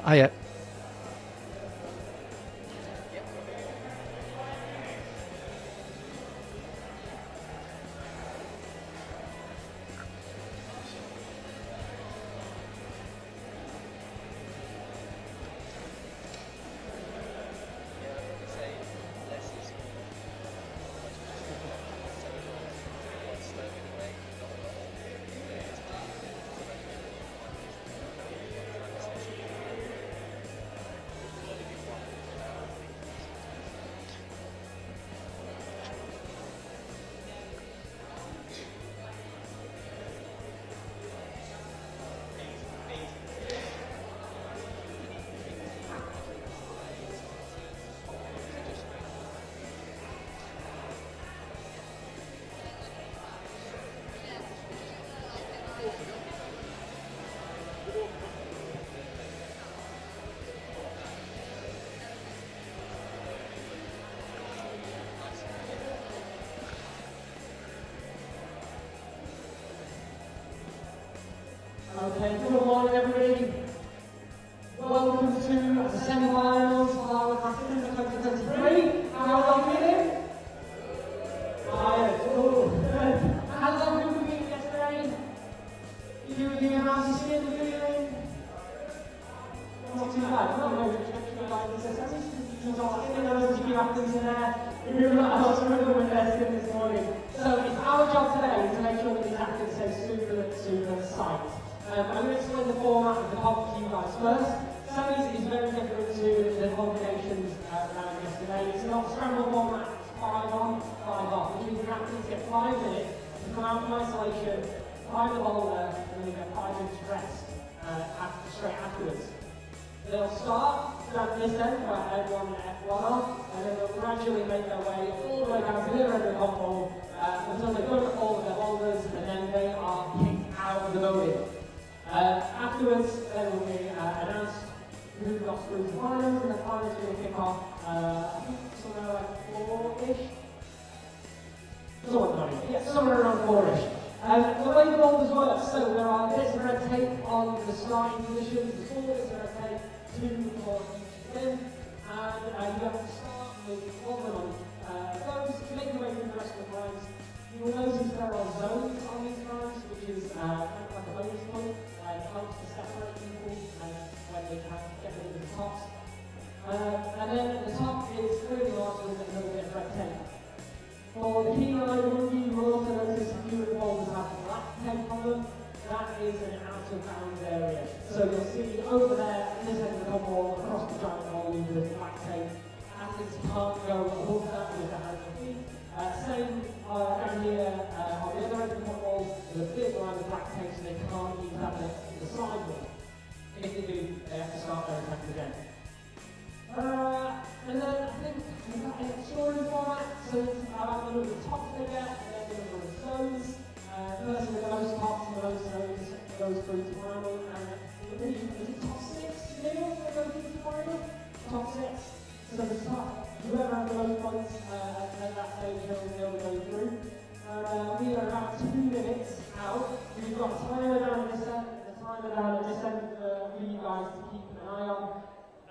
Hiya. Okay, good morning everybody. Welcome to the semi-finals of our Masters 2023. How are you feeling? Tired. How long have we been yesterday? You were doing how's your skin feeling? Not too bad. Not no restriction like this. At least you got skin and those of you athletes in there who are not struggling with their skin this morning. So it's our job today to make sure that these athletes stay super sight. I'm going to explain the format of the comp to you guys first. Semis is very different to the combinations around yesterday. It's not scramble format, it's 5 on, 5 off, which means the athletes get 5 minutes to come out from isolation, find the boulder, and then they get 5 minutes rest straight afterwards. They'll start down this end where everyone F1 off, and then they'll gradually make their way all the way down to the other end of the comp hall until they've done all of their boulders, and then they are kicked out of the building. Afterwards, they will be announced who got through to finals, and the finals will kick off, I think somewhere like 4-ish? Somewhere around 4-ish. The way the boulders work, so there are bits of red tape on the starting positions, there's 4 bits of red tape, 2 for each win, and you have to start with 1 win on those to make your way through the rest of the prize. You will notice there are zones on these prize, which is kind of like a bonus point. It helps to separate people when they can get rid of the tops. And then at the top is clearly marked with a little bit of red tape. For the key line review, you will also notice a few of the boulders have black tape on them. That is an out of bounds area. So you'll see over there, in this end of the ball, across the giant volume with black tape. Athletes can't go above that with their hands and feet. Same down here on the other end of the football, there's a big line of black tape so they can't use that next to the sidewall. If they do, they have to start their attack again. And then I think we've got a scoring format, so it's about the number of tops they get, and then the number of zones. The person with the most tops and the most zones goes through to final, and is it top 6 Neil that goes through to final? Top 6. So the top, whoever has the most points at that stage will go through. We are about 2 minutes out. We've got a timer down at this end, for you guys to keep an eye on.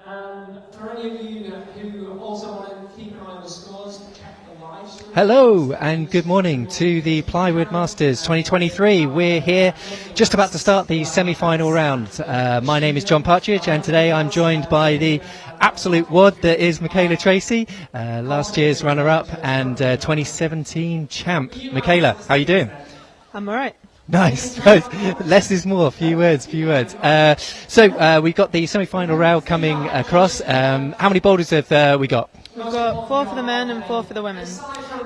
And for any of you who also want to keep an eye on the scores, check the live stream. Hello and good morning to the Plywood Masters 2023. We're here just about to start the semi-final round. My name is John Partridge, and today I'm joined by the absolute wad that is Michaela Tracy, last year's runner-up and 2017 champ. Michaela, how are you doing? I'm all right. Nice. Less is more. Few words. So we've got the semi-final round coming across. How many boulders have we got? We've got 4 for the men and 4 for the women.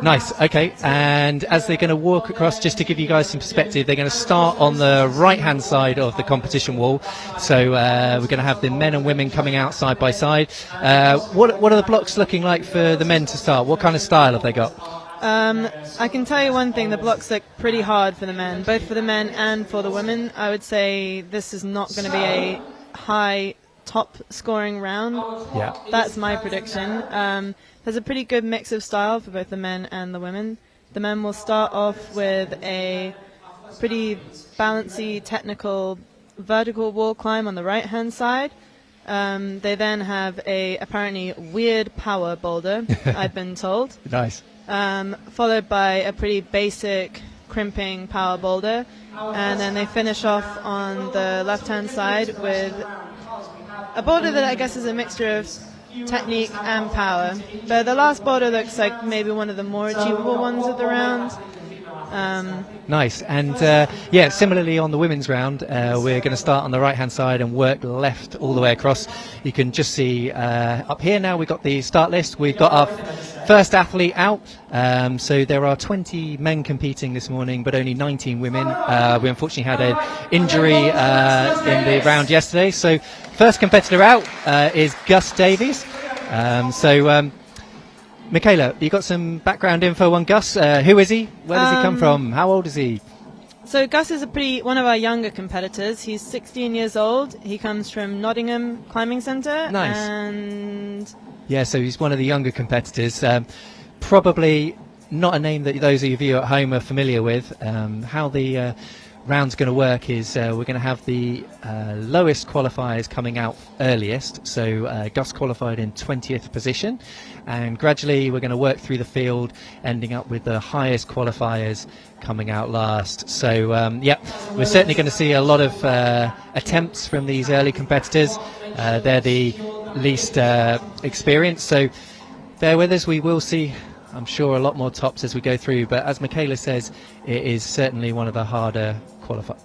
Nice. Okay. And as they're going to walk across, just to give you guys some perspective, they're going to start on the right-hand side of the competition wall. So we're going to have the men and women coming out side by side. What are the blocks looking like for the men to start? What kind of style have they got? I can tell you one thing, the blocks look pretty hard for the men, both for the men and for the women. I would say this is not going to be a high top scoring round. Yeah. That's my prediction. There's a pretty good mix of style for both the men and the women. The men will start off with a pretty bouncy, technical, vertical wall climb on the right hand side. They then have a apparently weird power boulder, I've been told. Nice. Followed by a pretty basic crimping power boulder. And then they finish off on the left-hand side with a boulder that I guess is a mixture of technique and power. But the last boulder looks like maybe one of the more achievable ones of the round. Nice. And similarly on the women's round, we're going to start on the right hand side and work left all the way across. You can just see up here now we've got the start list. We've got our first athlete out. So there are 20 men competing this morning, but only 19 women. We unfortunately had an injury in the round yesterday. So first competitor out is Gus Davies. Michaela, you got some background info on Gus? Who is he? Where does he come from? How old is he? So Gus is one of our younger competitors. He's 16 years old. He comes from Nottingham Climbing Centre. Nice. And so he's one of the younger competitors. Probably not a name that those of you at home are familiar with. How the round's going to work is we're going to have the lowest qualifiers coming out earliest. So Gus qualified in 20th position, and gradually we're going to work through the field, ending up with the highest qualifiers coming out last. So we're certainly going to see a lot of attempts from these early competitors. They're the least experienced, so bear with us. We will see, I'm sure, a lot more tops as we go through, but as Michaela says, it is certainly one of the harder qualifiers.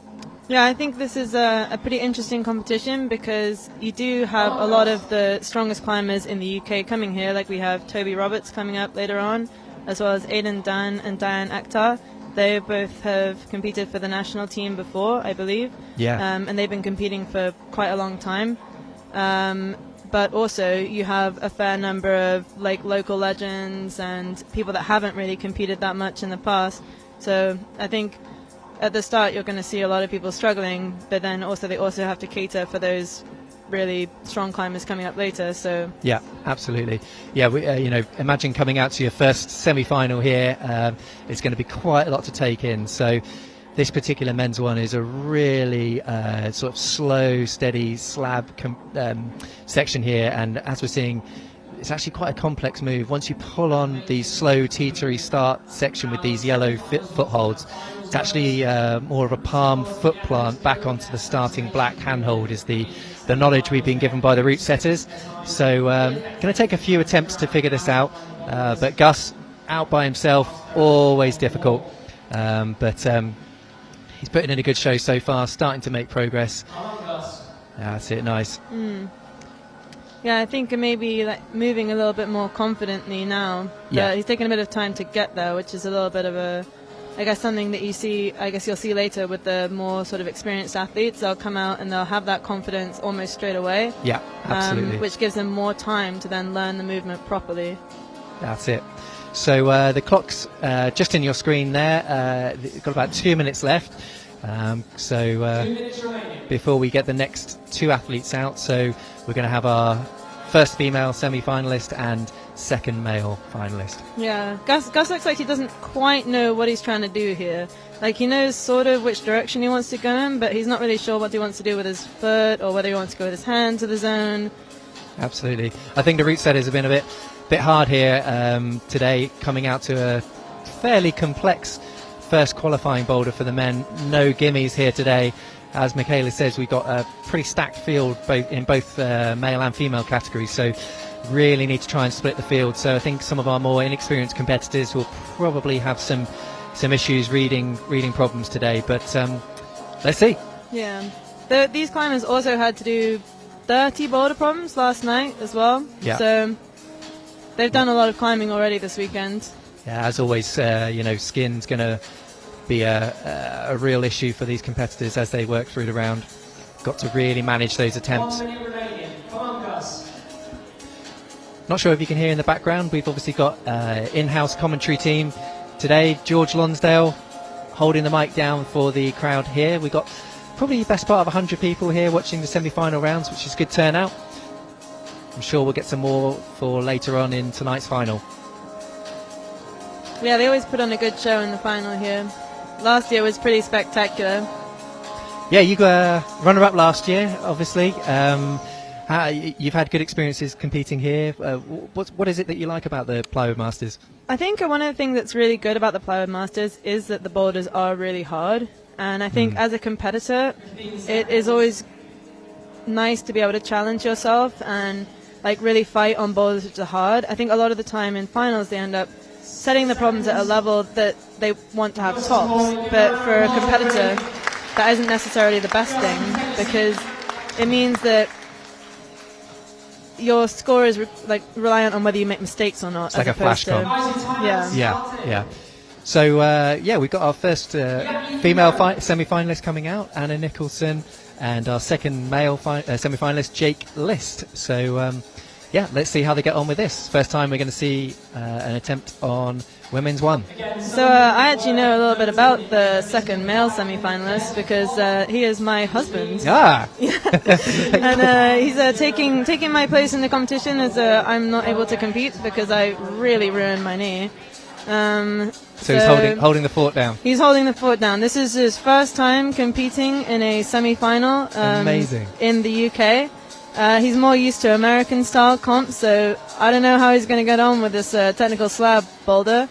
yeah, I think this is a pretty interesting competition because you do have a lot of the strongest climbers in the UK coming here. Like we have Toby Roberts coming up later on, as well as Aidan Dunn and Diane Akhtar. They both have competed for the national team before, I believe. Yeah. And they've been competing for quite a long time. But also you have a fair number of like local legends and people that haven't really competed that much in the past. So I think at the start you're going to see a lot of people struggling, but then also they also have to cater for those really strong climbers coming up later. So yeah, absolutely. Yeah, we, imagine coming out to your first semi-final here. It's going to be quite a lot to take in. So this particular men's one is a really sort of slow, steady slab section here, and as we're seeing, it's actually quite a complex move. Once you pull on the slow, teetery start section with these yellow footholds, it's actually more of a palm foot plant back onto the starting black handhold is the knowledge we've been given by the route setters. So going to take a few attempts to figure this out, but Gus out by himself, always difficult, but he's putting in a good show so far, starting to make progress. That's it, nice. Yeah, I think maybe like moving a little bit more confidently now. Yeah. He's taken a bit of time to get there, which is a little bit of something that you'll see later with the more sort of experienced athletes. They'll come out and they'll have that confidence almost straight away. Yeah, absolutely. Which gives them more time to then learn the movement properly. That's it. So the clock's just in your screen there. Got about 2 minutes left. Before we get the next two athletes out, so we're going to have our first female semi-finalist and second male finalist. Yeah, Gus looks like he doesn't quite know what he's trying to do here. Like he knows sort of which direction he wants to go in, but he's not really sure what he wants to do with his foot or whether he wants to go with his hand to the zone. Absolutely. I think the route setters have been a bit hard here today, coming out to a fairly complex first qualifying boulder for the men. No gimmies here today. As Michaela says, we've got a pretty stacked field in both male and female categories, so really need to try and split the field. So I think some of our more inexperienced competitors will probably have some issues reading problems today, but let's see. Yeah, these climbers also had to do 30 boulder problems last night as well. Yeah. So they've done a lot of climbing already this weekend. Yeah, as always, skin's going to be a real issue for these competitors as they work through the round. Got to really manage those attempts. 1 minute remaining. Come on, Gus. Not sure if you can hear in the background, we've obviously got in-house commentary team today. George Lonsdale holding the mic down for the crowd here. We've got probably the best part of 100 people here watching the semi-final rounds, which is a good turnout. I'm sure we'll get some more for later on in tonight's final. Yeah, they always put on a good show in the final here. Last year was pretty spectacular. Yeah, you got runner-up last year, obviously. How You've had good experiences competing here. What is it that you like about the Plywood Masters? I think one of the things that's really good about the Plywood Masters is that the boulders are really hard. And I think as a competitor, it is always nice to be able to challenge yourself and like really fight on boulders which are hard. I think a lot of the time in finals they end up setting the problems at a level that they want to have tops. But for a competitor, that isn't necessarily the best thing, because it means that your score is reliant on whether you make mistakes or not. It's like a flash comp. Yeah. So we've got our first female semi-finalist coming out, Anna Nicholson, and our second male semi-finalist, Jake List. So let's see how they get on with this. First time we're going to see an attempt on women's one. So I actually know a little bit about the second male semi-finalist because he is my husband. Ah! And he's taking my place in the competition as I'm not able to compete because I really ruined my knee. So he's holding the fort down. He's holding the fort down. This is his first time competing in a semi-final. Amazing. In the UK. He's more used to American-style comps, so I don't know how he's going to get on with this technical slab boulder,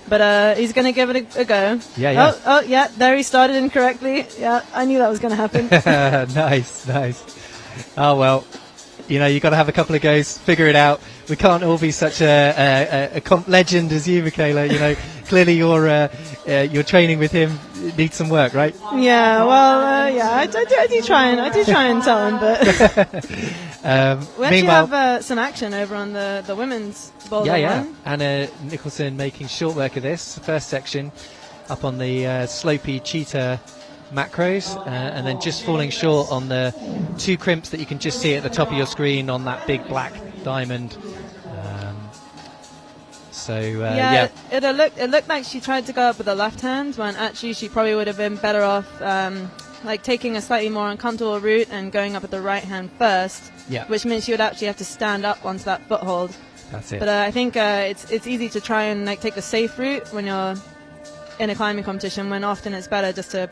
but he's going to give it a go. Yeah. Oh, yeah, there he started incorrectly. Yeah, I knew that was going to happen. Nice. Oh, well, you've got to have a couple of goes, figure it out. We can't all be such a comp legend as you, Michaela. Clearly your training with him needs some work, right? Yeah, well, I do try and tell him, but we actually have some action over on the women's boulder one. Anna Nicholson making short work of this first section up on the slopey cheetah macros, and then just falling short on the two crimps that you can just see at the top of your screen on that big black diamond. It looked like she tried to go up with the left hand when actually she probably would have been better off taking a slightly more uncomfortable route and going up with the right hand first, which means she would actually have to stand up onto that foothold. That's it. But I think it's easy to try and take the safe route when you're in a climbing competition, when often it's better just to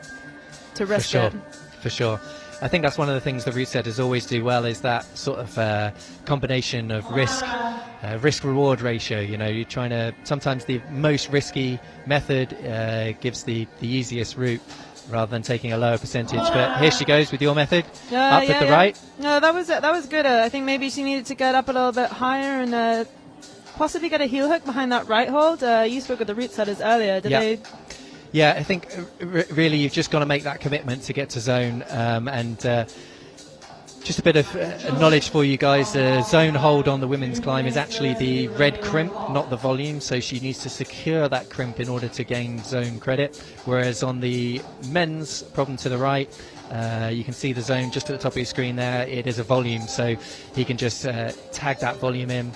risk it. For sure. I think that's one of the things the route setters always do well, is that sort of combination of risk-reward ratio. You're trying to, sometimes the most risky method gives the easiest route rather than taking a lower percentage. But here she goes with your method, up with the right. No, that was good. I think maybe she needed to get up a little bit higher and possibly get a heel hook behind that right hold. You spoke with the route setters earlier. Did they? Yeah, I think really you've just got to make that commitment to get to zone. And just a bit of knowledge for you guys. The zone hold on the women's climb is actually the red crimp, not the volume. So she needs to secure that crimp in order to gain zone credit. Whereas on the men's problem to the right, you can see the zone just at the top of your screen there. It is a volume, so he can just tag that volume in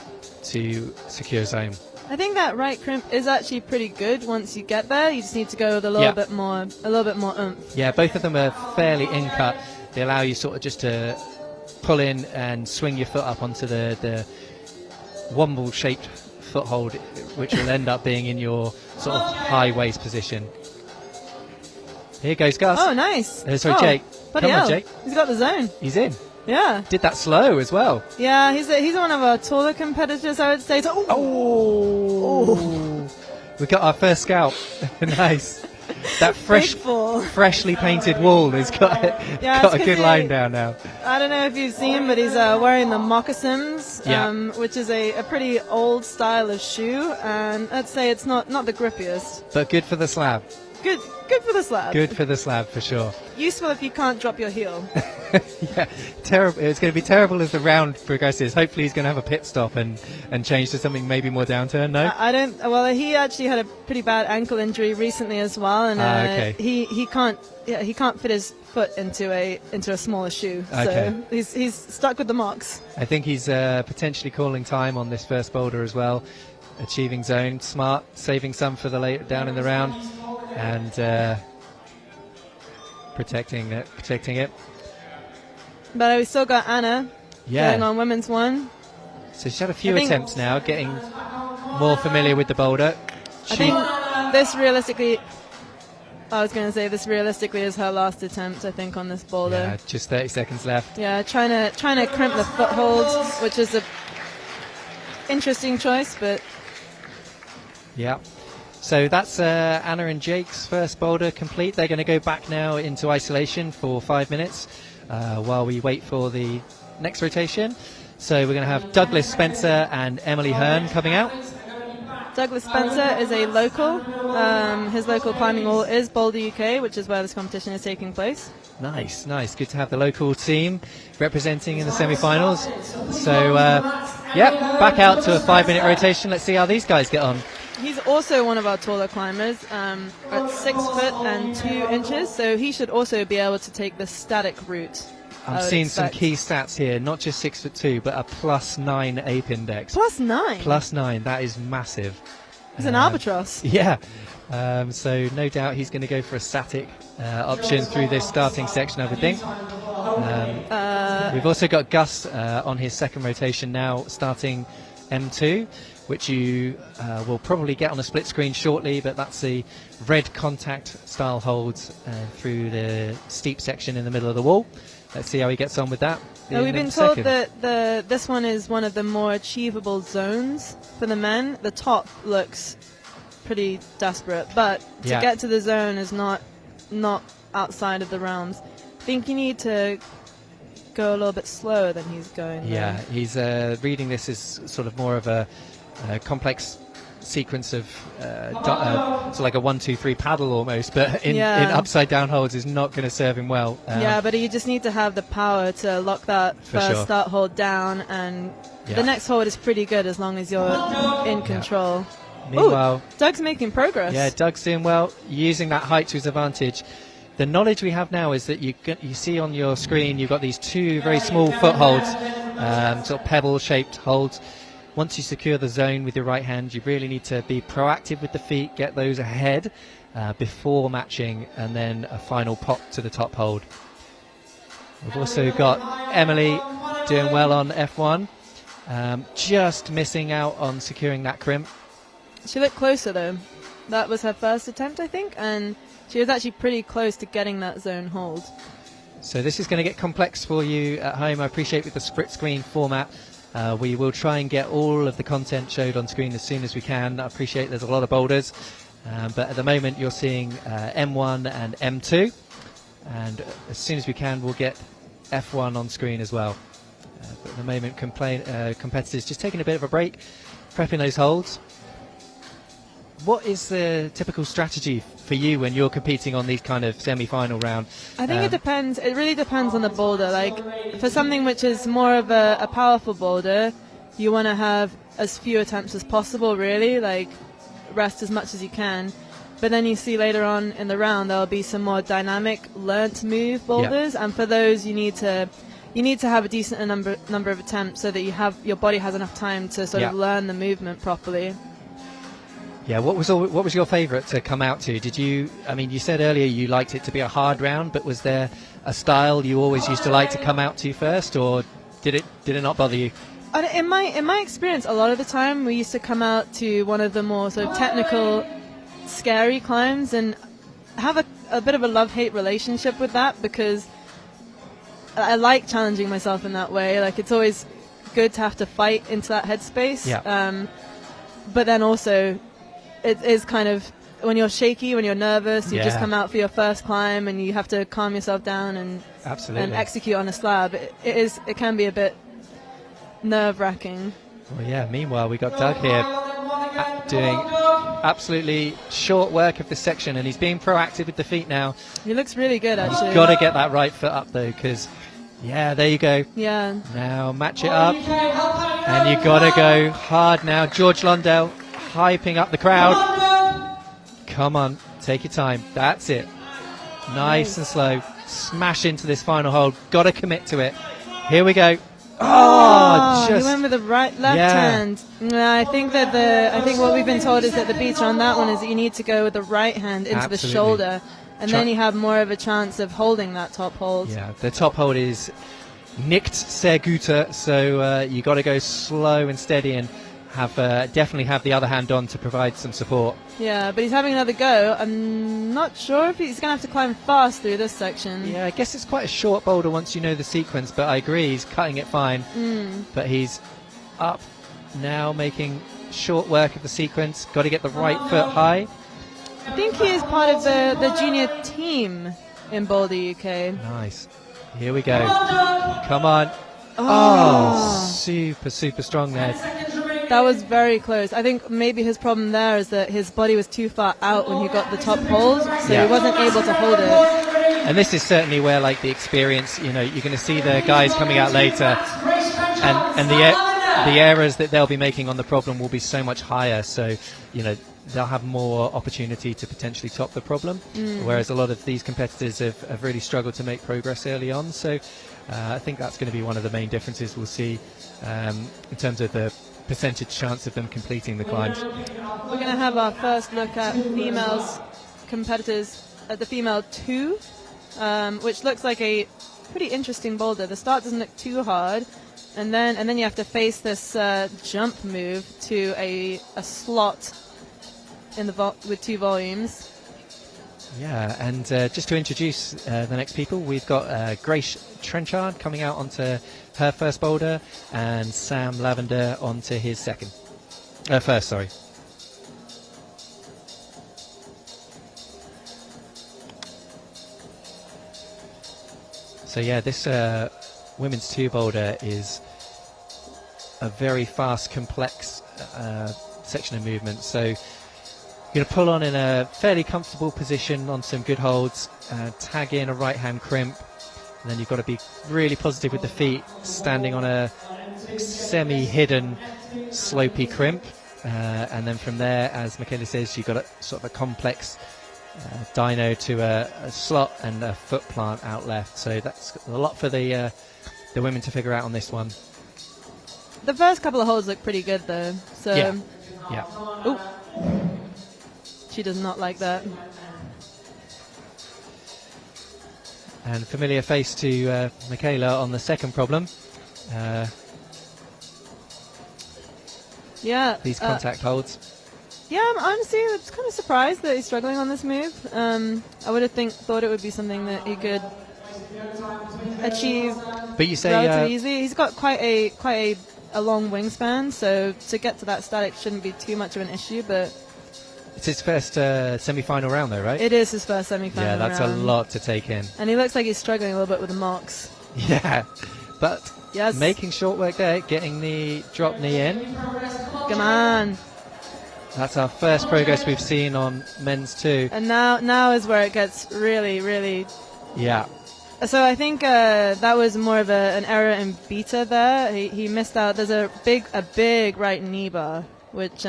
to secure zone. I think that right crimp is actually pretty good once you get there. You just need to go with a little bit more oomph. Yeah, both of them are fairly in-cut. They allow you sort of just to pull in and swing your foot up onto the womble-shaped foothold, which will end up being in your sort of high waist position. Here goes Gus. Oh, nice. Jake. Come on, Jake. He's got the zone. He's in. Yeah. Did that slow as well. Yeah, he's one of our taller competitors, I would say. So, We got our first scalp. Nice. That freshly painted wall has got a good line down now. I don't know if you've seen, but he's wearing the moccasins, which is a pretty old style of shoe, and I'd say it's not the grippiest. But good for the slab. Good for the slab. Good for the slab, for sure. Useful if you can't drop your heel. Yeah, terrible. It's going to be terrible as the round progresses. Hopefully he's going to have a pit stop and change to something maybe more downturn. No, I don't. Well, he actually had a pretty bad ankle injury recently as well, and he can't fit his foot into a smaller shoe. Okay. So he's stuck with the mocks. I think he's potentially calling time on this first boulder as well, achieving zone. Smart, saving some for the later down in the round, and protecting it. But we still got Anna going on women's one. So she's had a few attempts now, getting more familiar with the boulder. I think this realistically, I was going to say this realistically is her last attempt, I think, on this boulder. Yeah, just 30 seconds left. Yeah, trying to crimp the foothold, which is a interesting choice, but Yeah. So that's Anna and Jake's first boulder complete. They're going to go back now into isolation for 5 minutes while we wait for the next rotation. So we're going to have Douglas Spencer and Emily Hearn coming out. Douglas Spencer is a local. His local climbing wall is Boulder, UK, which is where this competition is taking place. Nice, nice. Good to have the local team representing in the semi-finals. So, back out to a 5-minute rotation. Let's see how these guys get on. He's also one of our taller climbers at 6 foot and 2 inches, so he should also be able to take the static route. I'm seeing some key stats here, not just 6'2", but a +9 ape index. +9? +9, that is massive. He's an albatross. Yeah, so no doubt he's going to go for a static option through this starting section, I would think. We've also got Gus on his second rotation now, starting M2, which you will probably get on a split screen shortly, but that's the red contact style holds through the steep section in the middle of the wall. Let's see how he gets on with that. We've been told that this one is one of the more achievable zones for the men. The top looks pretty desperate, but to get to the zone is not outside of the realms. I think you need to go a little bit slower than he's going. Yeah, he's reading this as sort of more of a complex sequence of so like a 1-2-3 paddle almost, but in upside down holds is not going to serve him well. But you just need to have the power to lock that first start hold down, and the next hold is pretty good as long as you're in control. Meanwhile, Doug's making progress. Yeah, Doug's doing well, using that height to his advantage. The knowledge we have now is that you see on your screen you've got these 2 very small footholds, sort of pebble-shaped holds. Once you secure the zone with your right hand, you really need to be proactive with the feet, get those ahead before matching, and then a final pop to the top hold. We've also got Emily doing well on F1, just missing out on securing that crimp. She looked closer though. That was her first attempt, I think, and she was actually pretty close to getting that zone hold. So this is going to get complex for you at home. I appreciate with the split screen format. We will try and get all of the content showed on screen as soon as we can. I appreciate there's a lot of boulders, but at the moment you're seeing M1 and M2, and as soon as we can we'll get F1 on screen as well. But at the moment competitors just taking a bit of a break, prepping those holds. What is the typical strategy for you when you're competing on these kind of semi-final round? I think it depends. It really depends on the boulder. Like for something which is more of a powerful boulder, you want to have as few attempts as possible, really, like rest as much as you can. But then you see later on in the round there'll be some more dynamic, learnt move boulders, and for those you need to have a decent number of attempts so that your body has enough time to sort of learn the movement properly. Yeah, what was your favourite to come out to? Did you? I mean, you said earlier you liked it to be a hard round, but was there a style you always used to like to come out to first, or did it not bother you? In my experience, a lot of the time we used to come out to one of the more sort of technical, scary climbs, and have a bit of a love-hate relationship with that, because I like challenging myself in that way. Like it's always good to have to fight into that headspace. Yeah. But then also, it is kind of when you're shaky, when you're nervous, you just come out for your first climb and you have to calm yourself down and execute on a slab. It can be a bit nerve-wracking. Well, yeah. Meanwhile, we got Doug here doing absolutely short work of this section, and he's being proactive with the feet now. He looks really good, actually. You've got to get that right foot up though, because there you go. Yeah. Now match it up, and you got to go hard now. George Londell hyping up the crowd. Come on, take your time. That's it. Nice and slow. Smash into this final hold. Got to commit to it. Here we go. He went with the left hand. I think what we've been told is that the beater on that one is that you need to go with the right hand into the shoulder, and then you have more of a chance of holding that top hold. Yeah, the top hold is nicked sehr guter, so you got to go slow and steady and definitely have the other hand on to provide some support. Yeah, but he's having another go. I'm not sure if he's going to have to climb fast through this section. Yeah, I guess it's quite a short boulder once you know the sequence, but I agree, he's cutting it fine. But he's up now, making short work of the sequence. Got to get the right foot high. I think he is part of the junior team in Boulder, UK. Nice. Here we go. Come on. Oh, super, super strong there. That was very close. I think maybe his problem there is that his body was too far out when he got the top hold, so he wasn't able to hold it. And this is certainly where, like, the experience, you know, you're going to see the guys coming out later, and the errors that they'll be making on the problem will be so much higher. So, you know, they'll have more opportunity to potentially top the problem, whereas a lot of these competitors have really struggled to make progress early on. So I think that's going to be one of the main differences we'll see in terms of the percentage chance of them completing the climbs. We're going to have our first look at females competitors at the female 2, which looks like a pretty interesting boulder. The start doesn't look too hard, and then you have to face this jump move to a slot in the with 2 volumes. Yeah, and just to introduce the next people, we've got Grace Trenchard coming out onto her first boulder, and Sam Lavender onto his first, sorry. So yeah, this women's 2 boulder is a very fast, complex section of movement. So you're going to pull on in a fairly comfortable position on some good holds, tag in a right-hand crimp, and then you've got to be really positive with the feet, standing on a semi-hidden slopey crimp, and then from there, as Michaela says, you've got a sort of a complex dyno to a slot and a foot plant out left. So that's a lot for the women to figure out on this one. The first couple of holds look pretty good though. So yeah. Ooh. She does not like that. And familiar face to Michaela on the second problem. These contact holds. Yeah, I'm honestly kind of surprised that he's struggling on this move. I would have thought it would be something that he could achieve but you say relatively easy. He's got quite a long wingspan, so to get to that static shouldn't be too much of an issue, but it's his first semi-final round though, right? It is his first semi-final round. Yeah, that's a lot to take in. And he looks like he's struggling a little bit with the mocks. Yeah, but making short work there, getting the drop knee in. Come on. That's our first progress we've seen on men's 2. And now is where it gets really, really... Yeah. So I think that was more of an error in beta there. He missed out. There's a big right knee bar, which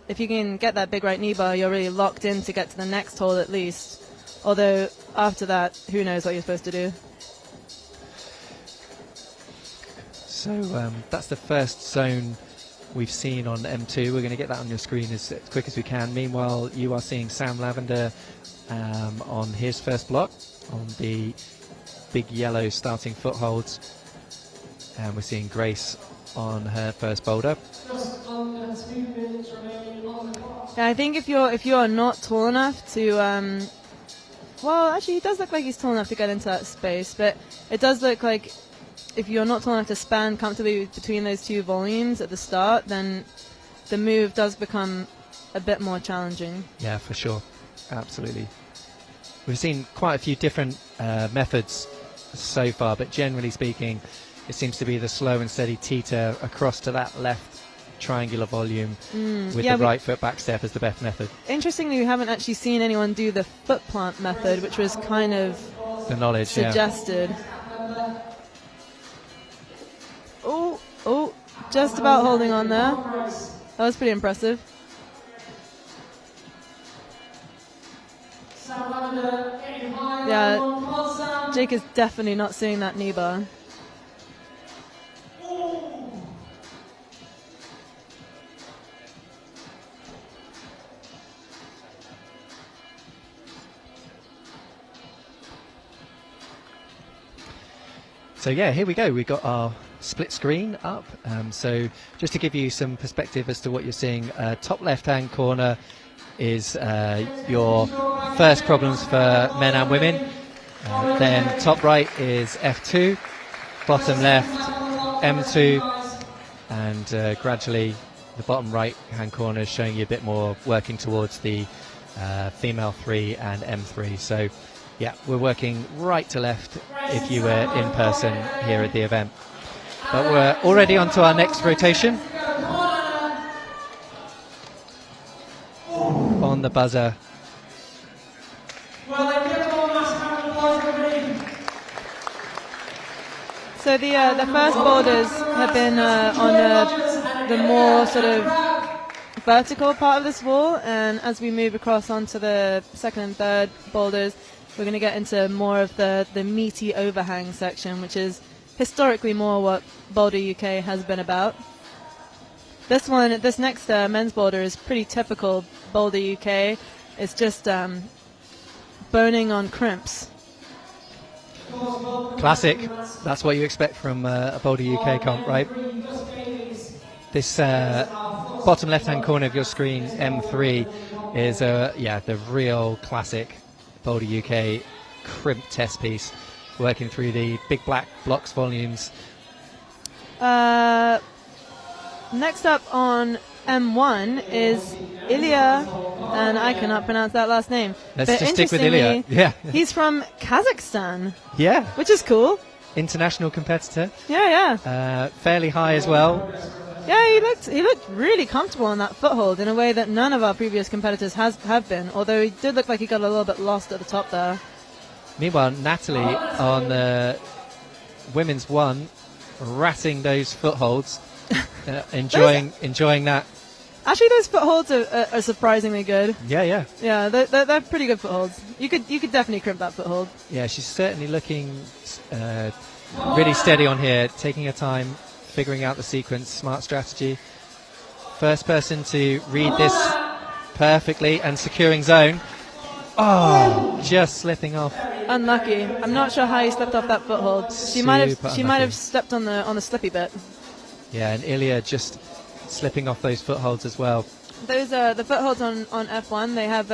if you can get that big right knee bar, you're really locked in to get to the next hole at least. Although after that, who knows what you're supposed to do. So that's the first zone we've seen on M2. We're going to get that on your screen as quick as we can. Meanwhile, you are seeing Sam Lavender on his first block on the big yellow starting footholds, and we're seeing Grace on her first boulder. Yeah, I think if you're not tall enough to well, actually he does look like he's tall enough to get into that space, but it does look like if you're not tall enough to span comfortably between those 2 volumes at the start, then the move does become a bit more challenging. Yeah, for sure. Absolutely. We've seen quite a few different methods so far, but generally speaking, it seems to be the slow and steady teeter across to that left triangular volume with the right foot back step as the best method. Interestingly, we haven't actually seen anyone do the foot plant method, which was kind of the knowledge suggested. Oh, just about holding on there. That was pretty impressive. Yeah, Jake is definitely not seeing that knee bar. So yeah, here we go. We've got our split screen up. So just to give you some perspective as to what you're seeing, top left-hand corner is your first problems for men and women. Then top right is F2, bottom left M2, and gradually the bottom right-hand corner is showing you a bit more working towards the female 3 and M3. So yeah, we're working right to left if you were in person here at the event. But we're already on to our next rotation. On the buzzer. So the first boulders have been on the more sort of vertical part of this wall, and as we move across onto the second and third boulders, we're going to get into more of the meaty overhang section, which is historically more what Boulder UK has been about. This next men's boulder is pretty typical Boulder UK. It's just boning on crimps. Classic. That's what you expect from a Boulder UK comp, right? This bottom left-hand corner of your screen, M3, is the real classic Boulder UK crimp test piece, working through the big black blocks volumes. Next up on M1 is Ilya, and I cannot pronounce that last name. Let's but just stick with Ilya. Yeah. He's from Kazakhstan. Yeah. Which is cool. International competitor. Yeah. Fairly high as well. Yeah, he looked really comfortable on that foothold in a way that none of our previous competitors have been, although he did look like he got a little bit lost at the top there. Meanwhile, Natalie on the women's one, ratting those footholds, enjoying that. Actually, those footholds are surprisingly good. Yeah. Yeah, they're pretty good footholds. You could definitely crimp that foothold. Yeah, she's certainly looking really steady on here, taking her time, figuring out the sequence, smart strategy. First person to read this perfectly and securing zone. Oh, just slipping off. Unlucky. I'm not sure how he slipped off that foothold. She might have stepped on the slippy bit. Yeah, and Ilya just slipping off those footholds as well. Those are the footholds on F1. They have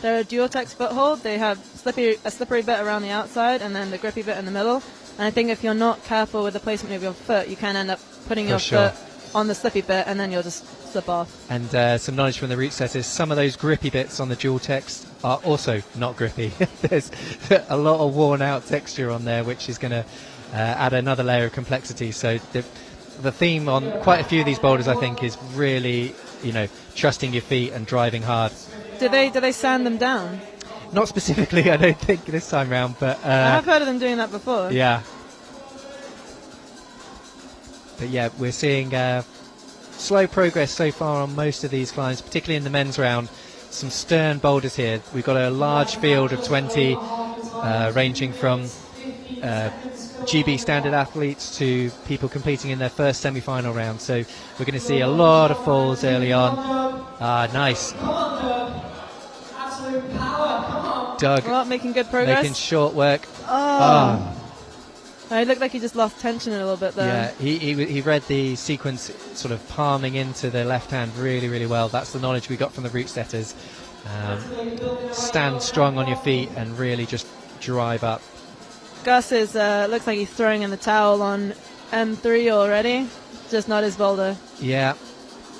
they're a dual text foothold. They have a slippery bit around the outside and then the grippy bit in the middle. And I think if you're not careful with the placement of your foot, you can end up putting your foot on the slippy bit and then you'll just slip off. And some knowledge from the root setters, some of those grippy bits on the dual text are also not grippy. There's a lot of worn out texture on there, which is going to add another layer of complexity. So the theme on quite a few of these boulders, I think, is really, trusting your feet and driving hard. Do they sand them down? Not specifically, I don't think this time round, but I have heard of them doing that before. Yeah. But yeah, we're seeing slow progress so far on most of these climbs, particularly in the men's round. Some stern boulders here. We've got a large field of 20, ranging from GB standard athletes to people competing in their first semi-final round. So we're going to see a lot of falls early on. Nice. Doug making good progress. Making short work. It looked like he just lost tension a little bit there. Yeah, he read the sequence sort of palming into the left hand really, really well. That's the knowledge we got from the root setters. Stand strong on your feet and really just drive up. Gus looks like he's throwing in the towel on M3 already. Just not his boulder. Yeah,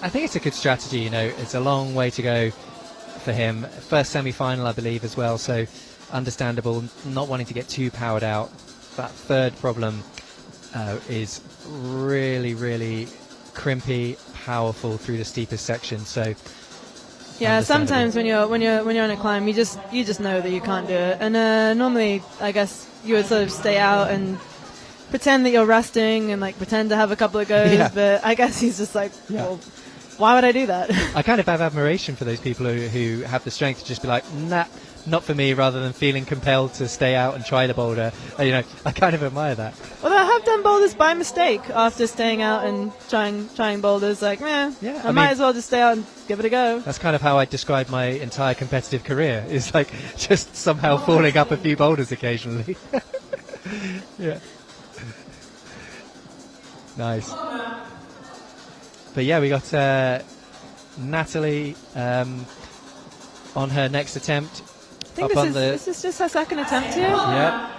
I think it's a good strategy. It's a long way to go for him. First semi-final, I believe, as well. So understandable, not wanting to get too powered out. That third problem is really, really crimpy, powerful through the steepest section. So yeah, sometimes when you're on a climb, you just know that you can't do it. And normally, I guess you would sort of stay out and pretend that you're resting and pretend to have a couple of goes. Yeah. But I guess he's just like, well, why would I do that? I kind of have admiration for those people who have the strength to just be like, nah, not for me, rather than feeling compelled to stay out and try the boulder. I kind of admire that. Well, I have done boulders by mistake after staying out and trying boulders. I might as well just stay out and give it a go. That's kind of how I describe my entire competitive career. Is just somehow falling up a few boulders occasionally. Yeah. Nice. But yeah, we got Natalie on her next attempt. I think this is just her second attempt here. Yeah.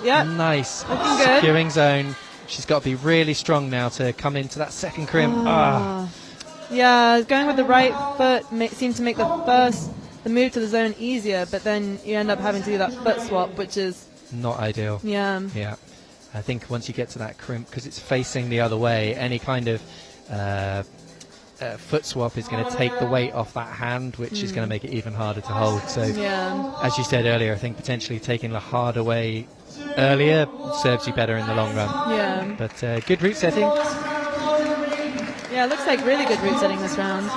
Yeah. Nice. Looking good. Securing zone. She's got to be really strong now to come into that second crimp. Yeah, going with the right foot seemed to make the move to the zone easier, but then you end up having to do that foot swap, which is not ideal. Yeah. Yeah. I think once you get to that crimp, because it's facing the other way, any kind of foot swap is going to take the weight off that hand, which is going to make it even harder to hold. So, as you said earlier, I think potentially taking the harder way earlier serves you better in the long run. Yeah. But good route setting. Yeah, it looks like really good route setting this round.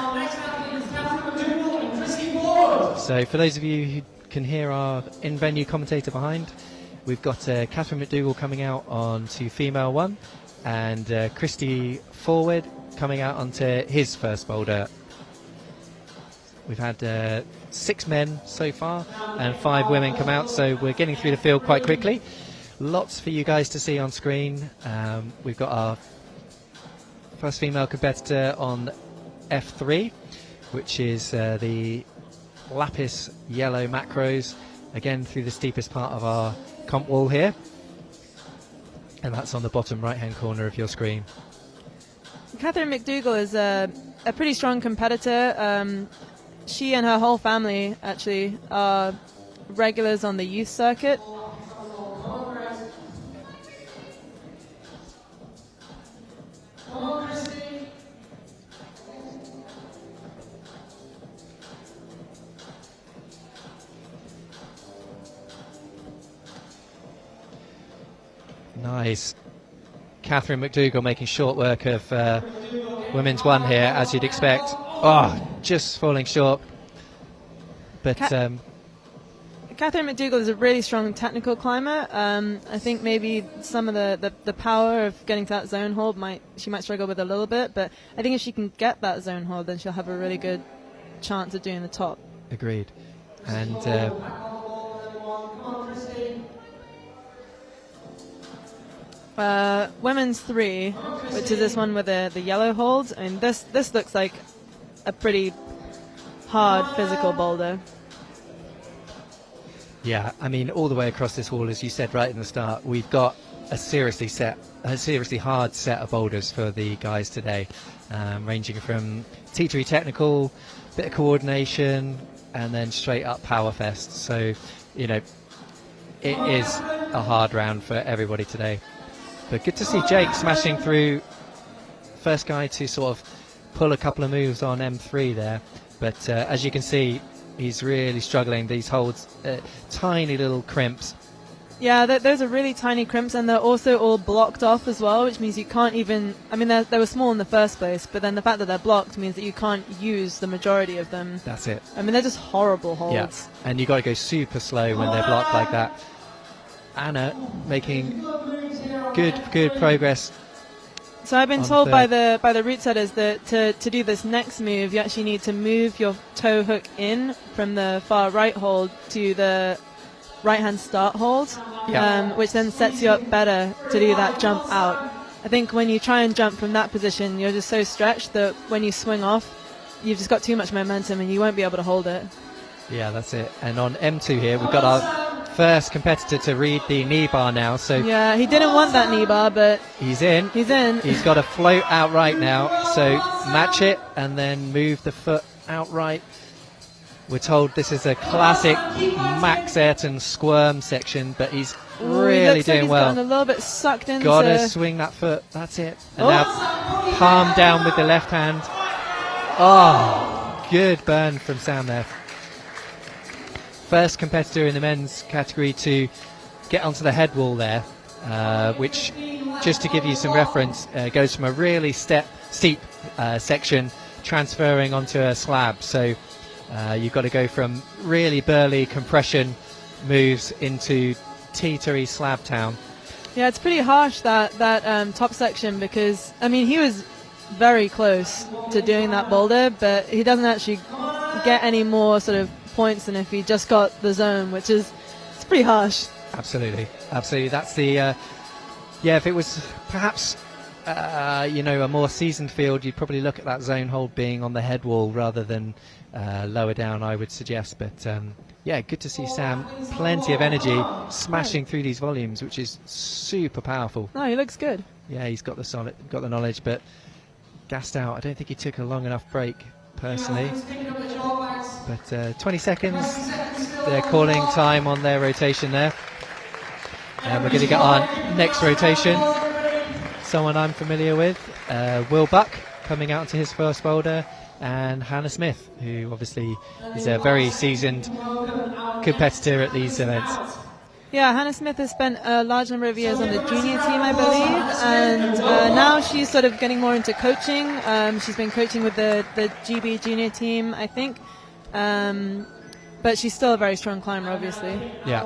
So for those of you who can hear our in-venue commentator behind, we've got Catherine McDougall coming out onto female 1 and Christy Forward coming out onto his first boulder. We've had 6 men so far and 5 women come out, so we're getting through the field quite quickly. Lots for you guys to see on screen. We've got our first female competitor on F3, which is the lapis yellow macros, again through the steepest part of our comp wall here, and that's on the bottom right hand corner of your screen. Catherine McDougall is a pretty strong competitor. She and her whole family actually are regulars on the youth circuit. Nice. Catherine McDougall making short work of women's 1 here, as you'd expect. Oh, just falling short. But Catherine McDougall is a really strong technical climber. I think maybe some of the power of getting to that zone hold she might struggle with a little bit, but I think if she can get that zone hold, then she'll have a really good chance of doing the top. Agreed. And women's 3, which is this one with the yellow hold. I mean, this looks like a pretty hard physical boulder. Yeah, I mean, all the way across this wall, as you said right in the start, we've got a seriously hard set of boulders for the guys today, ranging from teetery technical, bit of coordination, and then straight up power fest. So, you know, it is a hard round for everybody today. But good to see Jake smashing through. First guy to sort of pull a couple of moves on M3 there. But as you can see, he's really struggling. These holds, tiny little crimps. Yeah, those are really tiny crimps, and they're also all blocked off as well, which means you can't even... I mean, they were small in the first place, but then the fact that they're blocked means that you can't use the majority of them. That's it. I mean, they're just horrible holds. Yeah, and you've got to go super slow when they're blocked like that. Anna making good progress. So I've been told by the route setters that to do this next move, you actually need to move your toe hook in from the far right hold to the right hand start hold, which then sets you up better to do that jump out. I think when you try and jump from that position, you're just so stretched that when you swing off, you've just got too much momentum and you won't be able to hold it. Yeah, that's it. And on M2 here, we've got our first competitor to read the knee bar now. So yeah, he didn't want that knee bar, but he's in. He's in. He's got to float outright now. So match it and then move the foot outright. We're told this is a classic Max Ayrton squirm section, but he's really doing he's well. Gotten a little bit sucked into. Got to swing that foot. That's it. And now palm down with the left hand. Oh, good burn from Sam there. First competitor in the men's category to get onto the head wall there, which, just to give you some reference, goes from a really steep section transferring onto a slab. So you've got to go from really burly compression moves into teetery slab town. Yeah, it's pretty harsh, that top section, because, I mean, he was very close to doing that boulder, but he doesn't actually get any more sort of points than if he just got the zone, which is, it's pretty harsh. Absolutely. That's the if it was perhaps a more seasoned field, you'd probably look at that zone hold being on the head wall rather than lower down, I would suggest. But yeah, good to see Sam. Plenty of energy, smashing through these volumes, which is super powerful. No, he looks good. Yeah, he's got the knowledge, but gassed out. I don't think he took a long enough break, personally. But 20 seconds, they're calling time on their rotation there. And we're going to get our next rotation. Someone I'm familiar with, Will Buck, coming out to his first boulder, and Hannah Smith, who obviously is a very seasoned competitor at these events. Yeah, Hannah Smith has spent a large number of years on the junior team, I believe, and now she's sort of getting more into coaching. She's been coaching with the GB junior team, I think, but she's still a very strong climber, obviously. Yeah.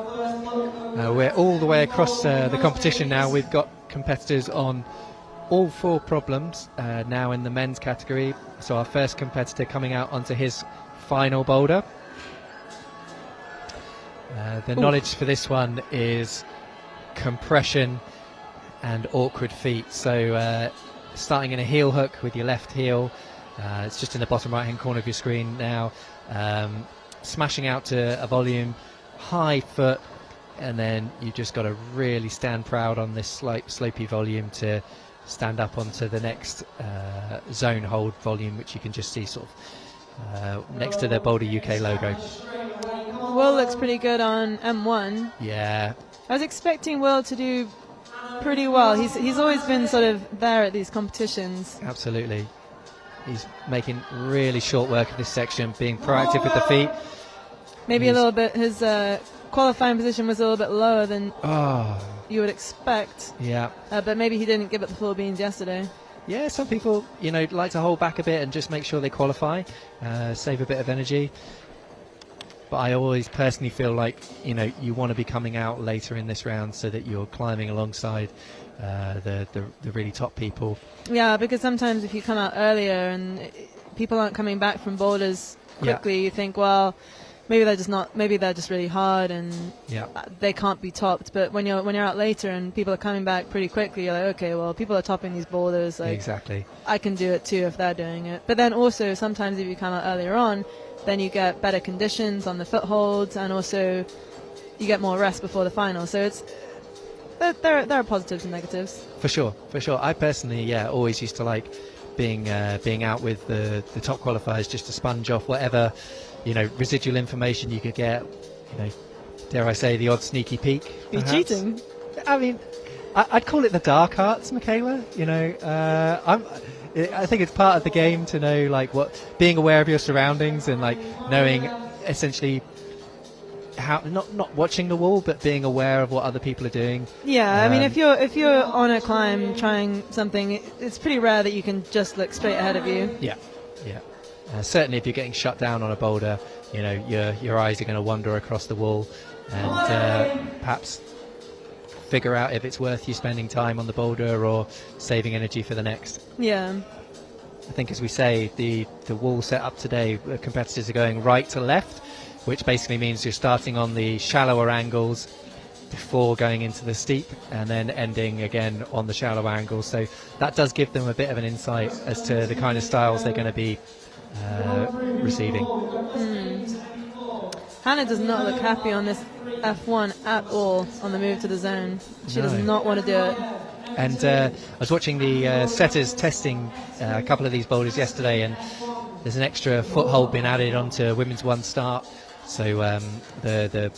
We're all the way across the competition now. We've got competitors on all 4 problems now in the men's category. So our first competitor coming out onto his final boulder. The knowledge for this one is compression and awkward feet. So starting in a heel hook with your left heel, it's just in the bottom right hand corner of your screen now, smashing out to a volume, high foot, and then you just got to really stand proud on this slopey volume to stand up onto the next zone hold volume, which you can just see sort of next to the Boulder UK logo. Will looks pretty good on M1. Yeah. I was expecting Will to do pretty well. He's always been sort of there at these competitions. Absolutely. He's making really short work of this section, being proactive with the feet. Maybe a little bit, his qualifying position was a little bit lower than you would expect. Yeah. But maybe he didn't give it the full beans yesterday. Yeah, some people, like to hold back a bit and just make sure they qualify, save a bit of energy. But I always personally feel like, you want to be coming out later in this round so that you're climbing alongside the really top people. Yeah, because sometimes if you come out earlier and people aren't coming back from boulders quickly, you think, well, maybe they're just really hard and they can't be topped. But when you're out later and people are coming back pretty quickly, you're like, okay, well, people are topping these boulders. Like, exactly. I can do it too if they're doing it. But then also sometimes if you come out earlier on, then you get better conditions on the footholds, and also you get more rest before the final. So there are positives and negatives. For sure. I personally, always used to like being out with the top qualifiers, just to sponge off whatever residual information you could get. Dare I say, the odd sneaky peek. You're cheating. I mean, I'd call it the dark arts, Michaela. I think it's part of the game to know, being aware of your surroundings and knowing essentially how not watching the wall, but being aware of what other people are doing. Yeah, I mean, if you're on a climb trying something, it's pretty rare that you can just look straight ahead of you. Yeah. Certainly, if you're getting shut down on a boulder, your eyes are going to wander across the wall, and perhaps figure out if it's worth you spending time on the boulder or saving energy for the next. Yeah. I think, as we say, the wall set up today, the competitors are going right to left, which basically means you're starting on the shallower angles before going into the steep, and then ending again on the shallow angles. So that does give them a bit of an insight as to the kind of styles they're going to be receiving. Hannah does not look happy on this F1 at all on the move to the zone. She does not want to do it. And I was watching the setters testing a couple of these boulders yesterday, and there's an extra foothold being added onto women's one start. So the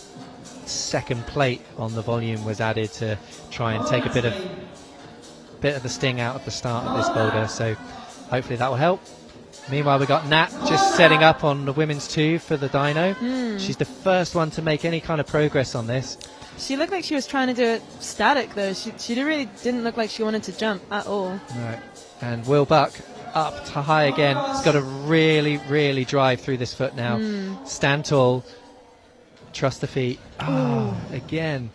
second plate on the volume was added to try and take a bit of the sting out of the start of this boulder. So hopefully that will help. Meanwhile, we've got Nat just setting up on the women's 2 for the dyno. She's the first one to make any kind of progress on this. She looked like she was trying to do it static, though. She really didn't look like she wanted to jump at all. Right. And Will Buck up to high again. He's got to really, really drive through this foot now. Stand tall. Trust the feet. Again.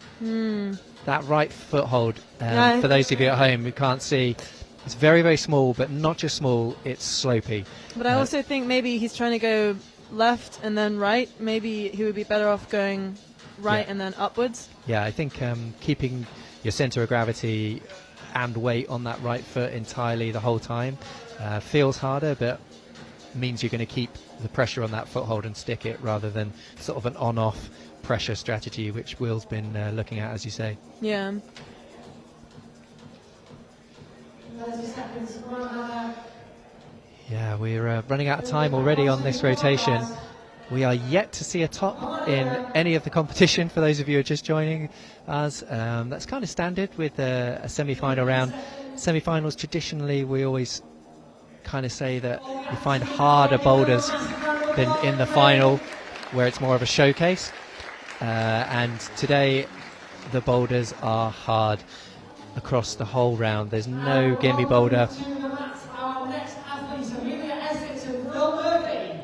That right foothold. For those of you at home who can't see, it's very, very small, but not just small, it's slopey. But I also think maybe he's trying to go left and then right. Maybe he would be better off going right and then upwards. Yeah, I think keeping your centre of gravity and weight on that right foot entirely the whole time. Feels harder, but means you're going to keep the pressure on that foothold and stick it, rather than sort of an on-off pressure strategy, which Will's been looking at, as you say. Yeah. 30 seconds. Come on, Hannah. Yeah, we're running out of time already on this rotation. We are yet to see a top in any of the competition, for those of you who are just joining us. That's kind of standard with a semi-final round. Semi-finals, traditionally, we always kind of say that you find harder boulders than in the final, where it's more of a showcase. And today, the boulders are hard across the whole round. There's no gimme boulder. Our next athletes, Amelia Essex and Phil Murphy.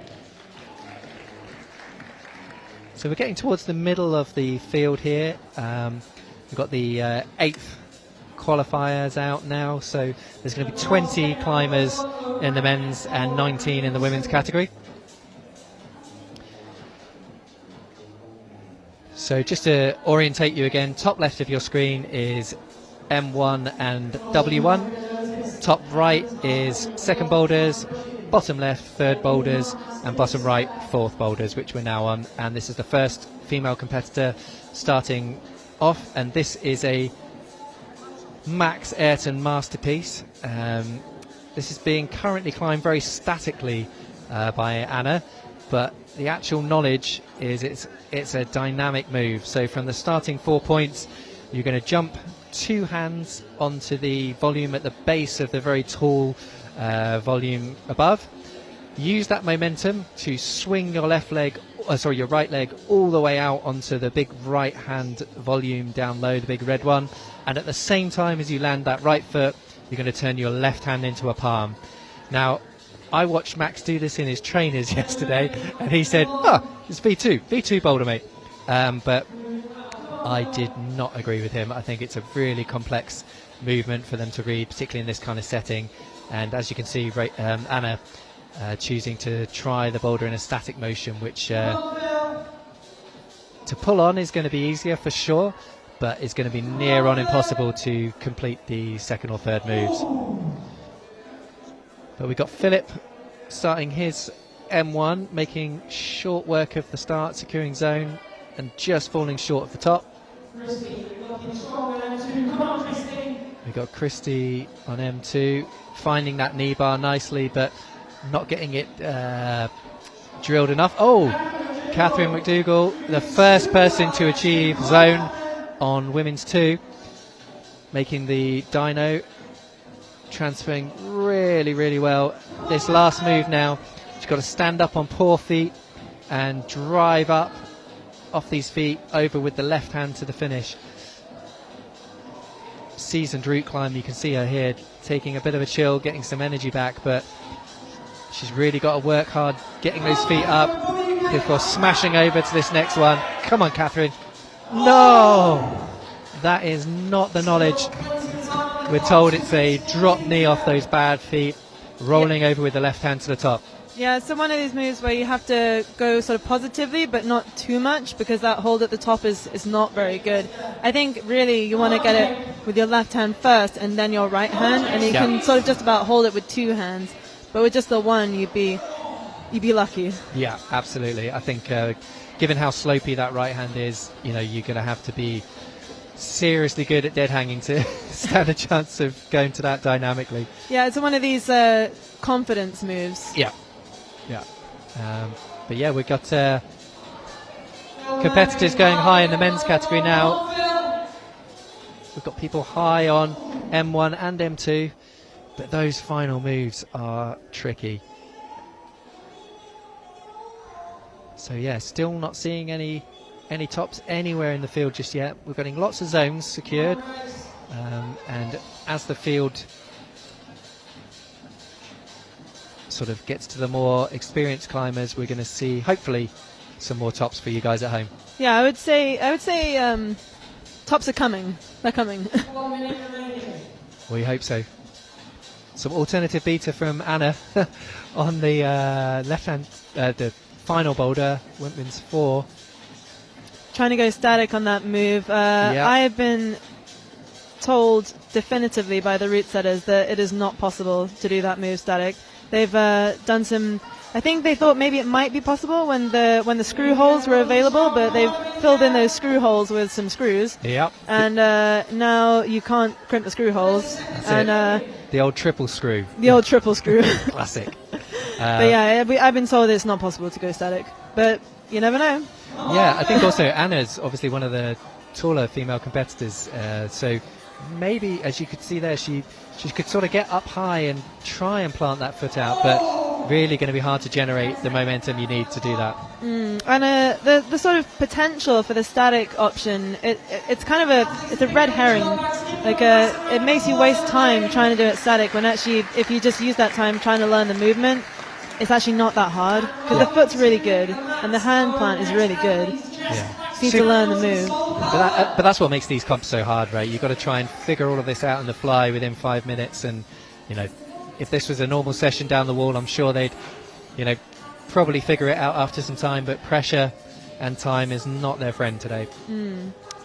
So we're getting towards the middle of the field here. We've got the 8th qualifiers out now, so there's going to be 20 climbers in the men's and 19 in the women's category. So just to orientate you again, top left of your screen is M1 and W1. Top right is second boulders, bottom left third boulders, and bottom right fourth boulders, which we're now on. And this is the first female competitor starting off, and this is a Max Ayrton masterpiece. This is being currently climbed very statically by Anna, but the actual knowledge is it's a dynamic move. So from the starting 4 points, you're going to jump 2 hands onto the volume at the base of the very tall volume above. Use that momentum to swing your your right leg all the way out onto the big right hand volume down low, the big red one. And at the same time as you land that right foot, you're going to turn your left hand into a palm. Now, I watched Max do this in his trainers yesterday, and he said, it's V2 boulder, mate. But I did not agree with him. I think it's a really complex movement for them to read, particularly in this kind of setting. And as you can see, Anna choosing to try the boulder in a static motion, which to pull on is going to be easier for sure, but it's going to be near on impossible to complete the second or third moves. But we've got Philip starting his M1, making short work of the start, securing zone, and just falling short of the top. We've got Christy on M2, finding that knee bar nicely, but not getting it drilled enough. Oh, Catherine McDougall, the first person to achieve zone on women's 2, making the dyno, transferring really, really well. This last move now, she's got to stand up on poor feet and drive up off these feet over with the left hand to the finish. Seasoned route climb, you can see her here taking a bit of a chill, getting some energy back, but she's really got to work hard getting those feet up before smashing over to this next one. Come on, Catherine. No! That is not the knowledge. We're told it's a drop knee off those bad feet, rolling over with the left hand to the top. Yeah, so one of these moves where you have to go sort of positively, but not too much, because that hold at the top is not very good. I think really you want to get it with your left hand first and then your right hand, and you can sort of just about hold it with 2 hands. But with just the one, you'd be lucky. Yeah, absolutely. I think given how slopey that right hand is, you're going to have to be seriously good at dead hanging to stand a chance of going to that dynamically. Yeah, it's one of these confidence moves. Yeah. But yeah, we've got competitors going high in the men's category now. We've got people high on M1 and M2, but those final moves are tricky. So yeah, still not seeing any tops anywhere in the field just yet. We're getting lots of zones secured, and as the field sort of gets to the more experienced climbers, we're going to see hopefully some more tops for you guys at home. Yeah, I would say tops are coming. They're coming. We hope so. Some alternative beta from Anna on the left hand, the final boulder, women's 4. Trying to go static on that move. I have been told definitively by the route setters that it is not possible to do that move static. They've done some. I think they thought maybe it might be possible when the screw holes were available, but they've filled in those screw holes with some screws. Yep. And now you can't crimp the screw holes. That's it. The old triple screw. The old triple screw. Classic. But yeah, I've been told it's not possible to go static, but you never know. Yeah, I think also Anna's obviously one of the taller female competitors, so maybe, as you could see there, she could sort of get up high and try and plant that foot out, but really going to be hard to generate the momentum you need to do that. And the sort of potential for the static option, it's kind of it's a red herring. Like it makes you waste time trying to do it static, when actually if you just use that time trying to learn the movement, it's actually not that hard, because the foot's really good and the hand plant is really good. Yeah. You need to learn the move. But that's what makes these comps so hard, right? You've got to try and figure all of this out on the fly within 5 minutes, and if this was a normal session down the wall, I'm sure they'd probably figure it out after some time, but pressure and time is not their friend today.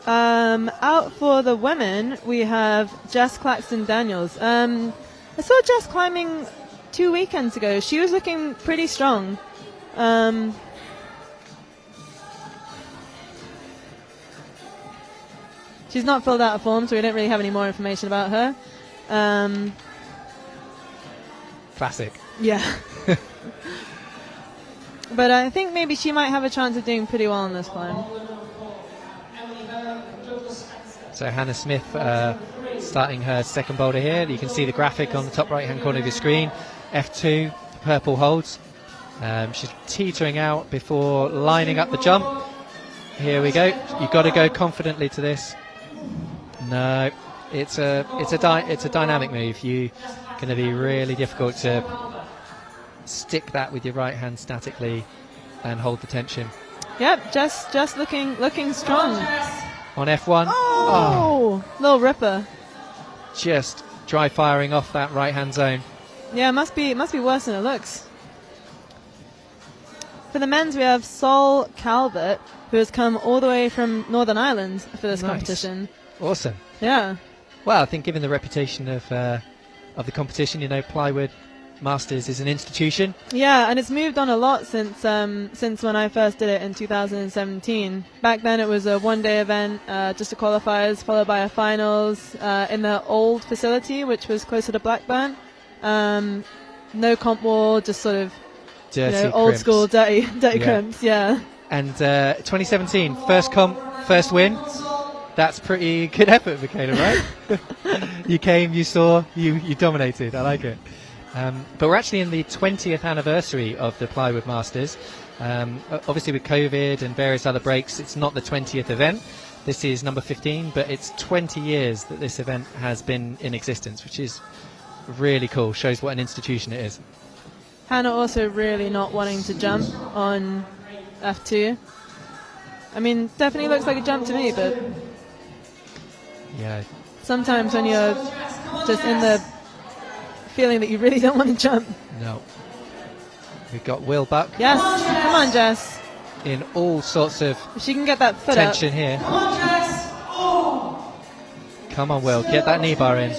Out for the women, we have Jess Claxton Daniels. I saw Jess climbing 2 weekends ago. She was looking pretty strong. She's not filled out a form, so we don't really have any more information about her. Classic. Yeah. But I think maybe she might have a chance of doing pretty well on this climb. So Hannah Smith starting her second boulder here. You can see the graphic on the top right hand corner of your screen. F2, purple holds. She's teetering out before lining up the jump. Here we go. You've got to go confidently to this. No, it's a dynamic move. You're going to be really difficult to stick that with your right hand statically and hold the tension. Yep, just looking strong. On F1. Oh, little ripper. Just dry firing off that right hand zone. Yeah, it must be worse than it looks. For the men's, we have Sol Calvert, who has come all the way from Northern Ireland for this competition. Awesome. Yeah. Well, I think given the reputation of the competition, Plywood Masters is an institution. Yeah, and it's moved on a lot since when I first did it in 2017. Back then it was a one-day event, just a qualifiers, followed by a finals in the old facility, which was closer to Blackburn. No comp wall, just sort of old school dirty crimps. Yeah. And 2017, first comp, first win. That's pretty good effort, Michaela, right? You came, you saw, you dominated. I like it. But we're actually in the 20th anniversary of the Plywood Masters. Obviously with COVID and various other breaks, it's not the 20th event. This is number 15, but it's 20 years that this event has been in existence, which is really cool. Shows what an institution it is. Hannah also really not wanting to jump on F2. I mean, definitely looks like a jump to me, but yeah. Sometimes when you're just in the feeling that you really don't want to jump. No. We've got Will Buck. Yes, come on, Jess. In all sorts of if she can get that foot tension up. Here. Come on, Jess. Oh. Come on, Will. Get that knee bar in.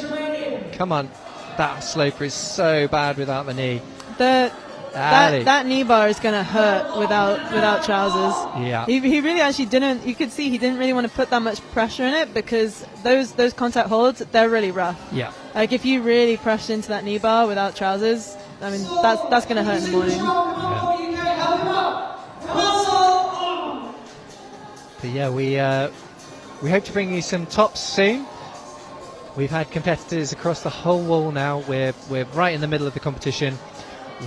Come on. That sloper is so bad without the knee. That knee bar is going to hurt without trousers. Yeah. He really actually didn't. You could see he didn't really want to put that much pressure in it, because those contact holds, they're really rough. Yeah. Like if you really press into that knee bar without trousers, I mean that's going to hurt in the morning. Yeah. But yeah, we hope to bring you some tops soon. We've had competitors across the whole wall now. We're right in the middle of the competition.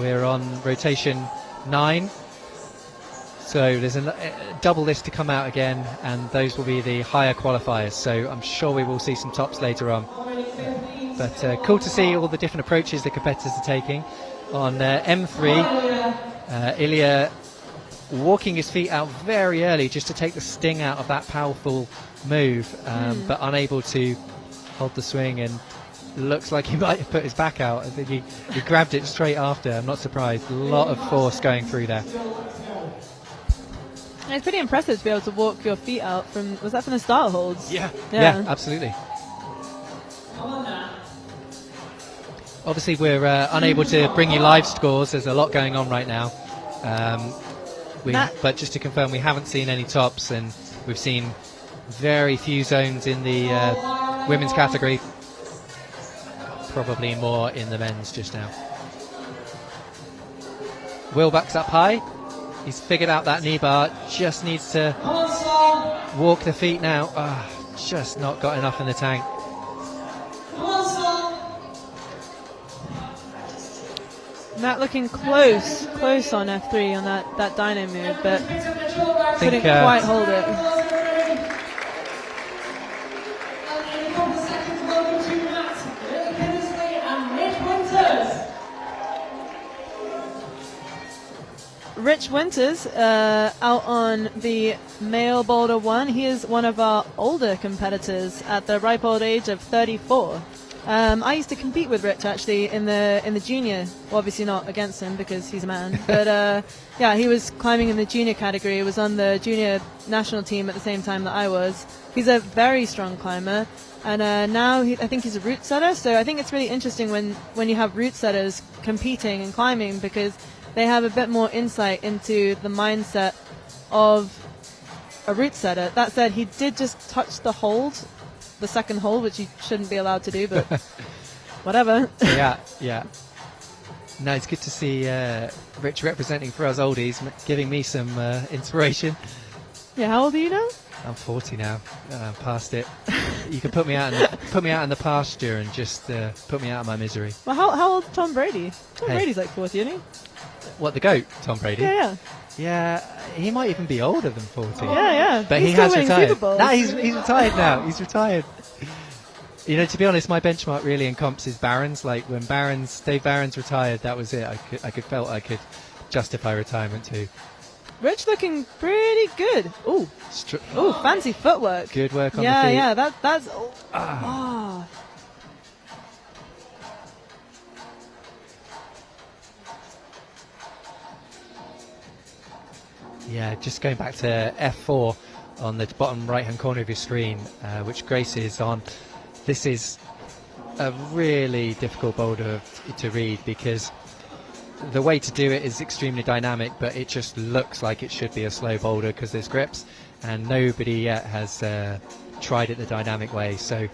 We're on rotation 9. So there's a double list to come out again, and those will be the higher qualifiers. So I'm sure we will see some tops later on. But cool to see all the different approaches the competitors are taking. On M3, Ilya walking his feet out very early just to take the sting out of that powerful move, but unable to hold the swing, and looks like he might have put his back out. I think he grabbed it straight after. I'm not surprised. A lot of force going through there. And it's pretty impressive to be able to walk your feet out from, was that from the start holds? Yeah, absolutely. Obviously, we're unable to bring you live scores. There's a lot going on right now. But just to confirm, we haven't seen any tops, and we've seen very few zones in the women's category. Probably more in the men's just now. Will backs up high. He's figured out that knee bar. Just needs to walk the feet now. Just not got enough in the tank. Matt looking close on F3 on that dyno move, but couldn't quite hold it. Rich Winters out on the male boulder 1. He is one of our older competitors at the ripe old age of 34. I used to compete with Rich actually in the junior. Well, obviously not against him because he's a man, but yeah, he was climbing in the junior category. He was on the junior national team at the same time that I was. He's a very strong climber, and now I think he's a route setter. So I think it's really interesting when you have route setters competing and climbing, because they have a bit more insight into the mindset of a route setter. That said, he did just touch the second hold, which you shouldn't be allowed to do, but whatever. Yeah. No, it's good to see Rich representing for us oldies, giving me some inspiration. Yeah, how old are you now? I'm 40 now. I'm past it. You can put me out in the pasture and just put me out of my misery. Well, how old is Tom Brady? Tom Brady's like 40, isn't he? What, the GOAT, Tom Brady? Yeah. Yeah, he might even be older than 40. Yeah. But he has retired. No, he's retired now. He's retired. You know, to be honest, my benchmark really encompasses Barons. Like when Dave Barons retired, that was it. I felt I could justify retirement too. Rich looking pretty good. Ooh, fancy footwork. Good work on the feet. Yeah, that's. Yeah, just going back to F4 on the bottom right-hand corner of your screen, which Grace is on. This is a really difficult boulder to read because the way to do it is extremely dynamic, but it just looks like it should be a slow boulder because there's grips, and nobody yet has tried it the dynamic way. So,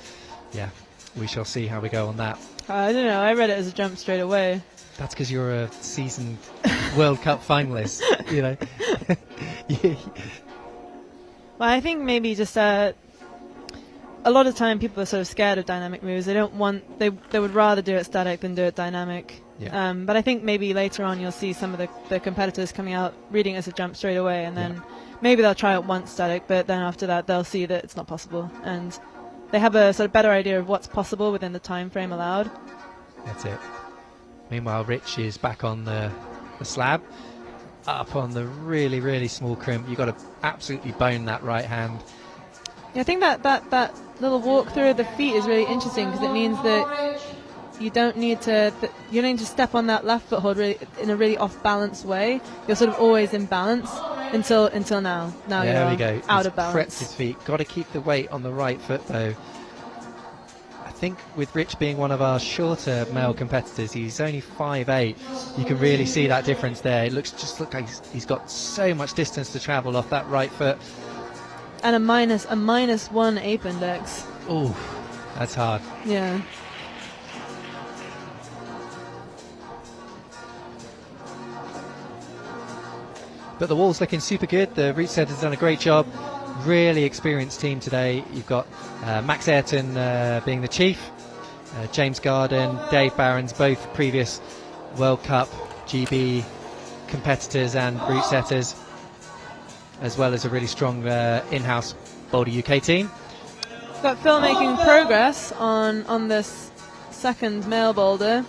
yeah, we shall see how we go on that. I don't know. I read it as a jump straight away. That's because you're a seasoned World Cup finalist, you know. Yeah. Well, I think maybe just a lot of time people are sort of scared of dynamic moves. They don't want. They would rather do it static than do it dynamic. Yeah. But I think maybe later on you'll see some of the competitors coming out reading it as a jump straight away, and then maybe they'll try it once static, but then after that they'll see that it's not possible, and they have a sort of better idea of what's possible within the time frame allowed. That's it. Meanwhile, Rich is back on the slab, up on the really, really small crimp. You've got to absolutely bone that right hand. Yeah, I think that little walk through of the feet is really interesting because it means that you don't need to step on that left foothold really, in a really off-balance way. You're sort of always in balance until now. Now there we go. Out He's of balance. Prepped his feet. Got to keep the weight on the right foot though. I think with Rich being one of our shorter male competitors, he's only 5'8". You can really see that difference there. It looks like he's got so much distance to travel off that right foot. And a minus one ape index. Oh, that's hard. Yeah. But the wall's looking super good. The route set has done a great job. Really experienced team today. You've got Max Ayrton being the chief, James Garden, Dave Barons, both previous World Cup GB competitors and route setters, as well as a really strong in-house Boulder UK team. We've got Phil making progress on this second male boulder.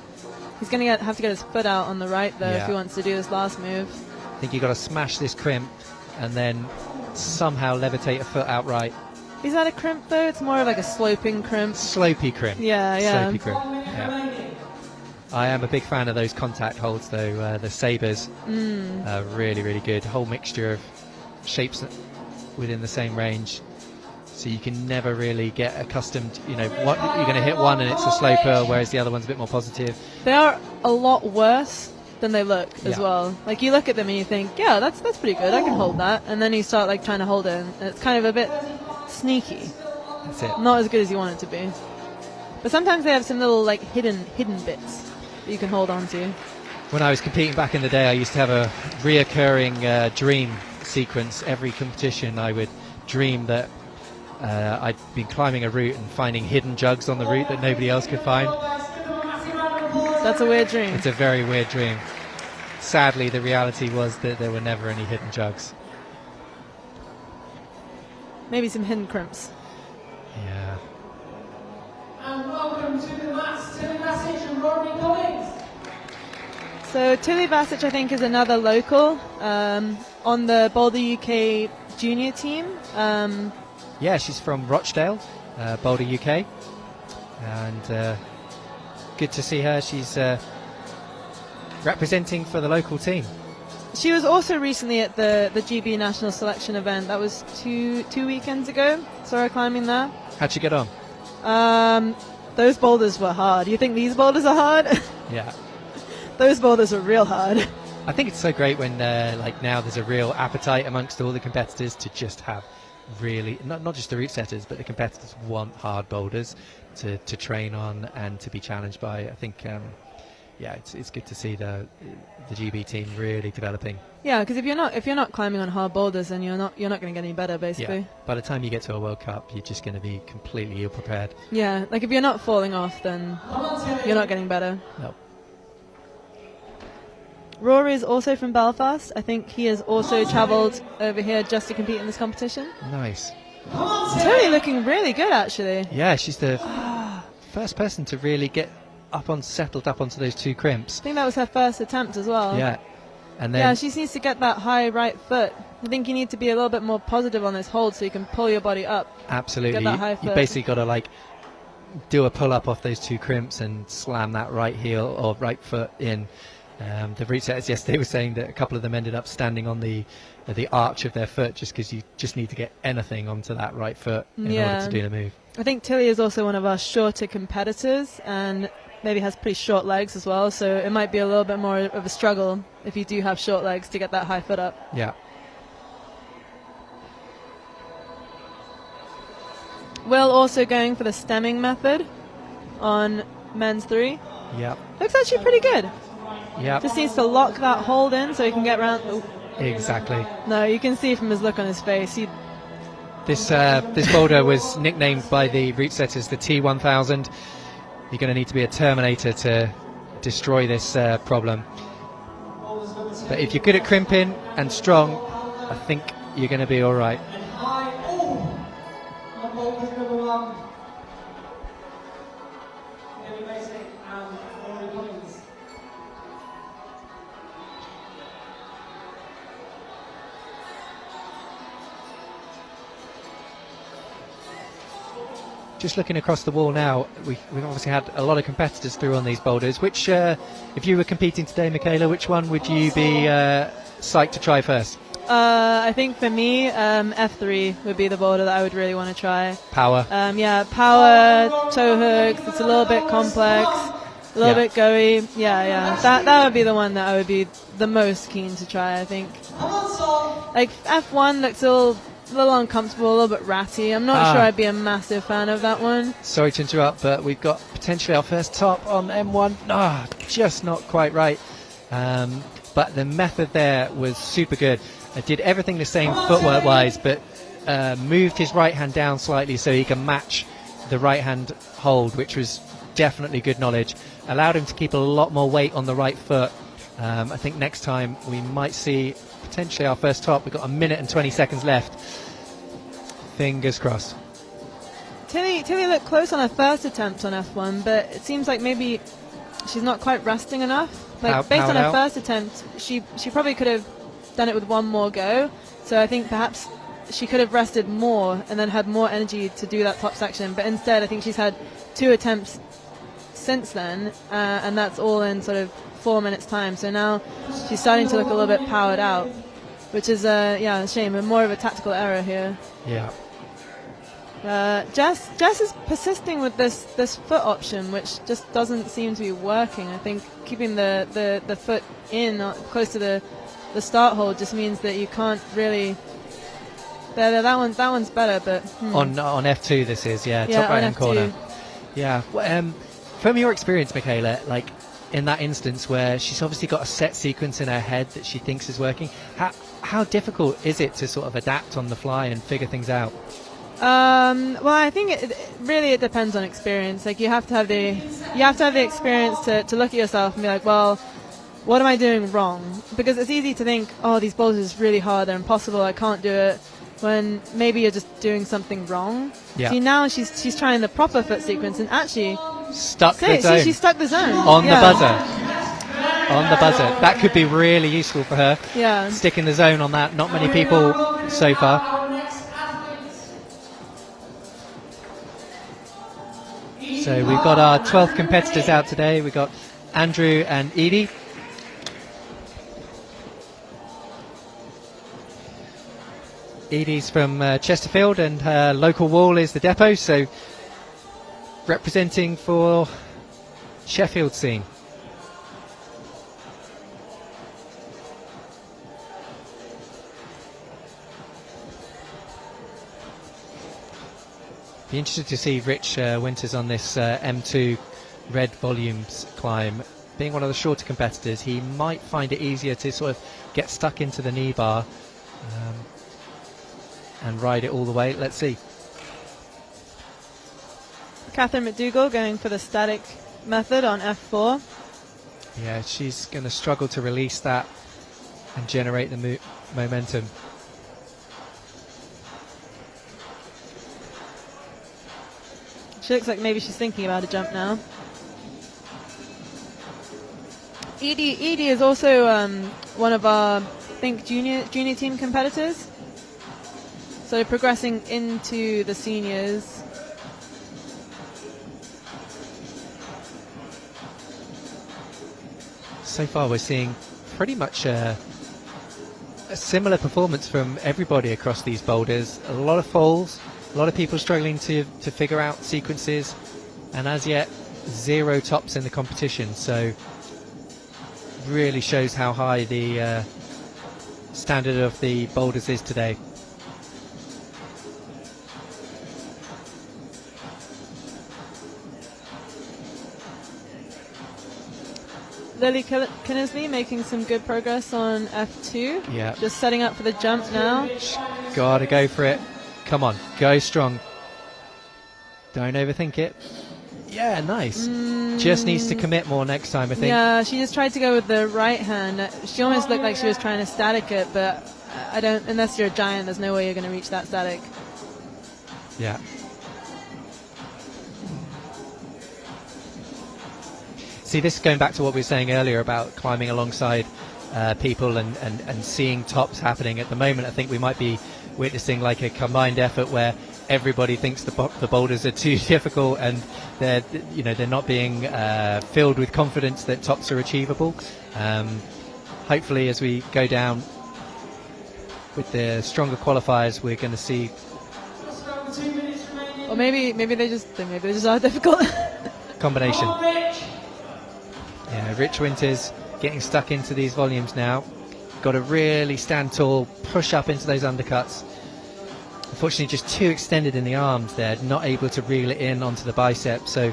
He's going to have to get his foot out on the right though if he wants to do this last move. I think you've got to smash this crimp and then somehow levitate a foot outright. Is that a crimp though? It's more of like a sloping crimp. Slopey crimp. Yeah. Slopey crimp. Yeah. I am a big fan of those contact holds though. The Sabres are really, really good. Whole mixture of shapes within the same range. So you can never really get accustomed, you know, what you're going to hit one and it's a sloper, whereas the other one's a bit more positive. They are a lot worse than they look as Yeah. well. Like you look at them and you think, yeah, that's pretty good. I can hold that, and then you start like trying to hold it, and it's kind of a bit sneaky. That's it. Not as good as you want it to be. But sometimes they have some little like hidden bits that you can hold on to. When I was competing back in the day, I used to have a reoccurring dream sequence. Every competition, I would dream that I'd been climbing a route and finding hidden jugs on the route that nobody else could find. That's a weird dream. It's a very weird dream. Sadly, the reality was that there were never any hidden jugs. Maybe some hidden crimps. Yeah. And welcome to the mats, Tilly Bassage and Rodney Collins. So Tilly Bassage, I think, is another local on the Boulder UK junior team. Yeah, she's from Rochdale, Boulder, UK. And good to see her. She's representing for the local team. She was also recently at the GB National Selection event. That was two weekends ago. Saw her climbing there. How'd she get on? Those boulders were hard. You think these boulders are hard? Yeah. Those boulders are real hard. I think it's so great when like now there's a real appetite amongst all the competitors to just have really, not just the route setters, but the competitors want hard boulders to train on and to be challenged by. I think yeah, it's good to see the GB team really developing. Yeah, because if you're not climbing on hard boulders, then you're not going to get any better, basically. Yeah. By the time you get to a World Cup, you're just going to be completely ill prepared. Yeah, like if you're not falling off, then you're not getting better. No. Rory is also from Belfast. I think he has also travelled over here just to compete in this competition. Nice. Totally looking really good, actually. Yeah, she's the first person to really get settled up onto those two crimps. I think that was her first attempt as well. Yeah. And then Yeah, she needs to get that high right foot. I think you need to be a little bit more positive on this hold so you can pull your body up. absolutely, Get that high you foot. basically got to like do a pull up off those two crimps and slam that right heel or right foot in. The route setters yesterday were saying that a couple of them ended up standing on the arch of their foot just because you just need to get anything onto that right foot in order to do the move. I think Tilly is also one of our shorter competitors and maybe has pretty short legs as well, so it might be a little bit more of a struggle if you do have short legs to get that high foot up. Yeah. Will also going for the stemming method on men's 3. Yeah. Looks actually pretty good. Yeah. Just needs to lock that hold in so he can get around. Exactly. No, you can see from his look on his face. This boulder was nicknamed by the route setters the T1000. You're going to need to be a Terminator to destroy this problem. But if you're good at crimping and strong, I think you're going to be all right. Just looking across the wall now, we've obviously had a lot of competitors through on these boulders. Which, if you were competing today, Michaela, which one would you be psyched to try first? I think for me, F3 would be the boulder that I would really want to try. Power. Yeah, power, toe hooks. It's a little bit complex, a little bit goey. Yeah. That would be the one that I would be the most keen to try, I think. Like F1 looks a little uncomfortable, a little bit ratty. I'm not sure I'd be a massive fan of that one. Sorry to interrupt, but we've got potentially our first top on M1. Just not quite right. But the method there was super good. I did everything the same footwork wise, but moved his right hand down slightly so he can match the right hand hold, which was definitely good knowledge. Allowed him to keep a lot more weight on the right foot. I think next time we might see potentially our first top. We've got 1 minute and 20 seconds left. Fingers crossed. Tilly looked close on her first attempt on F1, but it seems like maybe she's not quite resting enough. Like based on her first attempt, she probably could have done it with one more go. So I think perhaps she could have rested more and then had more energy to do that top section. But instead, I think she's had 2 attempts since then, and that's all in sort of 4 minutes time. So now she's starting to look a little bit powered out, which is a shame, and more of a tactical error here. Yeah. Jess is persisting with this foot option, which just doesn't seem to be working. I think keeping the foot in close to the start hold just means that you can't really. That one's better, but on F2 this is top right hand F2. corner. Yeah. From your experience, Michaela, like in that instance where she's obviously got a set sequence in her head that she thinks is working, how difficult is it to sort of adapt on the fly and figure things out? Well, I think it depends on experience. Like you have to have the experience to look at yourself and be like, well, what am I doing wrong? Because it's easy to think, oh, these boulders are really hard, they're impossible, I can't do it. When maybe you're just doing something wrong. Yeah. See, now she's trying the proper foot sequence and actually stuck the zone. She stuck the zone on the buzzer. On the buzzer. That could be really useful for her. Yeah. Sticking the zone on that. Not many people so far. So we've got our 12th competitors out today. We've got Andrew and Edie. Edie's from Chesterfield and her local wall is the depot, so representing for Sheffield scene. Be interested to see Rich Winters on this M2 red volumes climb. Being one of the shorter competitors, he might find it easier to sort of get stuck into the knee bar and ride it all the way. Let's see. Catherine McDougall going for the static method on F4. Yeah, she's going to struggle to release that and generate the momentum. She looks like maybe she's thinking about a jump now. Edie is also one of our, I think, junior team competitors. So progressing into the seniors. So far we're seeing pretty much a similar performance from everybody across these boulders. A lot of falls, a lot of people struggling to figure out sequences, and as yet 0 tops in the competition. So really shows how high the standard of the boulders is today. Lily Kinnersley making some good progress on F2. Yeah. Just setting up for the jump now. Gotta go for it. Come on, go strong. Don't overthink it. Yeah, nice. Just needs to commit more next time, I think. Yeah, she just tried to go with the right hand. She almost looked like she was trying to static it, but I don't. Unless you're a giant, there's no way you're going to reach that static. Yeah. See, this is going back to what we were saying earlier about climbing alongside people and seeing tops happening. At the moment, I think we might be witnessing like a combined effort where everybody thinks the boulders are too difficult and they're not being filled with confidence that tops are achievable. Hopefully, as we go down with the stronger qualifiers, we're going to see. Or maybe they just are difficult. Combination. Yeah, Rich Winters getting stuck into these volumes now. Got to really stand tall, push up into those undercuts. Unfortunately, just too extended in the arms there, not able to reel it in onto the bicep. So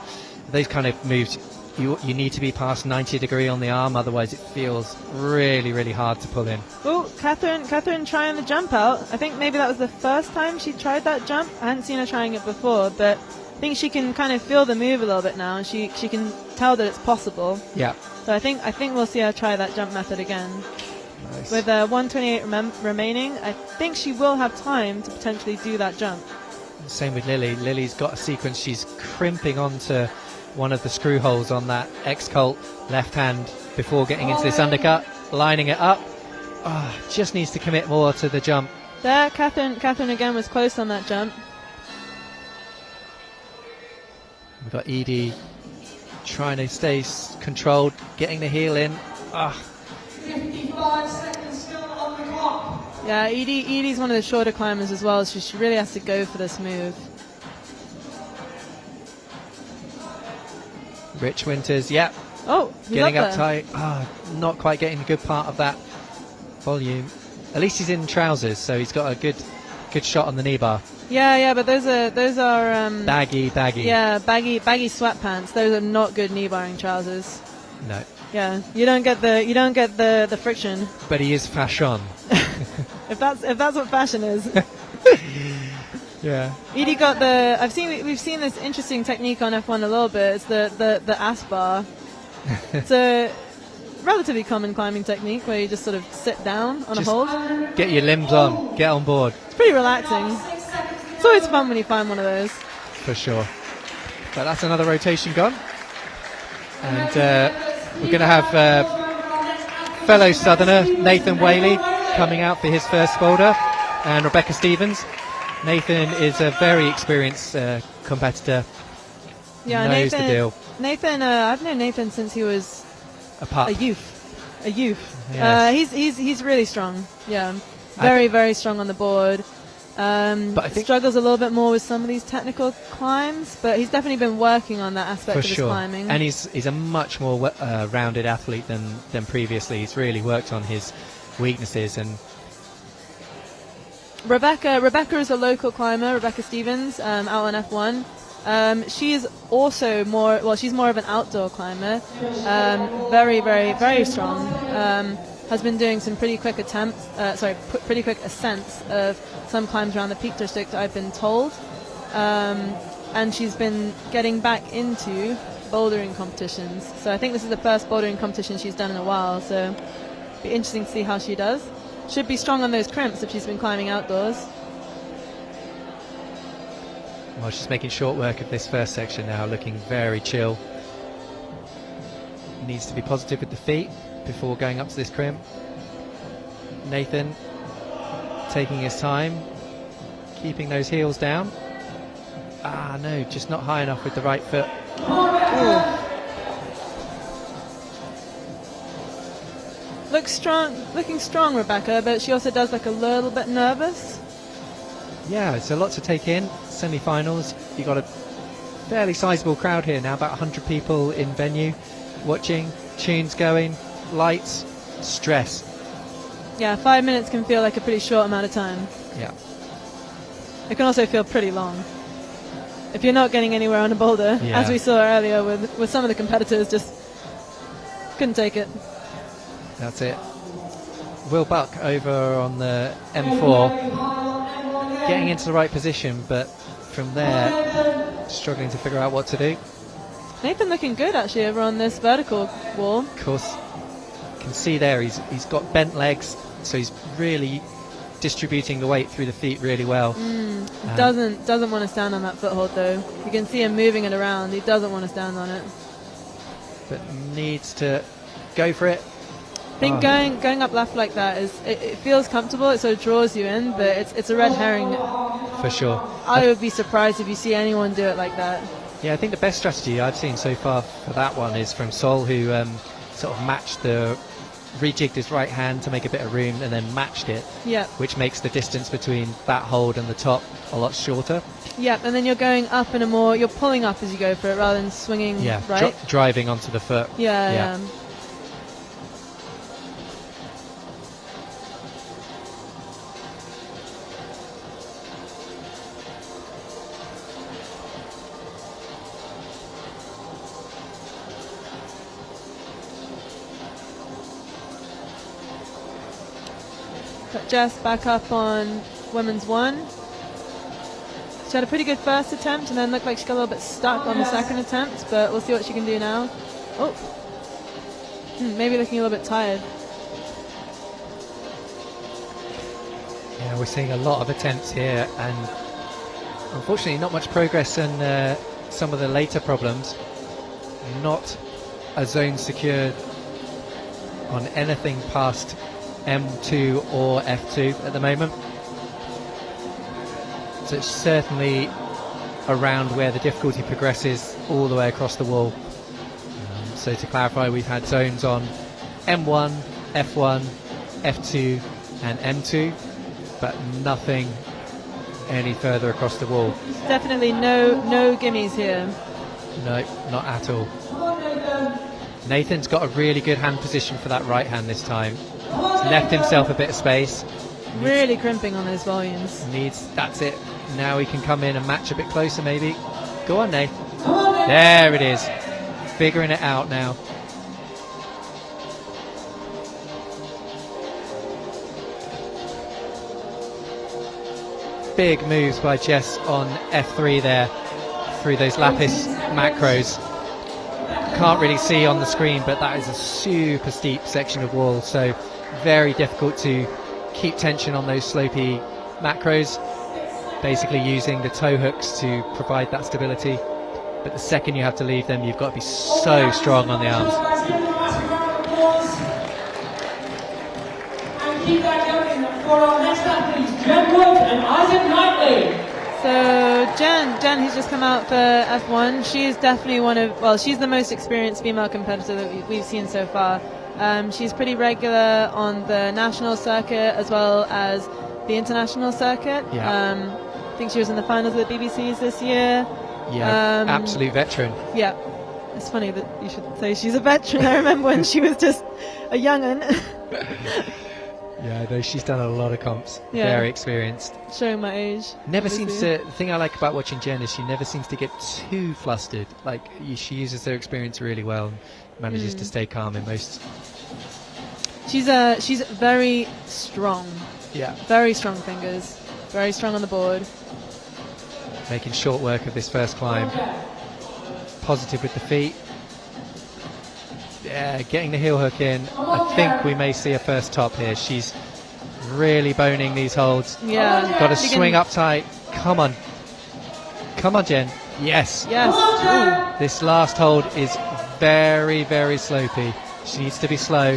those kind of moves, you need to be past 90 degree on the arm, otherwise it feels really, really hard to pull in. Oh, Catherine trying the jump out. I think maybe that was the first time she tried that jump. I hadn't seen her trying it before, but I think she can kind of feel the move a little bit now. She can tell that it's possible. Yeah. So I think we'll see her try that jump method again. Nice. With 128 remaining, I think she will have time to potentially do that jump. Same with Lily. Lily's got a sequence. She's crimping onto one of the screw holes on that X-Colt left hand before getting into this undercut, lining it up. Just needs to commit more to the jump. There, Catherine again was close on that jump. We've got Edie trying to stay controlled, getting the heel in. 55 seconds still on the clock. Yeah, Edie's one of the shorter climbers as well, so she really has to go for this move. Rich Winters, yeah, Oh, he's getting up up there. tight. Not quite getting the good part of that volume. At least he's in trousers, so he's got a good shot on the knee bar. Yeah, but those are Baggy. yeah, baggy sweatpants. Those are not good knee barring trousers. No, Yeah, you don't get the friction. but he is fashion. If that's what fashion is. Yeah. Edie got we've seen this interesting technique on F1 a little bit. It's the ass bar. It's a relatively common climbing technique where you just sort of sit down on Just a hold. Get your limbs on. Get on board. It's pretty relaxing. It's always fun when you find one of those. For sure. But that's another rotation gone. And we're going to have fellow Southerner Nathan Whaley coming out for his first boulder, and Rebecca Stevens. Nathan is a very experienced competitor. Yeah, knows the deal. Nathan, I've known Nathan since he was A pup. a youth. Yes. He's really strong. Yeah, very strong on the board. But I think Struggles a little bit more with some of these technical climbs, but he's definitely been working on that aspect for of his sure. climbing. And he's a much more rounded athlete than previously. He's really worked on his weaknesses. And Rebecca is a local climber, Rebecca Stevens, out on F1. She is also she's more of an outdoor climber. Very strong. Has been doing some pretty quick pretty quick ascents of some climbs around the Peak District, I've been told. And she's been getting back into bouldering competitions. So I think this is the first bouldering competition she's done in a while. So it'll be interesting to see how she does. Should be strong on those crimps if she's been climbing outdoors. well, she's making short work of this first section now, looking very chill. Needs to be positive with the feet before going up to this crimp. Nathan taking his time, keeping those heels down. No, just not high enough with the right foot. Looking strong, Rebecca, but she also does look a little bit nervous. Yeah, it's a lot to take in. Semi-finals, you've got a fairly sizable crowd here now, about 100 people in venue watching, tunes going, lights, stress. Yeah, 5 minutes can feel like a pretty short amount of time. Yeah. It can also feel pretty long. If you're not getting anywhere on a boulder, Yeah. as we saw earlier with some of the competitors, just couldn't take it. That's it. Will Buck over on the M4, getting into the right position, but from there, struggling to figure out what to do. Nathan looking good actually over on this vertical wall. Of course, you can see there he's got bent legs, so he's really distributing the weight through the feet really well. Doesn't want to stand on that foothold though. You can see him moving it around. He doesn't want to stand on it. But needs to go for it. I think going up left like that it feels comfortable. It sort of draws you in, but it's a red herring. For sure. I would be surprised if you see anyone do it like that. Yeah, I think the best strategy I've seen so far for that one is from Sol, who sort of rejigged his right hand to make a bit of room and then matched it. Yeah. Which makes the distance between that hold and the top a lot shorter. Yeah, and then you're going up you're pulling up as you go for it rather than swinging right. Driving onto the foot. Yeah. Got Jess back up on women's one. She had a pretty good first attempt and then looked like she got a little bit stuck on the second attempt, but we'll see what she can do now. Maybe looking a little bit tired. Yeah, we're seeing a lot of attempts here, and unfortunately not much progress in some of the later problems. Not a zone secured on anything past M2 or F2 at the moment. So it's certainly around where the difficulty progresses all the way across the wall. So to clarify, we've had zones on M1, F1, F2 and M2, but nothing any further across the wall. Definitely no gimmies here. No, not at all. Come on, Nathan. Nathan's got a really good hand position for that right hand this time. He's left himself a bit of space. Really crimping on those volumes. That's it. Now he can come in and match a bit closer maybe. Go on, Nate. Come on, Nathan. There it is. Figuring it out now. Big moves by Jess on F3 there through those lapis macros. Can't really see on the screen, but that is a super steep section of wall, so very difficult to keep tension on those slopey macros, basically using the toe hooks to provide that stability. But the second you have to leave them, you've got to be so strong on the arms. And keep that going for our next athletes, Jen Wood and Isaac Knightley. So Jen, who's just come out for F1, she's definitely she's the most experienced female competitor that we've seen so far. She's pretty regular on the national circuit as well as the international circuit. Yeah. I think she was in the finals of the BBCs this year. Yeah, absolute veteran. Yeah. It's funny that you should say she's a veteran. I remember when she was just a young'un. Yeah, no, she's done a lot of comps. Yeah. Very experienced. Showing my age. Never obviously. seems to. The thing I like about watching Jen is she never seems to get too flustered. Like she uses her experience really well and manages to stay calm in most. She's very strong. Yeah. Very strong fingers. Very strong on the board. Making short work of this first climb. Positive with the feet. Yeah, getting the heel hook in. I think we may see a first top here. She's really boning these holds. Yeah. Got to She swing can- up tight. Come on. Come on, Jen. Yes. Yes. Ooh. This last hold is very, very slopey. She needs to be slow.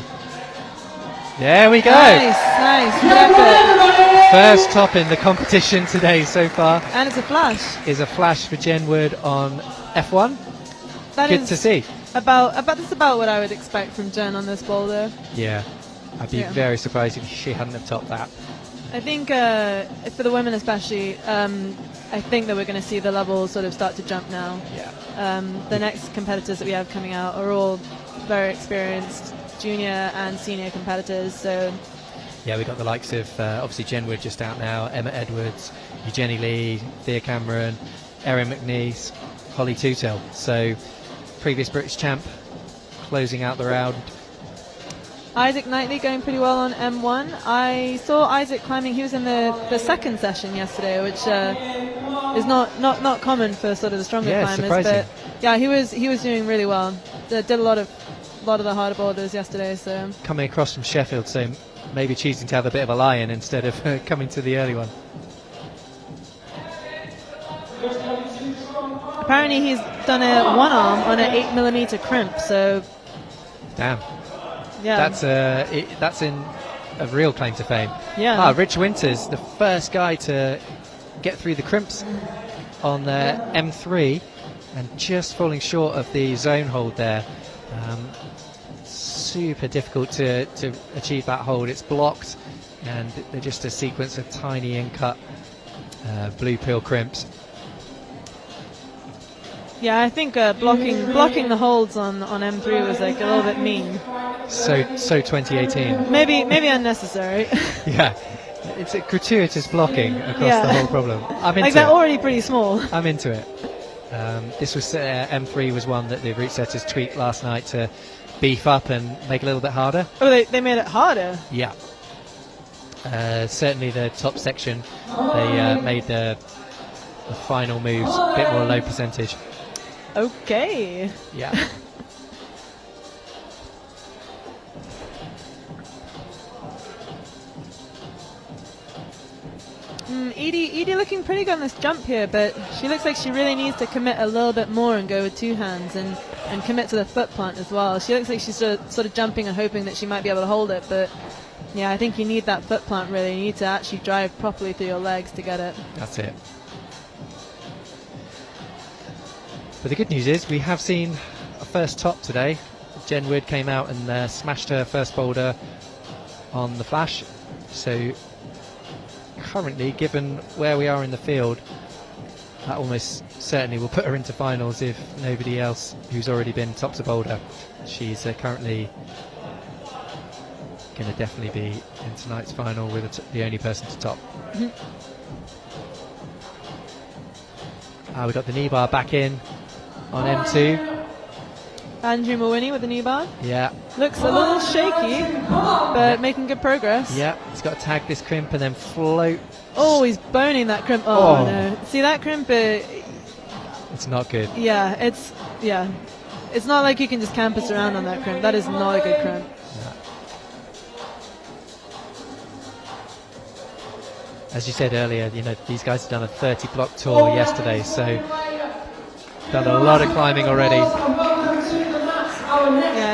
There we go. Nice. Good effort. First top in the competition today so far And it's a flash. is a flash for Jen Wood on F1. That Good is to see. that's about what I would expect from Jen on this boulder. Yeah. I'd be Yeah. very surprised if she hadn't have topped that. I think for the women especially, I think that we're going to see the levels sort of start to jump now. Yeah. The next competitors that we have coming out are all very experienced junior and senior competitors. So Yeah, we've got the likes of obviously Jen Wood just out now, Emma Edwards, Eugenie Lee, Thea Cameron, Erin McNeese, Holly Tutel. So previous British champ closing out the round. Isaac Knightley going pretty well on M1. I saw Isaac climbing. He was in the second session yesterday, which is not common for sort of the stronger Yeah, climbers. surprising. But yeah, he was doing really well. Did a lot of the harder boulders yesterday. So Coming across from Sheffield, so maybe choosing to have a bit of a lie-in instead of coming to the early one. apparently he's done a one arm on an 8mm crimp. So Damn. yeah, That's in a real claim to fame. yeah. Rich Winters, the first guy to get through the crimps on M3, and just falling short of the zone hold there. Super difficult to achieve that hold. It's blocked, and they're just a sequence of tiny in-cut blue pill crimps. Yeah, I think blocking the holds on M3 was like a little bit mean. So 2018. Maybe unnecessary. Yeah, it's a gratuitous blocking across Yeah. the whole problem. I'm into Like they're it. already pretty small. I'm into it. This was M3 was one that the route setters tweaked last night to beef up and make it a little bit harder. Oh, they made it harder. Yeah. Certainly the top section, they made the final moves a bit more low percentage. Okay. Yeah. Edie looking pretty good on this jump here, but she looks like she really needs to commit a little bit more and go with two hands and commit to the foot plant as well. She looks like she's sort of jumping and hoping that she might be able to hold it, but yeah, I think you need that foot plant really. You need to actually drive properly through your legs to get it. That's it. But the good news is we have seen a first top today. Jen Wood came out and smashed her first boulder on the flash. So currently, given where we are in the field, that almost certainly will put her into finals if nobody else who's already been top to boulder. She's currently going to definitely be in tonight's final with the only person to top. We've got the knee bar back in on M2. Andrew Mawini with the knee bar. Yeah. Looks a little shaky, but making good progress. Yeah, he's got to tag this crimp and then float. Oh, he's boning that crimp. Oh, no. See, that crimp, it's not good. yeah, it's not like you can just campus around on that crimp. That is not a good crimp. As you said earlier, you know, these guys have done a 30 block tour yesterday, so done a lot of climbing already. Yeah,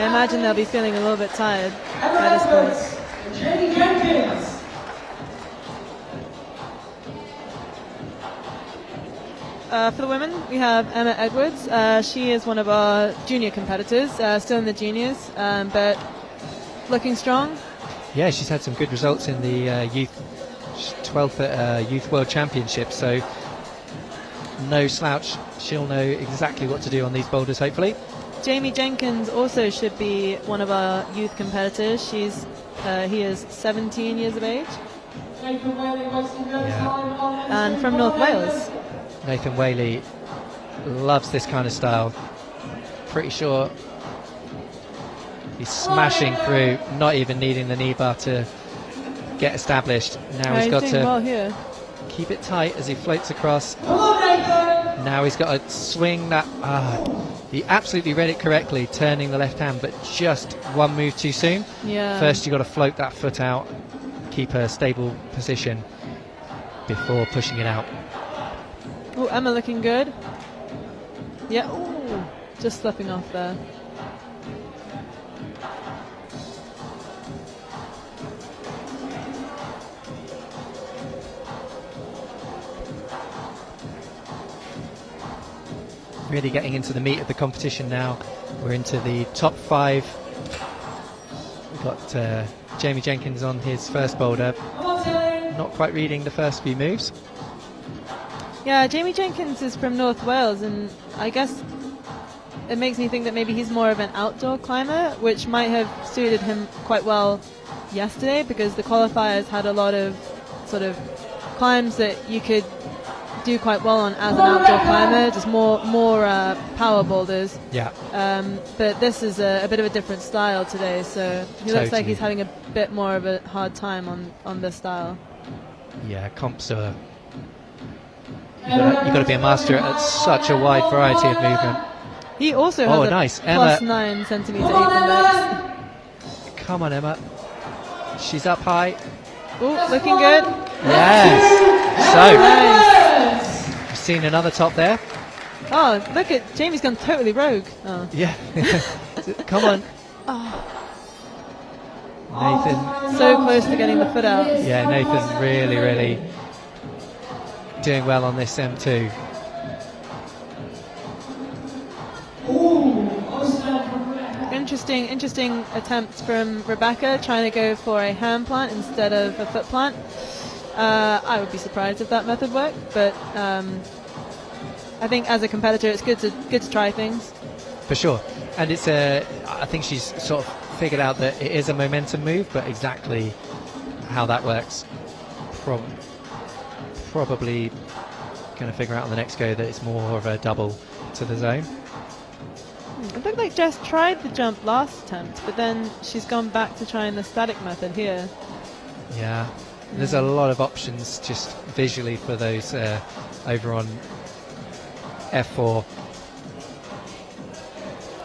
I imagine they'll be feeling a little bit tired by this point. For the women, we have Emma Edwards. She is one of our junior competitors, still in the juniors, but looking strong. Yeah, she's had some good results in the youth 12th at Youth World Championship, so no slouch. She'll know exactly what to do on these boulders, hopefully. Jamie Jenkins also should be one of our youth competitors. He is 17 years of age. And from North Wales. Nathan Whaley loves this kind of style. Pretty sure he's smashing through, not even needing the knee bar to get established. Now he's got to well here. Keep it tight as he floats across. Now he's got to swing that. He absolutely read it correctly, turning the left hand, but just one move too soon. Yeah. First, you've got to float that foot out, keep a stable position before pushing it out. Oh, Emma looking good. Yeah. Ooh, just slipping off there. Really getting into the meat of the competition now. We're into the top 5. We've got Jamie Jenkins on his first boulder. Not quite reading the first few moves. Yeah, Jamie Jenkins is from North Wales, and I guess it makes me think that maybe he's more of an outdoor climber, which might have suited him quite well yesterday, because the qualifiers had a lot of sort of climbs that you could do quite well on as an outdoor climber, just more power boulders. Yeah. But this is a bit of a different style today, so he looks like he's having a bit more of a hard time on this style. Yeah, comps are. You've got to be a master at such a wide variety of movement. He also has a nice. plus Emma. 9 centimetre apron depth. Come on, Emma. She's up high. Oh, looking good. Yes. Nice. So, you've seen another top there. Oh, look at Jamie's gone totally rogue. Oh. Yeah. Come on. Oh. Nathan. So close to getting the foot out. Yeah, Nathan really doing well on this M2. Interesting attempt from Rebecca, trying to go for a hand plant instead of a foot plant. I would be surprised if that method worked, but I think as a competitor it's good to try things. For sure. And it's I think she's sort of figured out that it is a momentum move, but exactly how that works probably going to figure out on the next go that it's more of a double to the zone. It looked like Jess tried the jump last attempt, but then she's gone back to trying the static method here. Yeah, there's a lot of options just visually for those over on F4.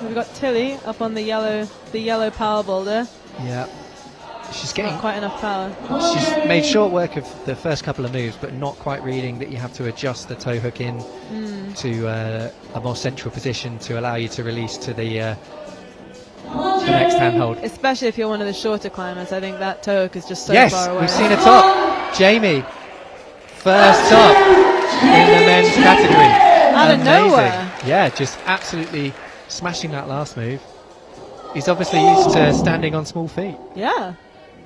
We've got Tilly up on the yellow power boulder. Yeah. She's getting not quite enough power. She's made short work of the first couple of moves, but not quite reading that you have to adjust the toe hook in to a more central position to allow you to release to the next handhold. Especially if you're one of the shorter climbers, I think that toe hook is just so far away. Yes, we've seen a top. Jamie, first top in the men's category. Out of nowhere. Yeah, just absolutely smashing that last move. He's obviously used to standing on small feet. Yeah.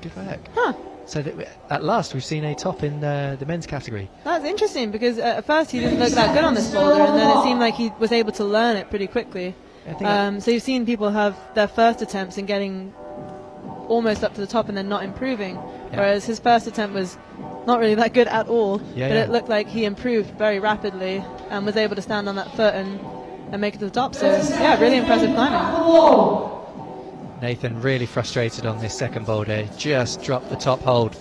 Good work. Huh. So that at last we've seen a top in the men's category. That's interesting because at first he didn't look that good on this boulder, and then it seemed like he was able to learn it pretty quickly. So you've seen people have their first attempts and getting almost up to the top and then not improving, whereas his first attempt was not really that good at all, but it looked like he improved very rapidly and was able to stand on that foot and make it to the top. So yeah, really impressive climbing. Nathan really frustrated on this second boulder, just dropped the top hold,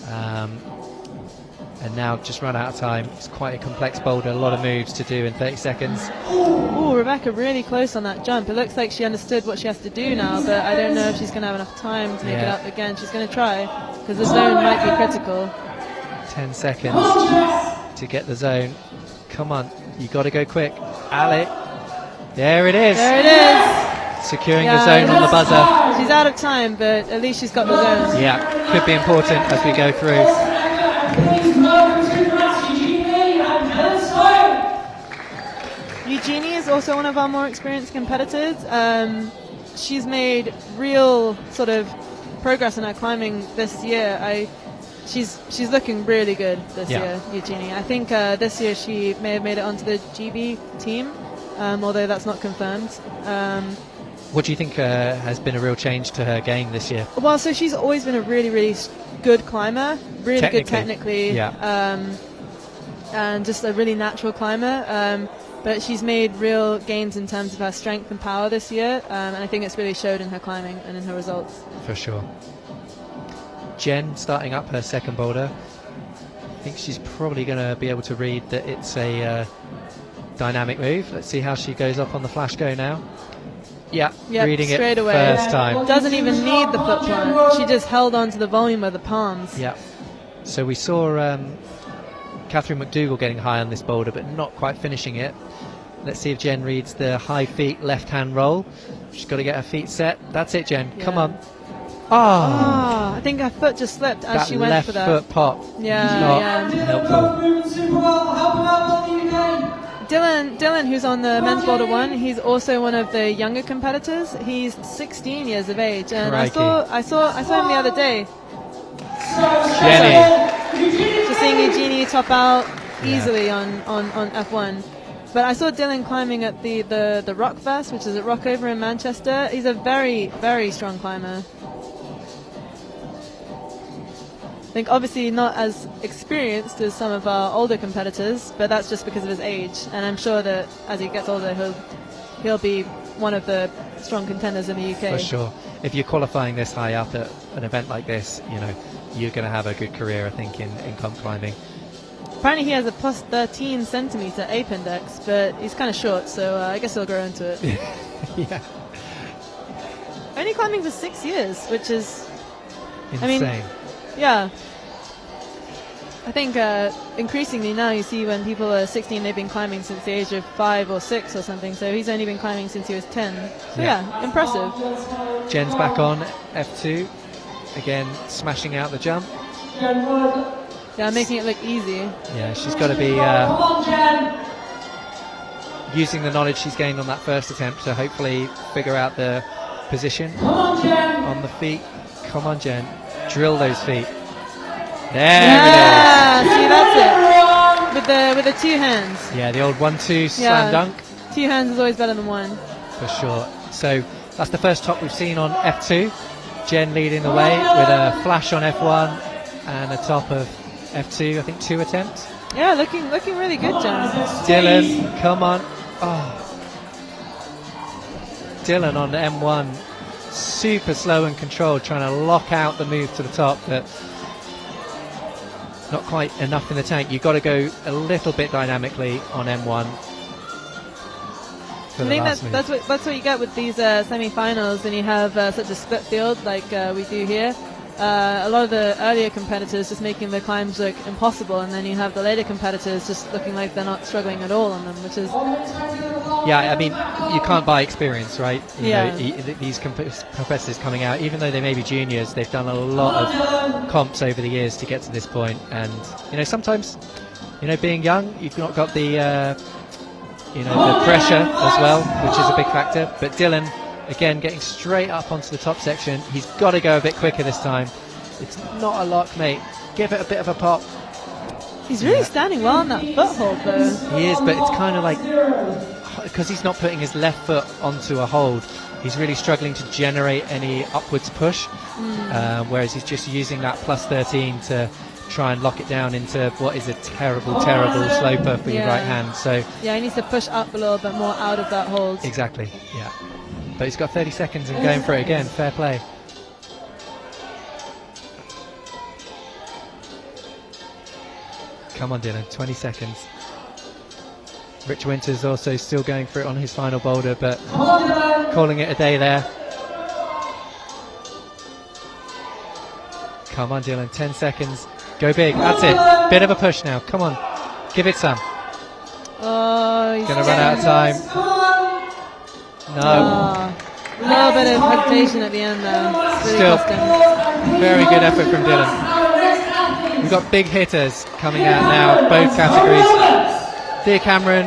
and now just run out of time. It's quite a complex boulder, a lot of moves to do in 30 seconds. Oh, Rebecca really close on that jump. It looks like she understood what she has to do now, but I don't know if she's going to have enough time to make it up again. She's going to try, because the zone might be critical. 10 seconds to get the zone. Come on, you got to go quick. Ali, there it is. There it is. Securing the zone on the buzzer. She's out of time, but at least she's got the zone. Yeah, could be important as we go through. Eugenie is also one of our more experienced competitors. She's made real sort of progress in her climbing this year. She's looking really good this year, Eugenie. I think this year she may have made it onto the GB team, although that's not confirmed. What do you think has been a real change to her game this year? Well, so she's always been a really, really good climber, really good technically, and just a really natural climber. But she's made real gains in terms of her strength and power this year, and I think it's really showed in her climbing and in her results. For sure. Jen starting up her second boulder. I think she's probably going to be able to read that it's a dynamic move. Let's see how she goes up on the flash go now. Reading straight it away. First time. Doesn't even need the foot plant. She just held on to the volume of the palms. Yeah. So we saw Catherine McDougall getting high on this boulder, but not quite finishing it. Let's see if Jen reads the high feet left-hand roll. She's got to get her feet set. That's it, Jen. Come on. I think her foot just slipped as she went for that. Left foot pop. Yeah. Helpful. Dylan, who's on the men's boulder one, he's also one of the younger competitors. He's 16 years of age, and I saw him the other day. Jenny. Just seeing Eugenie top out easily on F1. But I saw Dylan climbing at the Rock Fest, which is at Rockover in Manchester. He's a very, very strong climber. I think obviously not as experienced as some of our older competitors, but that's just because of his age. And I'm sure that as he gets older, he'll be one of the strong contenders in the UK. For sure. If you're qualifying this high up at an event like this, you're going to have a good career, I think, in comp climbing. Apparently he has a plus 13 centimetre ape index, but he's kind of short, so I guess he'll grow into it. Yeah. Only climbing for 6 years, which is insane. Yeah. I think increasingly now you see when people are 16, they've been climbing since the age of 5 or 6 or something, so he's only been climbing since he was 10. So yeah, impressive. Jen's back on F2, again smashing out the jump. Yeah, making it look easy. Yeah, she's got to be using the knowledge she's gained on that first attempt to hopefully figure out the position on the feet. Come on, Jen. Drill those feet. There it is. See, that's it. With the two hands. Yeah, the old 1-2 slam dunk. 2 hands is always better than 1. For sure. So that's the first top we've seen on F2. Jen leading the way with a flash on F1 and a top of F2. I think 2 attempts. Yeah, looking really good, Jen. Dylan, come on. Dylan on M1. Super slow and controlled, trying to lock out the move to the top, but not quite enough in the tank. You've got to go a little bit dynamically on M1. I think that's what you get with these semi-finals when you have such a split field like we do here. A lot of the earlier competitors just making the climbs look impossible, and then you have the later competitors just looking like they're not struggling at all on them, which is... Yeah, I mean, you can't buy experience, right? You know, these competitors coming out, even though they may be juniors, they've done a lot of comps over the years to get to this point. And, sometimes, being young, you've not got the, the pressure as well, which is a big factor. But Dylan, again, getting straight up onto the top section. He's got to go a bit quicker this time. It's not a lock, mate. Give it a bit of a pop. He's really standing well on that foothold, though. He is, but it's kind of like, because he's not putting his left foot onto a hold, he's really struggling to generate any upwards push, whereas he's just using that plus 13 to try and lock it down into what is a terrible sloper for your right hand. So yeah, he needs to push up a little bit more out of that hold. Exactly, yeah. But he's got 30 seconds and going for it again. Fair play. Come on, Dylan, 20 seconds. Rich Winters also still going for it on his final boulder, but calling it a day there. Come on, Dylan, 10 seconds. Go big, that's it. Bit of a push now, come on. Give it some. Oh, he's gonna run out of time. No. A little bit of hesitation at the end there. Really Still, cost him. very good effort from Dylan. We've got big hitters coming out now, both categories. Thea Cameron,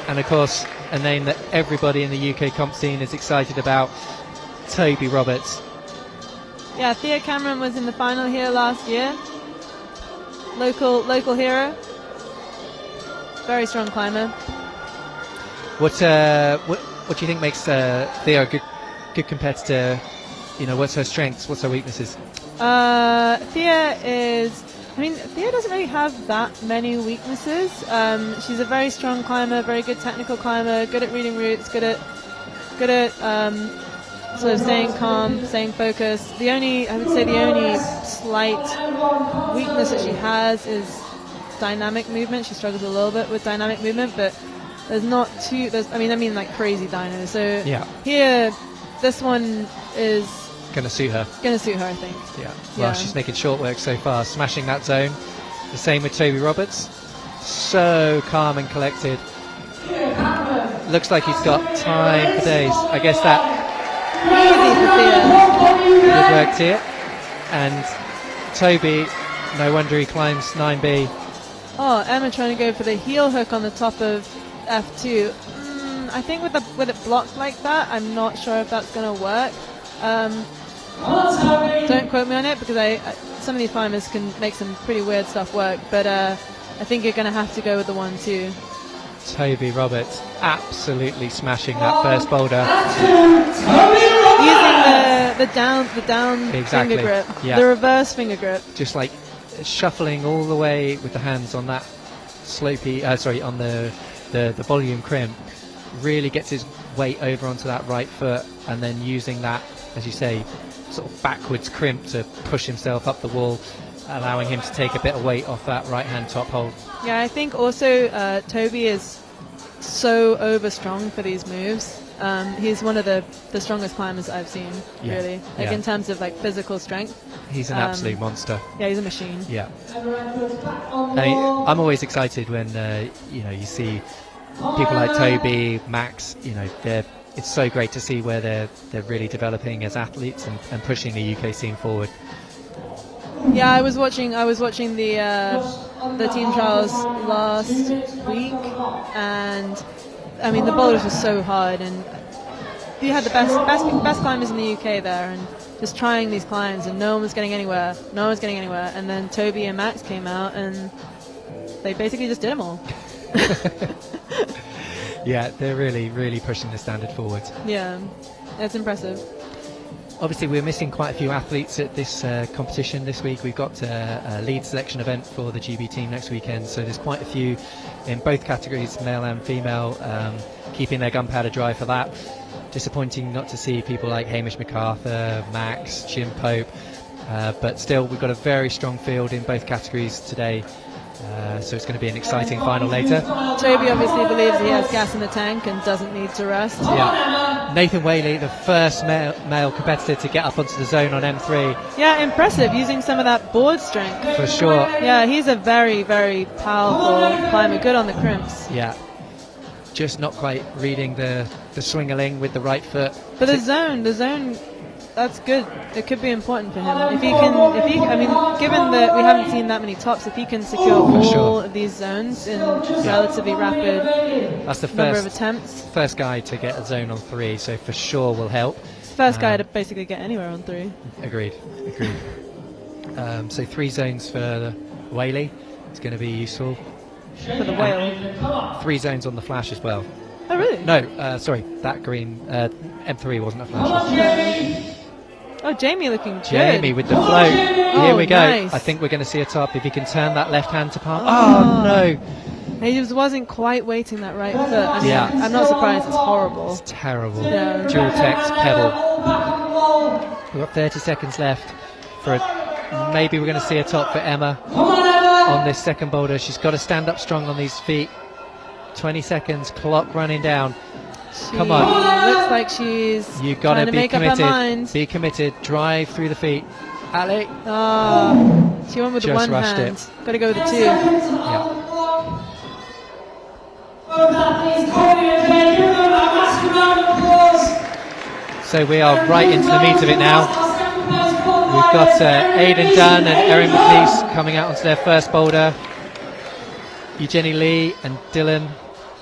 and of course, a name that everybody in the UK comp scene is excited about, Toby Roberts. Yeah, Thea Cameron was in the final here last year. Local hero. Very strong climber. What do you think makes Thea a good competitor? You know, what's her strengths? What's her weaknesses? Thea doesn't really have that many weaknesses. She's a very strong climber, very good technical climber, good at reading routes, good at sort of staying calm, staying focused. I would say the only slight weakness that she has is dynamic movement. She struggles a little bit with dynamic movement, but there's not too. I mean like crazy dynos. So yeah. Here, this one is gonna suit her. I think. Yeah. Well, she's making short work so far, smashing that zone. The same with Toby Roberts. So calm and collected. Looks like he's got time for days. I guess that. Easy for Thea. Good work, Thea. And Toby, no wonder he climbs 9B. Oh, Emma trying to go for the heel hook on the top of F2. I think with it blocked like that, I'm not sure if that's going to work. Don't quote me on it, because some of these climbers can make some pretty weird stuff work, but I think you're going to have to go with the 1-2. Toby Roberts absolutely smashing that first boulder. Using the down Exactly. finger grip, Yeah. the reverse finger grip. Just like shuffling all the way with the hands on that slopey, on the volume crimp. Really gets his weight over onto that right foot, and then using that, as you say, sort of backwards crimp to push himself up the wall, allowing him to take a bit of weight off that right hand top hold. Yeah, I think also Toby is so over strong for these moves. He's one of the strongest climbers I've seen, really, in terms of like physical strength. He's an absolute monster. Yeah, he's a machine. Yeah. I'm always excited when you see people like Toby, Max. It's so great to see where they're really developing as athletes and pushing the UK scene forward. Yeah, I was watching the team trials last week, and I mean the boulders were so hard, and you had the best climbers in the UK there, and just trying these climbs, and no one was getting anywhere, and then Toby and Max came out, and they basically just did them all. Yeah, they're really, really pushing the standard forward. Yeah, it's impressive. Obviously, we're missing quite a few athletes at this competition this week. We've got a lead selection event for the GB team next weekend, so there's quite a few in both categories, male and female, keeping their gunpowder dry for that. Disappointing not to see people like Hamish MacArthur, Max, Jim Pope, but still we've got a very strong field in both categories today. So it's going to be an exciting final later. Toby obviously believes he has gas in the tank and doesn't need to rest. Yeah. Nathan Whaley, the first male competitor to get up onto the zone on M3. Yeah, impressive, using some of that board strength. For sure. Yeah, he's a very, very powerful climber, good on the crimps. Yeah. Just not quite reading the swingerling with the right foot. But the zone, that's good. It could be important for him. Given that we haven't seen that many tops, if he can secure all of these zones in relatively rapid number of attempts. First guy to get a zone on 3, so for sure will help. First guy to basically get anywhere on 3. Agreed. So 3 zones for the whaley. It's going to be useful. For the whale. 3 zones on the flash as well. Oh, really? No, sorry, that green M3 wasn't a flash. Oh, Jamie looking good. Jamie with the float. Here we go. Nice. I think we're going to see a top if he can turn that left hand to palm. Oh, no. He just wasn't quite weighting that right foot. I mean, Yeah. I'm not surprised. It's horrible. It's terrible. Yeah. Dual text pedal. We've got 30 seconds left for maybe we're going to see a top for Emma on this second boulder. She's got to stand up strong on these feet. 20 seconds, clock running down. Come on. Looks like she's You got trying to to be make up her committed. mind. Be committed. Drive through the feet. Ali. Oh, she went with the Just one rushed hand. it. Got to go with the 2. Yeah. So we are right into the meat of it now. We've got Aidan Dunn and Erin McNeese coming out onto their first boulder. Eugenie Lee and Dylan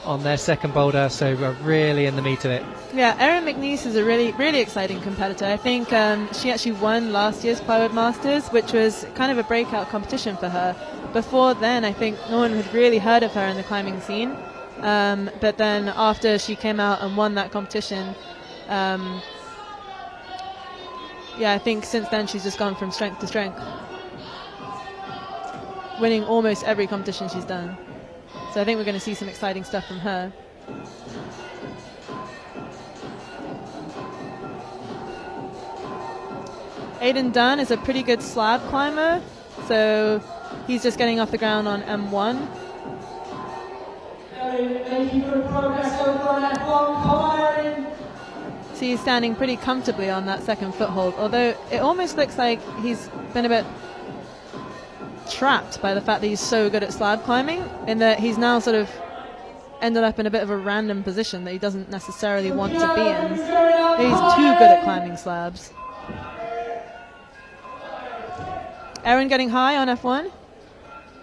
on their second boulder, so we're really in the meat of it. Yeah, Erin McNeese is a really, really exciting competitor. I think she actually won last year's Plywood Masters, which was kind of a breakout competition for her. Before then, I think no one had really heard of her in the climbing scene. But then after she came out and won that competition, I think since then she's just gone from strength to strength, winning almost every competition she's done. So I think we're going to see some exciting stuff from her. Aidan Dunn is a pretty good slab climber, so he's just getting off the ground on M1. So he's standing pretty comfortably on that second foothold, although it almost looks like he's been a bit trapped by the fact that he's so good at slab climbing, in that he's now sort of ended up in a bit of a random position that he doesn't necessarily want to be in. He's too good at climbing slabs. Erin getting high on F1.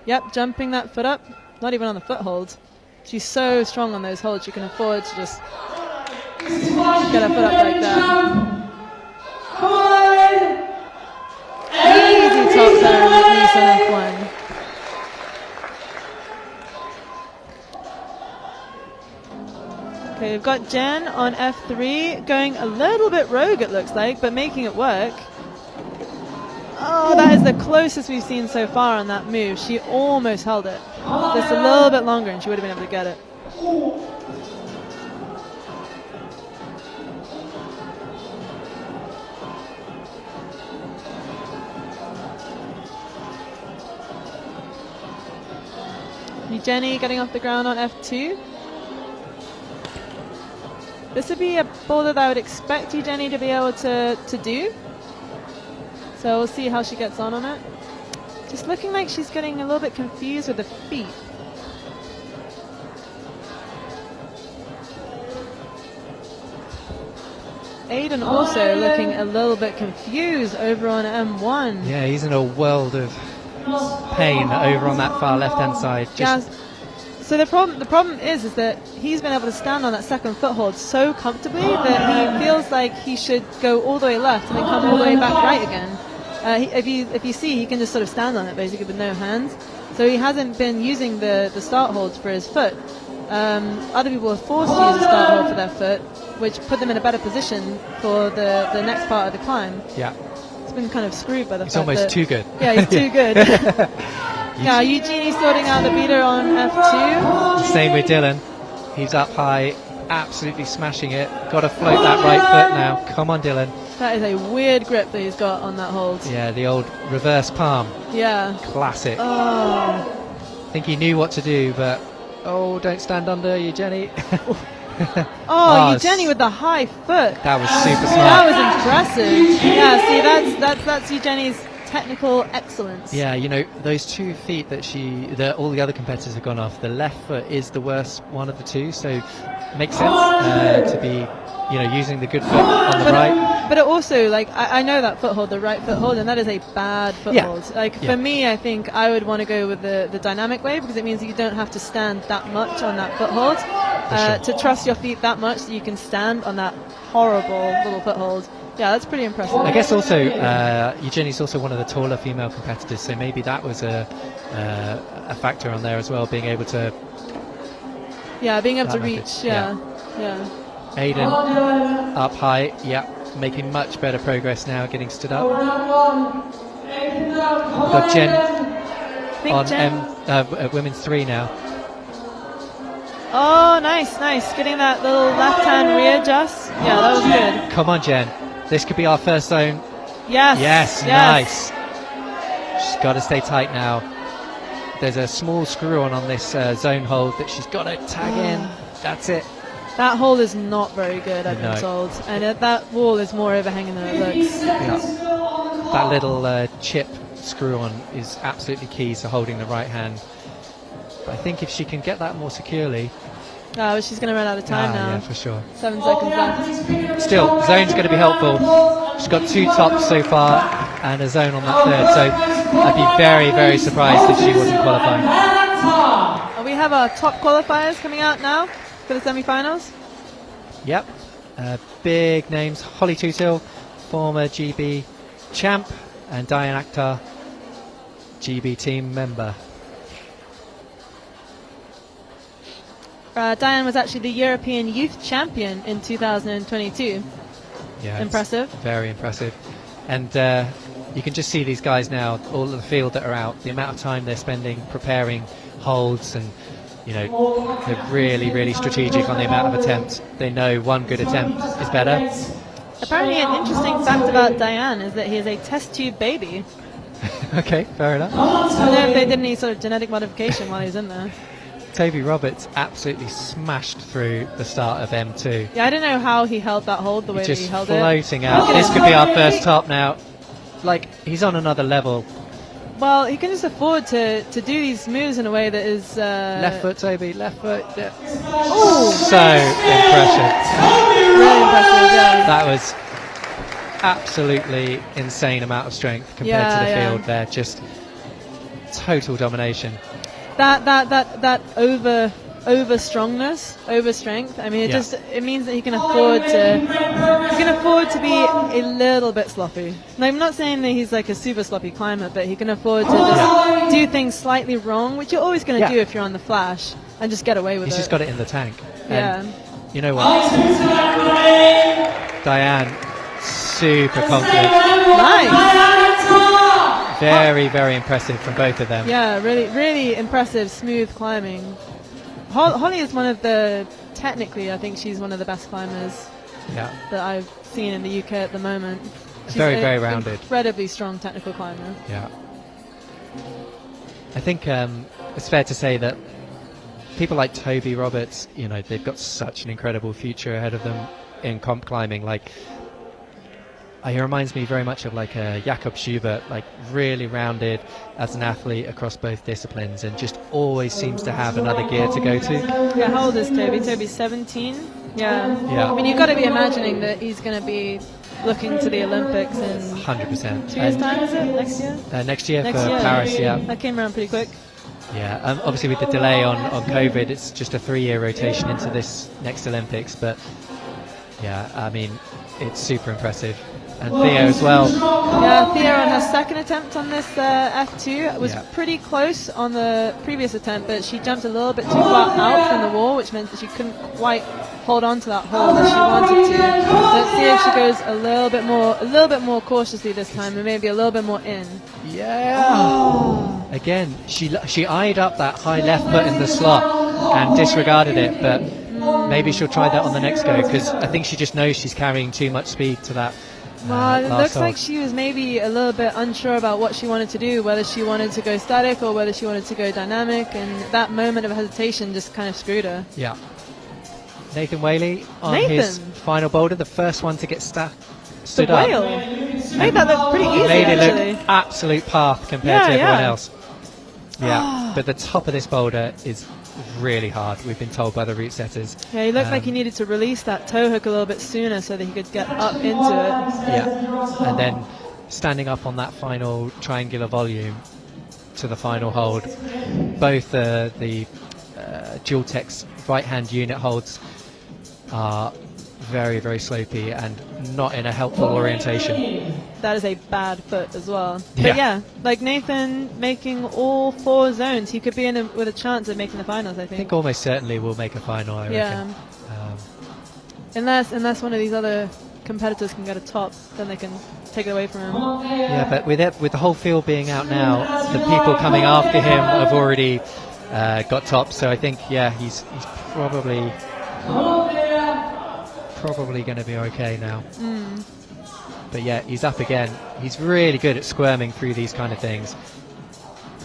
Yep, jumping that foot up. Not even on the foothold. She's so strong on those holds, she can afford to just get her foot up like that. Easy top there on McNeese on F1. Okay, we've got Jen on F3 going a little bit rogue, it looks like, but making it work. Oh, that is the closest we've seen so far on that move. She almost held it. Just a little bit longer and she would have been able to get it. Jenny getting off the ground on F2. This would be a boulder that I would expect Jenny to be able to do. So we'll see how she gets on it. Just looking like she's getting a little bit confused with the feet. Aidan also looking a little bit confused over on M1. Yeah, he's in a world of pain over on that far left-hand side. So the problem is that he's been able to stand on that second foothold so comfortably that he feels like he should go all the way left and then come all the way back right again. If you see, he can just sort of stand on it basically with no hands. So he hasn't been using the start holds for his foot. Other people are forced to use a start hold for their foot, which put them in a better position for the next part of the climb. Yeah. It's been kind of screwed by the fact that... He's almost too good. Yeah, he's too good. Yeah, Eugenie's sorting out the beater on F2. Same with Dylan. He's up high, absolutely smashing it. Got to float that right foot now. Come on, Dylan. That is a weird grip that he's got on that hold. Yeah, the old reverse palm. Yeah. Classic. Oh. I think he knew what to do, but... Oh, don't stand under, Eugenie. Eugenie with the high foot. That was super smart. That was impressive. Yeah, see, that's Eugenie's technical excellence. Yeah, you know, those 2 feet that all the other competitors have gone off, the left foot is the worst one of the 2, so it makes sense to be, using the good foot on the right. But it also, I know that foothold, the right foothold, and that is a bad foothold. For me, I think I would want to go with the dynamic way, because it means that you don't have to stand that much on that foothold. sure. To trust your feet that much that you can stand on that horrible little foothold. Yeah, that's pretty impressive. I guess also Eugenia's also one of the taller female competitors, so maybe that was a factor on there as well, being able to. Yeah, being able that to method. reach. Yeah. Aiden up high, making much better progress now, getting stood up. We've got Jen on women's 3 now. Oh, nice. Getting that little left-hand readjust. Yeah, that was good. Come on, Jen. This could be our first zone. Yes. Nice. She's got to stay tight now. There's a small screw on this zone hold that she's got to tag in. That's it. That hold is not very good, I've been told. And that wall is more overhanging than it looks. Yeah. That little chip screw on is absolutely key to holding the right hand. But I think if she can get that more securely. Oh, she's going to run out of time now. Yeah, for sure. 7 seconds left. Still, zone's going to be helpful. She's got 2 tops so far and a zone on that third. So I'd be very, very surprised if she wasn't qualifying. We have our top qualifiers coming out now for the semi-finals. Yep. Big names. Holly Tutil, former GB champ, and Diane Akhtar, GB team member. Diane was actually the European Youth Champion in 2022. Yeah, impressive. Very impressive. And you can just see these guys now, all of the field that are out, the amount of time they're spending preparing holds, and they're really, really strategic on the amount of attempts. They know one good attempt is better. Apparently an interesting fact about Diane is that he is a test tube baby. Okay, fair enough. I don't know if they did any sort of genetic modification while he was in there. Toby Roberts absolutely smashed through the start of M2. Yeah, I don't know how he held that hold the way that he held it. Just floating out. This could be our first top now. He's on another level. Well, he can just afford to do these moves in a way that is... left foot, Toby, left foot. Yeah. Oh! So impressive. Really impressive, yeah. That was absolutely insane amount of strength compared to the field there. Just total domination. That over strongness, over strength. I mean, it means that he can afford to be a little bit sloppy. Now, I'm not saying that he's like a super sloppy climber, but he can afford to just do things slightly wrong, which you're always going to do if you're on the flash, and just get away with it. He's just got it in the tank. Yeah. And you know what? Diane, super confident. Nice. Very, very impressive from both of them. Yeah, really, really impressive, smooth climbing. Holly is one of technically, I think she's one of the best climbers that I've seen in the UK at the moment. She's very, very rounded. Incredibly strong technical climber. Yeah. I think it's fair to say that people like Toby Roberts, they've got such an incredible future ahead of them in comp climbing. He reminds me very much of Jakob Schubert, really rounded as an athlete across both disciplines, and just always seems to have another gear to go to. Yeah, how old is Toby? Toby's 17. Yeah. I mean, you've got to be imagining that he's going to be looking to the Olympics in 100%. 2 years' time, is it? Next year? Next year for Paris, That came around pretty quick. Yeah, obviously with the delay on COVID, it's just a 3-year rotation into this next Olympics, but I mean, it's super impressive. And Theo as well. Yeah, Theo on her second attempt on this F2 was pretty close on the previous attempt, but she jumped a little bit too far out from the wall, which meant that she couldn't quite hold on to that hold as she wanted to. Let's see if she goes a little bit more cautiously this time, and maybe a little bit more in. Yeah. Oh. Again, she eyed up that high left foot in the slot and disregarded it, but maybe she'll try that on the next go, because I think she just knows she's carrying too much speed to that. Well, it looks like she was maybe a little bit unsure about what she wanted to do, whether she wanted to go static or whether she wanted to go dynamic, and that moment of hesitation just kind of screwed her. Yeah. Nathan Whaley on his final boulder, the first one to get stood up. Made that look pretty easy, made it actually. look absolute path compared to everyone else. Yeah, but the top of this boulder is really hard, we've been told by the route setters. Yeah, he looked like he needed to release that toe hook a little bit sooner so that he could get up into it. Yeah, and then standing up on that final triangular volume to the final hold. Both the dual text right-hand unit holds are very, very slopey and not in a helpful orientation. That is a bad foot as well. Yeah. But yeah, like Nathan making all 4 zones, he could be in with a chance of making the finals, I I think. think almost certainly we'll make a final, I Yeah. reckon. Unless one of these other competitors can get a top, then they can take it away from him. Yeah, but with the whole field being out now, the people coming after him have already got tops. So I think, yeah, he's probably going to be okay now. But yeah, he's up again. He's really good at squirming through these kind of things.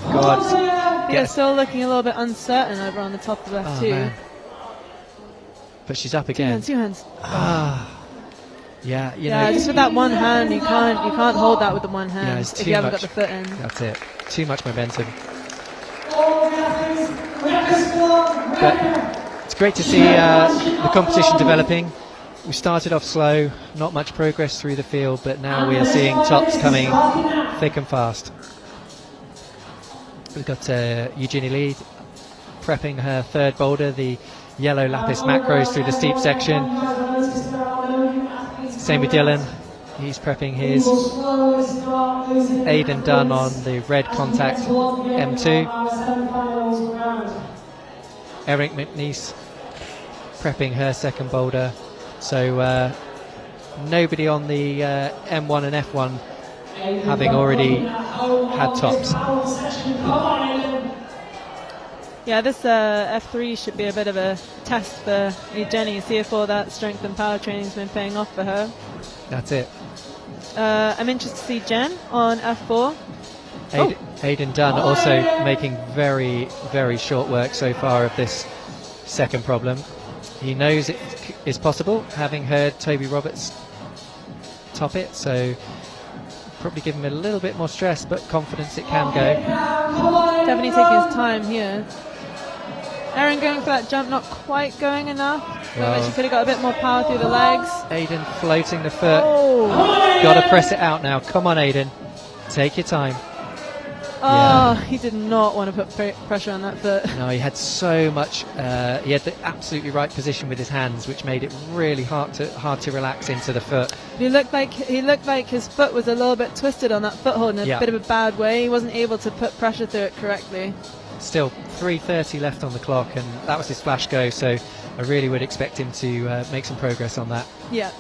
God, He's still looking a little bit uncertain over on the top of left too. man. But she's up again. Two hands. Yeah, you Yeah, know. just with that one hand, you can't hold that with the one hand it's if too you haven't much. got the foot in. That's it. Too much momentum. All the athletes, record score, But it's great to see the competition developing. We started off slow, not much progress through the field, but now we are seeing tops coming thick and fast. We've got Eugenie Lee prepping her third boulder, the yellow lapis macros through the steep section. Same with Dylan, he's prepping his. Aidan Dunn on the red contact M2. Eric McNeese prepping her second boulder. So nobody on the M1 and F1 having already had tops. Yeah, this F3 should be a bit of a test for Eugenie, see if all that strength and power training's been paying off for her. That's it. I'm interested to see Jen on F4. Aidan Dunn also making very, very short work so far of this second problem. He knows it is possible, having heard Toby Roberts top it, so probably give him a little bit more stress, but confidence it can go. Definitely taking his time here. Erin going for that jump, not quite going enough. Well, She could have got a bit more power through the legs. Aidan floating the foot. Oh, Got to press it out now. Come on, Aidan. Take your time. He did not want to put pressure on that foot. No, he had so much. He had the absolutely right position with his hands, which made it really hard to relax into the foot. He looked like his foot was a little bit twisted on that foothold in a bit of a bad way. He wasn't able to put pressure through it correctly. Still 3:30 left on the clock, and that was his flash go. So I really would expect him to make some progress on that. Yeah.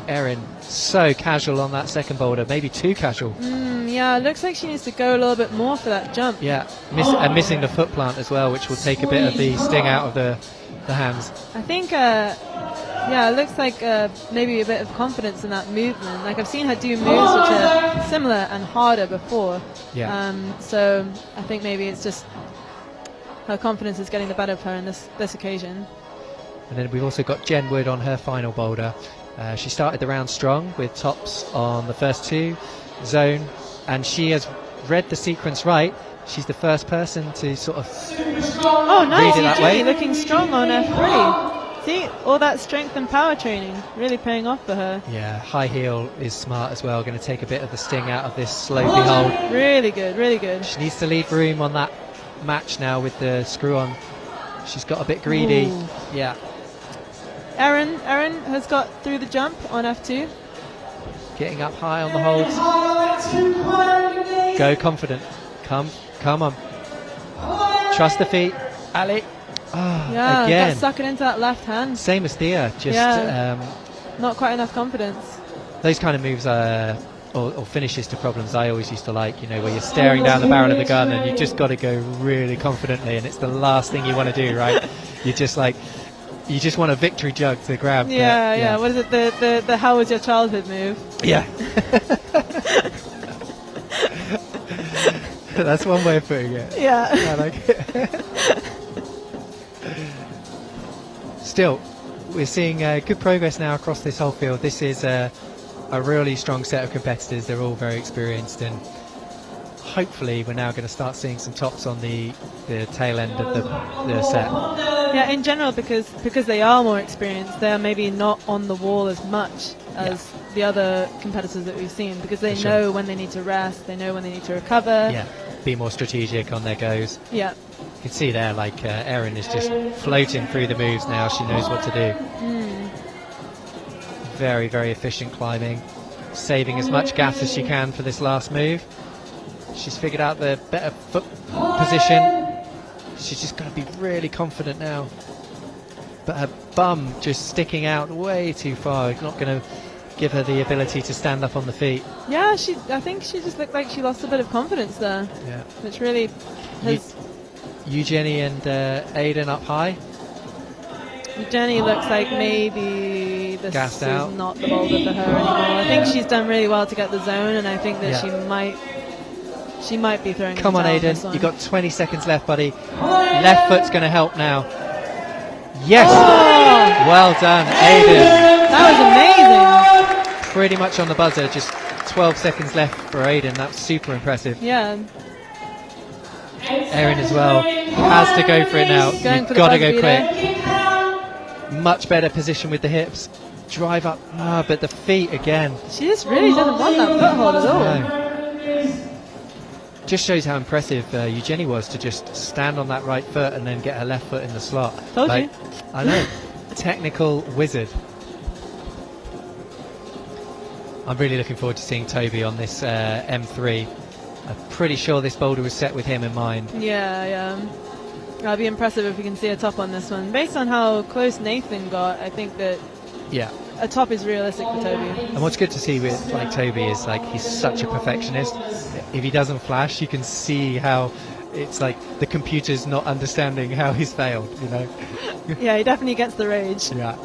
Erin, so casual on that second boulder, maybe too casual. Yeah, it looks like she needs to go a little bit more for that jump. Yeah, and missing the foot plant as well, which will take a bit of the sting out of the hands. I think, it looks like maybe a bit of confidence in that movement. Like I've seen her do moves which are similar and harder before. Yeah. So I think maybe it's just her confidence is getting the better of her in this occasion. And then we've also got Jen Wood on her final boulder. She started the round strong with tops on the first 2 zone, and she has read the sequence right. She's the first person to sort of Nice, read it that way. looking strong on F3. See, all that strength and power training really paying off for her. Yeah, high heel is smart as well, going to take a bit of the sting out of this slopey hold. Really good, really good. She needs to leave room on that match now with the screw on. She's got a bit greedy. Ooh. Yeah. Erin has got through the jump on F2. Getting up high on the holds. Go confident. Come on. Trust the feet. Ali. Yeah, again. got sucking into that left hand. Same as Thea. Not quite enough confidence. Those kind of moves or finishes to problems I always used to like, where you're staring down the barrel of the gun and you just got to go really confidently, and it's the last thing you want to do, right? You just want a victory jug to grab. Yeah. What is it? The how was your childhood move? Yeah. That's one way of putting it. Yeah. I like it. Still, we're seeing good progress now across this whole field. This is a really strong set of competitors. They're all very experienced, and hopefully we're now going to start seeing some tops on the tail end of the set. Yeah, in general, because they are more experienced, they're maybe not on the wall as much as the other competitors that we've seen, because they know when they need to rest, they know when they need to recover. Yeah, be more strategic on their goes. Yeah. can see there, like Erin is just floating through the moves now. She knows what to do. Very, very efficient climbing, saving as much gas as she can for this last move. She's figured out the better foot position. She's just got to be really confident now. But her bum just sticking out way too far. Not going to give her the ability to stand up on the feet. Yeah, I think she just looked like she lost a bit of confidence there. Yeah. Which really has... Eugenie and Aiden up high. Jenny looks like maybe this Gassed is out. not the boulder for her anymore. I think she's done really well to get the zone, and I think that she might be throwing. Come on, Aiden. You've got 20 seconds left, buddy. Left foot's going to help now. Yes. Oh! Well done, Aiden. That was amazing. Pretty much on the buzzer. Just 12 seconds left for Aiden. That's super impressive. Yeah. Erin as well has to go for it now. You've got to go quick. Much better position with the hips. Drive up, but the feet again. She just really doesn't want that foothold at all. No. Just shows how impressive Eugenie was to just stand on that right foot and then get her left foot in the slot. Told you. I know. Technical wizard. I'm really looking forward to seeing Toby on this M3. I'm pretty sure this boulder was set with him in mind. Yeah. That'll be impressive if we can see a top on this one. Based on how close Nathan got, I think that a top is realistic for Toby. And what's good to see with like Toby is like he's such a perfectionist. If he doesn't flash, you can see how it's like the computer's not understanding how he's failed, you know. Yeah, he definitely gets the rage. Yeah.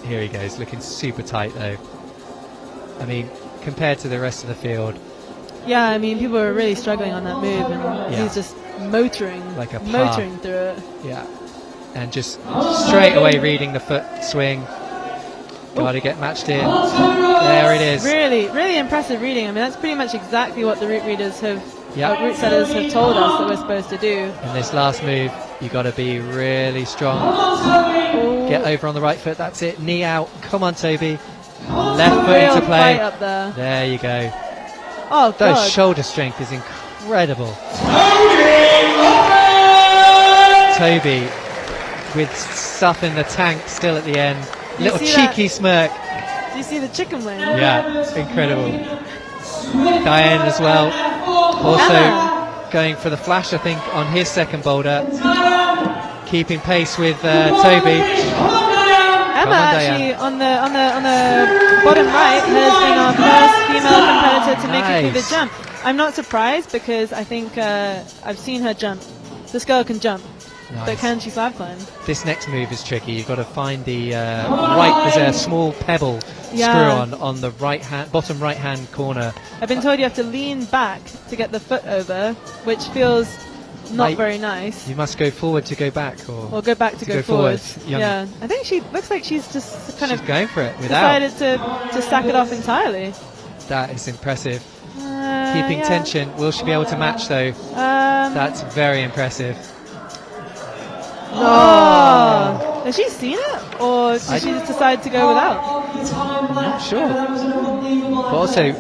Here he goes, looking super tight though. I mean, compared to the rest of the field. Yeah, I mean, people are really struggling on that move, and he's just motoring through it. Yeah. And just straight away reading the foot swing. Got to get matched in. There it is. Really, really impressive reading. I mean, that's pretty much exactly what the route readers route setters have told us that we're supposed to do. In this last move, you got to be really strong. Get over on the right foot. That's it. Knee out. Come on, Toby. Left foot into play. Up there. There you go. Oh, God. Those shoulder strength is incredible. Toby with stuff in the tank still at the end. Little cheeky smirk. Do you see the chicken wing? Yeah, incredible. Diane as well. Also going for the flash, I think, on his second boulder. Keeping pace with Toby. Emma actually on the bottom right has been our first female competitor to make it through the jump. I'm not surprised because I think I've seen her jump. This girl can jump. Nice. But can she slab climb? This next move is tricky. You've got to find the there's a small pebble screw on the bottom right hand corner. I've been told you have to lean back to get the foot over, which feels not very nice. You must go forward to go back, or go back to go forward. Yeah, I think she looks like she's just kind of going for it without. Decided to sack it off entirely. That is impressive. Keeping tension. Will she be able to match though? That's very impressive. Oh. Has she seen it, or did she just decide to go without? I'm not sure. But also,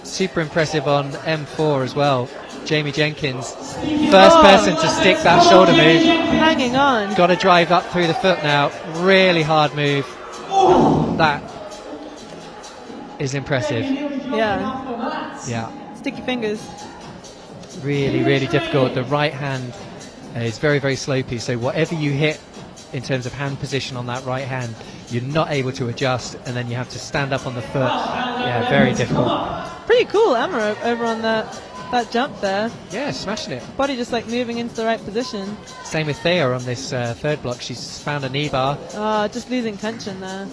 super impressive on M4 as well. Jamie Jenkins, first person to stick that shoulder move. Hanging on. Got to drive up through the foot now. Really hard move. That is impressive. Yeah. Sticky fingers. Really difficult. The right hand is very slopey, so whatever you hit in terms of hand position on that right hand, you're not able to adjust, and then you have to stand up on the foot. Yeah, very difficult. Pretty cool, Emma, over on that jump there. Yeah, smashing it. Body just like moving into the right position. Same with Thea on this third block. She's found a knee bar. Just losing tension there.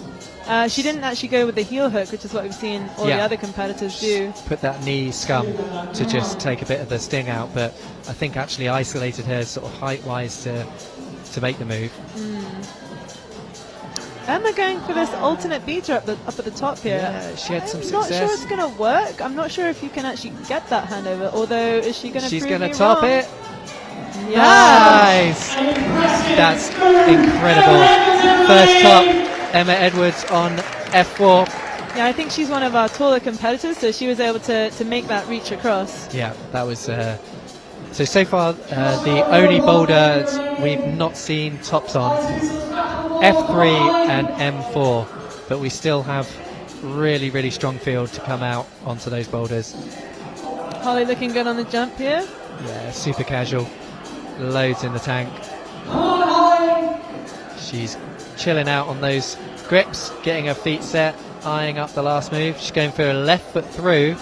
She didn't actually go with the heel hook, which is what we've seen all the other competitors do. Put that knee scum to just take a bit of the sting out, but I think actually isolated her sort of height-wise to make the move. Emma going for this alternate beater up at the top here. Yeah, she had some success. I'm not sure it's going to work. I'm not sure if you can actually get that handover, although is she going to She's going to top it. Yeah. Nice. That's incredible. First top, Emma Edwards on F4. Yeah, I think she's one of our taller competitors, so she was able to make that reach across. Yeah, that was So far, the only boulders we've not seen tops on, F3 and M4, but we still have really, really strong field to come out onto those boulders. Holly looking good on the jump here. Yeah, super casual, loads in the tank. She's chilling out on those grips, getting her feet set, eyeing up the last move. She's going for a left foot through.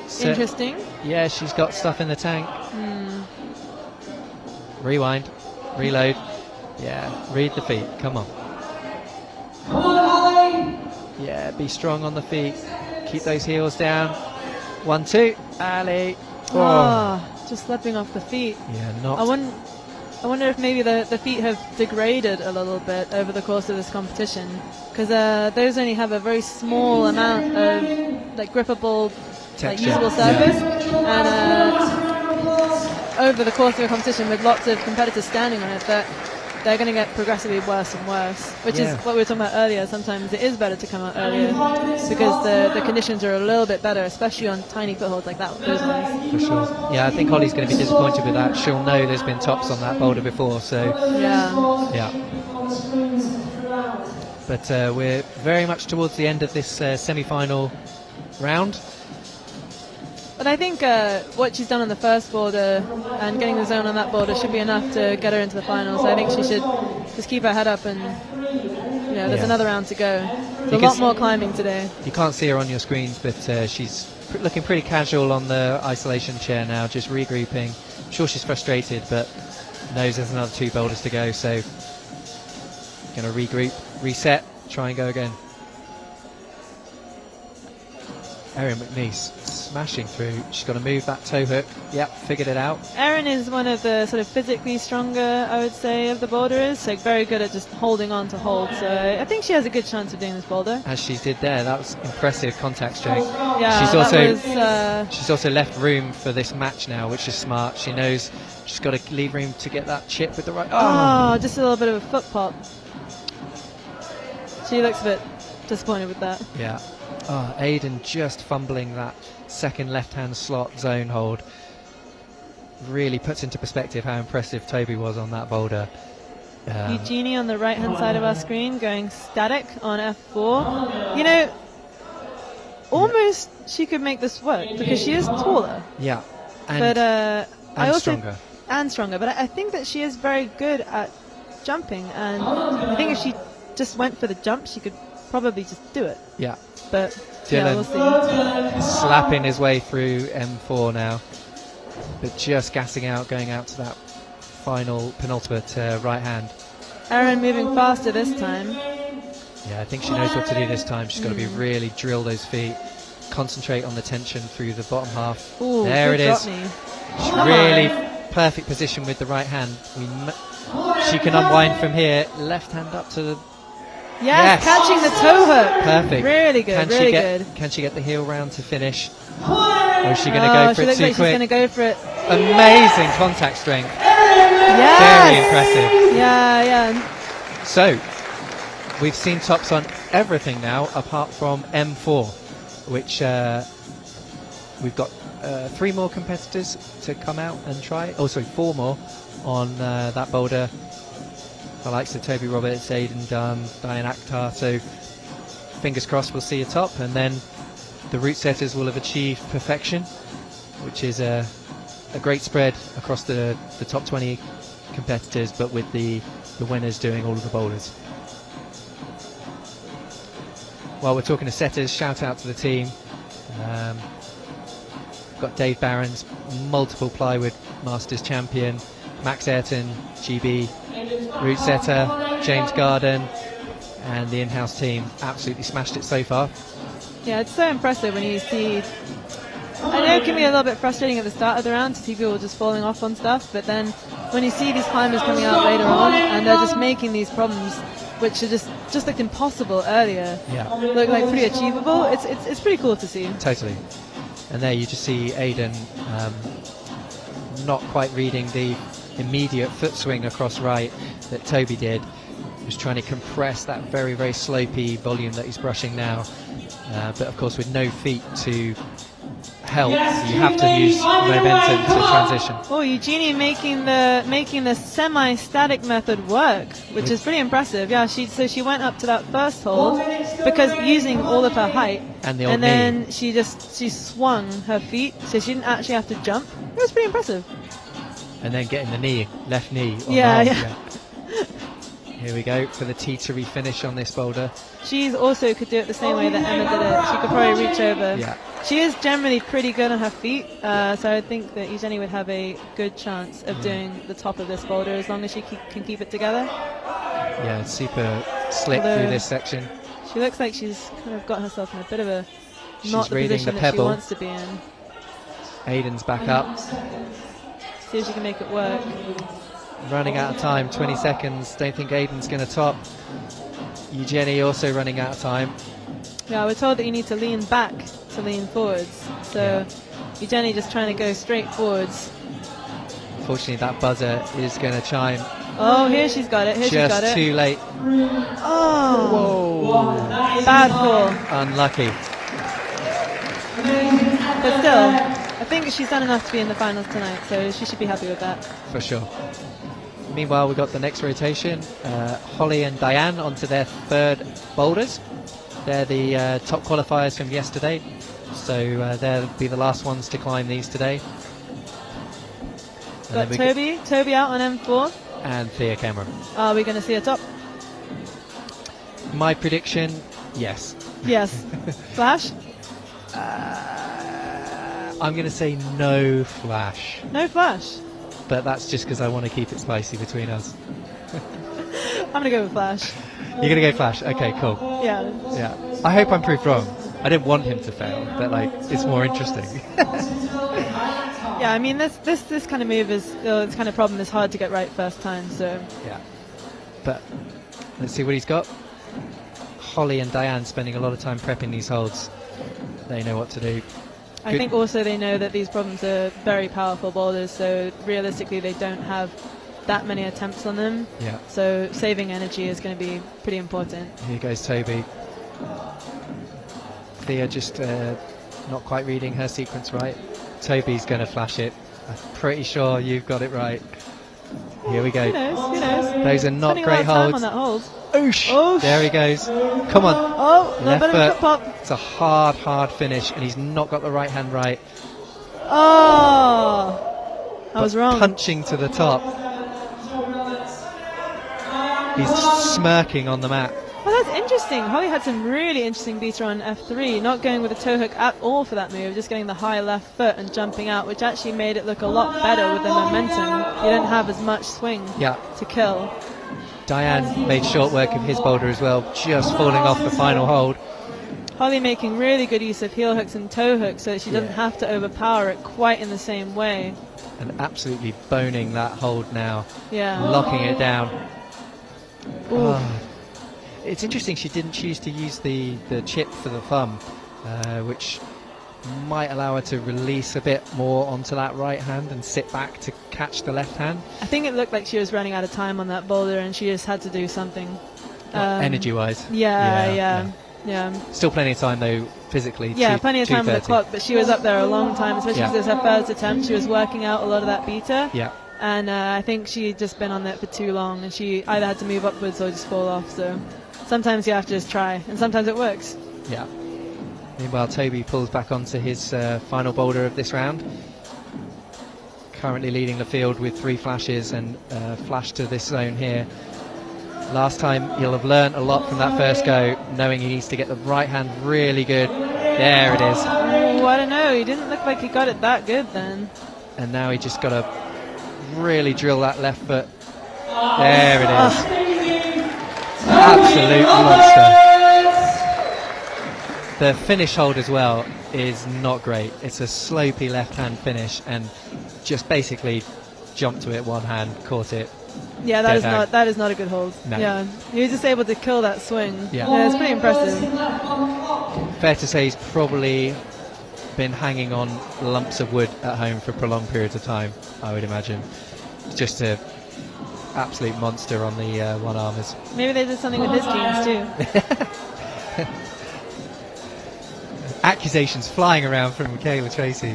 So, Interesting. yeah, she's got stuff in the tank. Rewind, reload. Yeah, read the feet, come on. Yeah, be strong on the feet. Keep those heels down. 1, 2, Ali. Oh, just slipping off the feet. Yeah, not. I wonder if maybe the feet have degraded a little bit over the course of this competition, because those only have a very small amount of like grippable, like usable surface, and over the course of a competition with lots of competitors standing on it, that they're going to get progressively worse and worse, which is what we were talking about earlier. Sometimes it is better to come out earlier because the conditions are a little bit better, especially on tiny footholds like that. Those ones. For sure. Yeah, I think Holly's going to be disappointed with that. She'll know there's been tops on that boulder before, so yeah. But we're very much towards the end of this semi-final round. But I think what she's done on the first boulder and getting the zone on that boulder should be enough to get her into the finals. I think she should just keep her head up, and there's another round to go. There's a lot more climbing today. You can't see her on your screens, but she's looking pretty casual on the isolation chair now, just regrouping. I'm sure she's frustrated, but knows there's another 2 boulders to go, so going to regroup, reset, try and go again. Erin McNeese smashing through. She's got to move that toe hook. Yep, figured it out. Erin is one of the sort of physically stronger, I would say, of the boulderers. So very good at just holding on to hold. So I think she has a good chance of doing this boulder. As she did there, that was impressive contact strength. Yeah, she's also left room for this match now, which is smart. She knows she's got to leave room to get that chip with the right. Oh, just a little bit of a foot pop. She looks a bit disappointed with that. Yeah. Oh, Aidan just fumbling that second left-hand slot zone hold. Really puts into perspective how impressive Toby was on that boulder. Eugenie on the right-hand side of our screen going static on F4. Almost she could make this work because she is taller. Yeah. Stronger. And stronger. But I think that she is very good at jumping. And I think if she just went for the jump, she could probably just do it. Yeah. But Dylan we'll see. Slapping his way through M4 now, but just gassing out, going out to that final penultimate right hand. Erin moving faster this time. Yeah, I think she knows what to do this time. She's got to be really drill those feet, concentrate on the tension through the bottom half. Ooh, there it is. She's really perfect position with the right hand. She can unwind from here. Left hand up to the. Yes, catching the toe hook. Perfect. Really good, good. Can she get the heel round to finish? Or is she going to go for it too quick? She's going to go for it. Amazing contact strength. Yes. Very impressive. Yeah. So, we've seen tops on everything now apart from M4, which we've got 3 more competitors to come out and try. Oh, sorry, 4 more on that boulder. The likes of Toby Roberts, Aidan Dunn, Diane Akhtar. So fingers crossed we'll see a top, and then the route setters will have achieved perfection, which is a great spread across the top 20 competitors, but with the winners doing all of the boulders. While we're talking to setters, shout out to the team. Got Dave Barron's multiple Plywood Masters champion, Max Ayrton, GB route setter, James Garden, and the in-house team absolutely smashed it so far. Yeah, it's so impressive when you see. I know it can be a little bit frustrating at the start of the round to see people just falling off on stuff, but then when you see these climbers coming out later on and they're just making these problems which are just looked impossible earlier, look like pretty achievable. It's pretty cool to see. Totally. And there you just see Aidan not quite reading the immediate foot swing across right that Toby did. He was trying to compress that very, very slopey volume that he's brushing now, but of course with no feet to help. You have to use momentum to transition. Oh, Eugenie making the semi-static method work, which is pretty impressive. Yeah, she went up to that first hold because using all of her height, And the old then knee. she swung her feet, so she didn't actually have to jump. It was pretty impressive. And then getting the knee, left knee. On Yeah, the hold, yeah. Here we go for the teetery finish on this boulder. She's also could do it the same way that Emma did it. She could probably reach over. Yeah. She is generally pretty good on her feet, so I think that Eugenie would have a good chance of doing the top of this boulder as long as she can keep it together. Yeah, super slick Although through this section. She looks like she's kind of got herself in a bit of a She's not the reading position the that she pebble. wants to be in. Aiden's back up, See if she can make it work. running out of time, 20 seconds. Don't think Aiden's going to top. Eugenie also running out of time. Yeah, we're told that you need to lean back to lean forwards. So Eugenie just trying to go straight forwards. Unfortunately, that buzzer is going to chime Oh, here she's got it. Here she's got just it. too late. Oh, Whoa. bad fall. Unlucky. But still, I think she's done enough to be in the finals tonight, so she should be happy with that. For sure. Meanwhile, we've got the next rotation. Holly and Diane onto their third boulders. They're the top qualifiers from yesterday, so they'll be the last ones to climb these today. And Got then Toby out on M4. and Thea Cameron. Are we going to see a top? My prediction, yes. Yes. Flash? I'm going to say no flash, No flash. but that's just because I want to keep it spicy between us. I'm going to go with flash. You're going to go flash? Okay, cool. Yeah. Yeah. I hope I'm proved wrong. I didn't want him to fail, but like it's more interesting. Yeah, I mean, this kind of move is, this kind of problem is hard to get right first time, so. Yeah. But let's see what he's got. Holly and Diane spending a lot of time prepping these holds. They know what to do. I Good. think also they know that these problems are very powerful boulders, so realistically they don't have that many attempts on them. Yeah. So saving energy is going to be pretty important. Here goes Toby. Thea just not quite reading her sequence right. Toby's going to flash it. I'm pretty sure you've got it right. Here we Who go. knows? Who knows? Those are not Spending great a lot of time holds. on that hold. Oosh! Oosh. There he goes. Come on. Oh, a little Left bit of a foot. pop. It's a hard finish, and he's not got the right hand right. Oh, I was But wrong. Punching to the top. He's smirking on the mat. Well, that's interesting. Holly had some really interesting beater on F3, not going with a toe hook at all for that move, just getting the high left foot and jumping out, which actually made it look a lot better with the momentum. You didn't have as much swing Yeah. to kill. Diane made short work of his boulder as well, just falling off the final hold. Holly making really good use of heel hooks and toe hooks so that she doesn't have to overpower it quite in the same way. And absolutely boning that hold now, Yeah. locking it down. Ooh. Oh. It's interesting she didn't choose to use the chip for the thumb, which might allow her to release a bit more onto that right hand and sit back to catch the left hand. I think it looked like she was running out of time on that boulder and she just had to do something. Energy-wise. Yeah. Still plenty of time though, physically. Yeah, plenty of time on the 2:30. clock, but she was up there a long time, especially because it was her first attempt. She was working out a lot of that beater. Yeah. And I think she'd just been on it for too long, and she either had to move upwards or just fall off. So sometimes you have to just try, and sometimes it works. Yeah. Meanwhile, Toby pulls back onto his final boulder of this round. Currently leading the field with 3 flashes and flash to this zone here. Last time he'll have learned a lot from that first go, knowing he needs to get the right hand really good. There it is. Oh, I don't know. He didn't look like he got it that good then. And now he just got to really drill that left foot. There it is. Absolute monster. The finish hold as well is not great. It's a slopey left hand finish and just basically jumped to it one hand, caught it. Yeah, Dead that is not a good hold. No. Yeah, he was just able to kill that swing. Yeah. It's pretty impressive. Fair to say he's probably been hanging on lumps of wood at home for prolonged periods of time, I would imagine. Just a absolute monster on the one armors. Maybe they did something with his jeans too. accusations flying around from Michaela Tracy.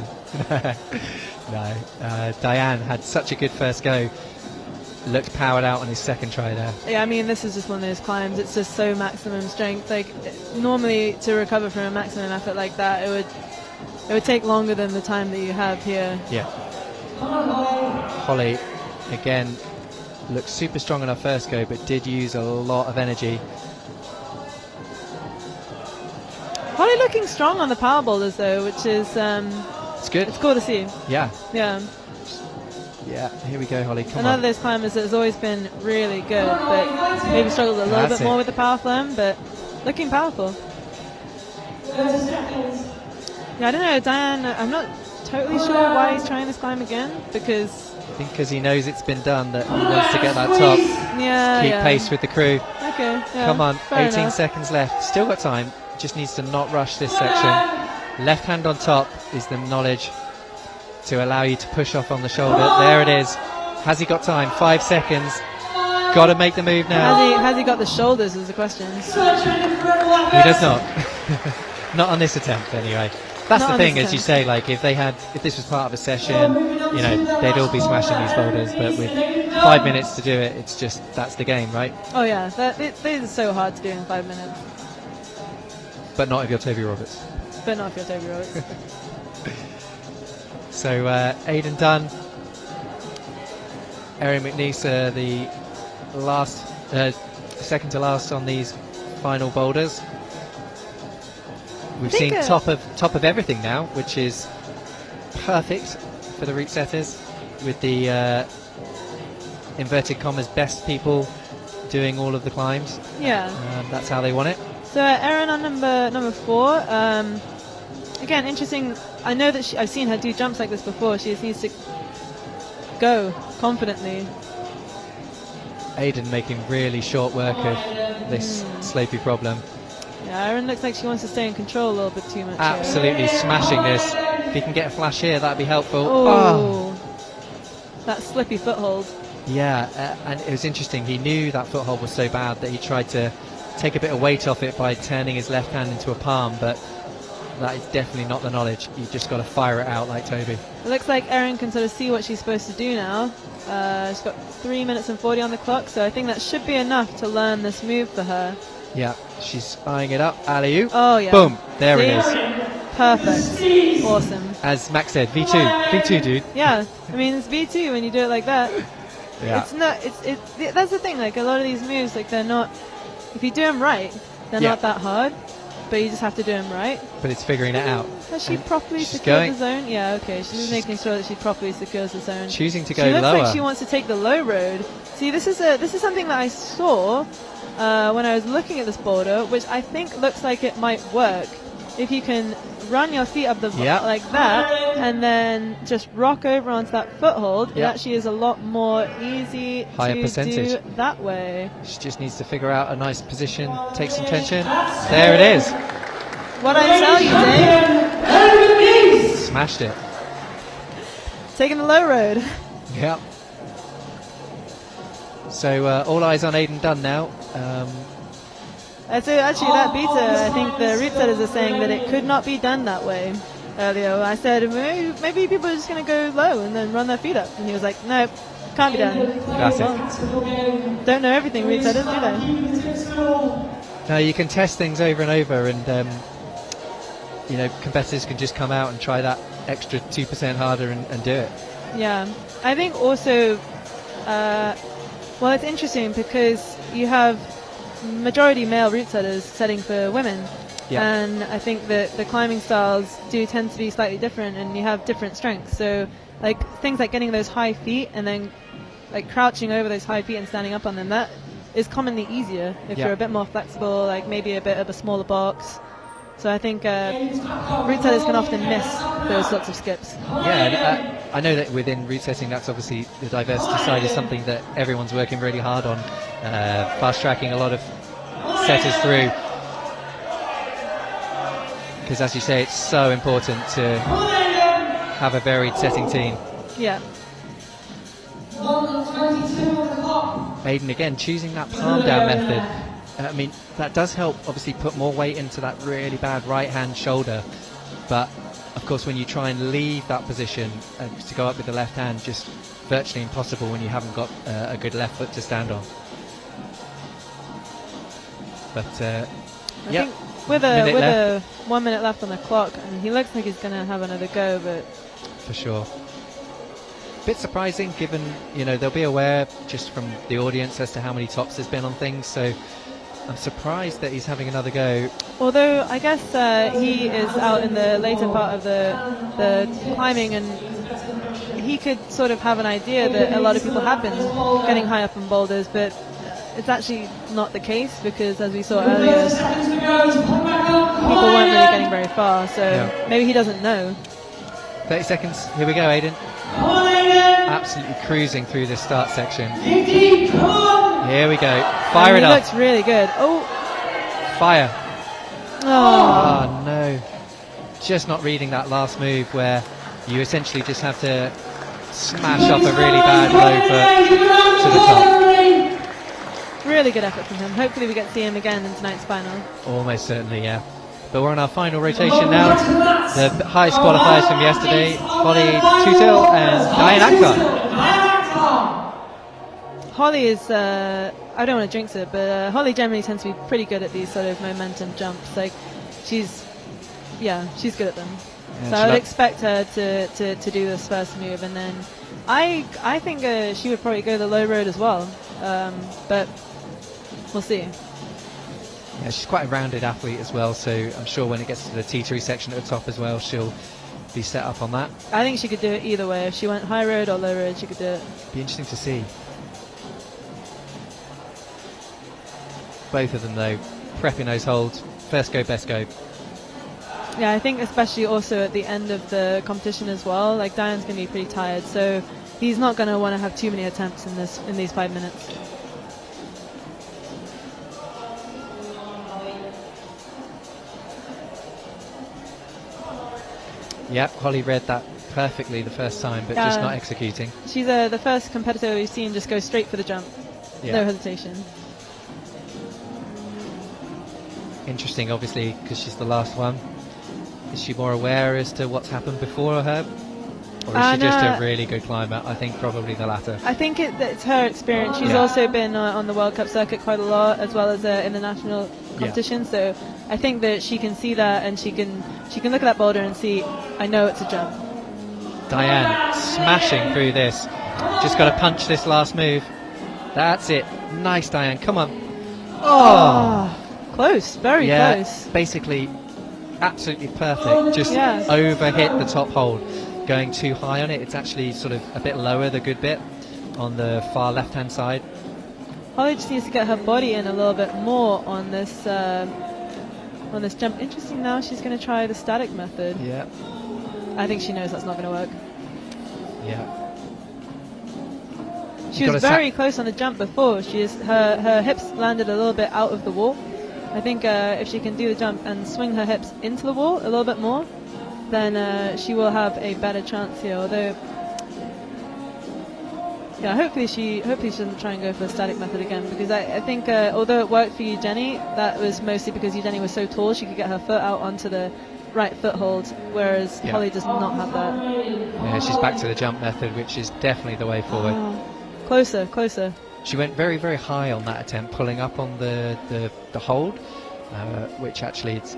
No, Diane had such a good first go. Looked powered out on his second try there. Yeah, I mean, this is just one of those climbs. It's just so maximum strength. Like, normally to recover from a maximum effort like that, it would take longer than the time that you have here. Yeah. Holly, again, looked super strong on her first go, but did use a lot of energy. Holly looking strong on the power boulders though, which is It's good. it's cool to see. Yeah. Yeah. Yeah, here we go, Holly. Come Another on. of those climbers that has always been really good, but maybe struggled a little That's bit more it. with the power phlegm, but looking powerful. 30 seconds. Yeah, I don't know, Diane, I'm not totally sure why he's trying this climb again, because I think because he knows it's been done, that he wants to get that top. Keep pace with the crew. Okay, yeah, Come on, fair 18 enough. seconds left. Still got time. Just needs to not rush this section. Left hand on top is the knowledge to allow you to push off on the shoulder. There it is. Has he got time? 5 seconds. Got to make the move now. Has he got the shoulders is the question. He does not. Not on this attempt, anyway. That's Not the on thing, this as you attempt. say, like if this was part of a session, you know, they'd all be smashing these boulders, but with 5 minutes to do it, it's just, that's the game, right? Oh yeah, these are so hard to do in 5 minutes, But not if you're Toby Roberts. but not if you're Toby Roberts. So Aidan Dunn, Erin McNeese, the last, second to last on these final boulders. We've think, seen top of everything now, which is perfect for the route setters, with the inverted commas best people doing all of the climbs. Yeah. That's how they want it. So Erin on number 4. Again, interesting. I know that I've seen her do jumps like this before. She just needs to go confidently. Aidan making really short work of this slopey problem. Yeah, Erin looks like she wants to stay in control a little bit too much. Absolutely smashing this. If he can get a flash here, that'd be helpful. Oh, that slippy foothold. Yeah, and it was interesting. He knew that foothold was so bad that he tried to take a bit of weight off it by turning his left hand into a palm, but that is definitely not the knowledge. You've just got to fire it out like Toby. It looks like Erin can sort of see what she's supposed to do now. She's got 3 minutes and 40 on the clock, so I think that should be enough to learn this move for her. Yeah, she's eyeing it up. Alley-oop. Oh, yeah. Boom. There See? it is. Perfect. Awesome. As Max said, V2. V2, dude. Yeah, I mean, it's V2 when you do it like that. Yeah. It's not, that's the thing, like a lot of these moves, like they're not, if you do them right, they're Yeah. not that hard, but you just have to do them right. But it's figuring it out. Has she And properly she's secured going. the zone? Yeah, okay, she's making sure that she properly secures the zone. Choosing to go She looks lower. like she wants to take the low road. See, this is something that I saw when I was looking at this boulder, which I think looks like it might work. If you can run your feet up the Yeah. like that, and then just rock over onto that foothold, it Yeah. actually is a lot more easy Higher to percentage. do that way. She just needs to figure out a nice position, take some tension. There it is. What I tell you, Dave, Smashed it. taking the low road. Yep. So all eyes on Aidan Dunn now. So actually, that beta, I think the route setters are saying that it could not be done that way. Earlier, I said maybe people are just going to go low and then run their feet up, and he was like, "Nope, can't be done." That's it. Don't know everything route setters, do they? Now you can test things over and over, and you know, competitors can just come out and try that extra 2% harder and do it. Yeah, I think also, well, it's interesting because you have majority male route setters setting for women. Yeah. And I think that the climbing styles do tend to be slightly different, and you have different strengths. So, like things like getting those high feet and then like crouching over those high feet and standing up on them, that is commonly easier if Yeah. you're a bit more flexible, like maybe a bit of a smaller box. So I think route setters can often miss those sorts of skips. Yeah, and, I know that within route setting, that's obviously the diversity side is something that everyone's working really hard on, fast tracking a lot of setters through. Because as you say, it's so important to have a varied setting team. Yeah. Aidan again choosing that palm down method. I mean, that does help obviously put more weight into that really bad right hand shoulder. But of course, when you try and leave that position to go up with the left hand, just virtually impossible when you haven't got a good left foot to stand on. But I think with a 1 minute left on the clock, I mean, he looks like he's going to have another go, but for sure. Bit surprising, given they'll be aware just from the audience as to how many tops there's been on things. So I'm surprised that he's having another go. Although I guess he is out in the later part of the climbing, and he could sort of have an idea that a lot of people have been getting high up on boulders, but it's actually not the case, because as we saw earlier, people weren't really getting very far, so maybe he doesn't know. 30 seconds, here we go, Aidan. Absolutely cruising through this start section. Here we go, fire it up. He looks really good. Oh! Fire. Oh no. Just not reading that last move where you essentially just have to smash off a really bad low foot to the top. Really good effort from him. Hopefully we get to see him again in tonight's final. Almost certainly, yeah. But we're on our final rotation now. The highest qualifiers from yesterday, Holly Tutil and Diane Akhtar. Holly is, I don't want to jinx it, but Holly generally tends to be pretty good at these sort of momentum jumps. Like, she's good at them. Yeah, so I would expect her to do this first move, and then I think she would probably go the low road as well. But we'll see. Yeah, she's quite a rounded athlete as well, so I'm sure when it gets to the T3 section at the top as well, she'll be set up on that. I think she could do it either way. If she went high road or low road, she could do it. Be interesting to see. Both of them, though, prepping those holds. First go, best go. Yeah, I think especially also at the end of the competition as well. Like, Diane's going to be pretty tired, so he's not going to want to have too many attempts in these 5 minutes. Yeah, Holly read that perfectly the first time, but just not executing. She's the first competitor we've seen just go straight for the jump. No hesitation. Interesting, obviously, because she's the last one. Is she more aware as to what's happened before her? Or is she just a really good climber? I think probably the latter. I think it's her experience. She's also been on the World Cup circuit quite a lot, as well as in the national competition. So I think that she can see that, and she can look at that boulder and see, I know it's a jump. Diane smashing through this. Just got to punch this last move. That's it. Nice, Diane. Come on. Oh, close. Very close. Basically, absolutely perfect. Just overhit the top hold. Going too high on it. It's actually sort of a bit lower, the good bit, on the far left-hand side. Holly just needs to get her body in a little bit more on this jump. Interesting, now she's going to try the static method. Yeah. I think she knows that's not going to work. Yeah. She was very close on the jump before. Her hips landed a little bit out of the wall. I think if she can do the jump and swing her hips into the wall a little bit more, then she will have a better chance here. Although, hopefully she doesn't try and go for the static method again, because I think although it worked for Eugenie, that was mostly because Eugenie was so tall she could get her foot out onto the right foothold, whereas Holly does not have that. Yeah, she's back to the jump method, which is definitely the way forward. Closer. She went very, very high on that attempt, pulling up on the hold, which actually it's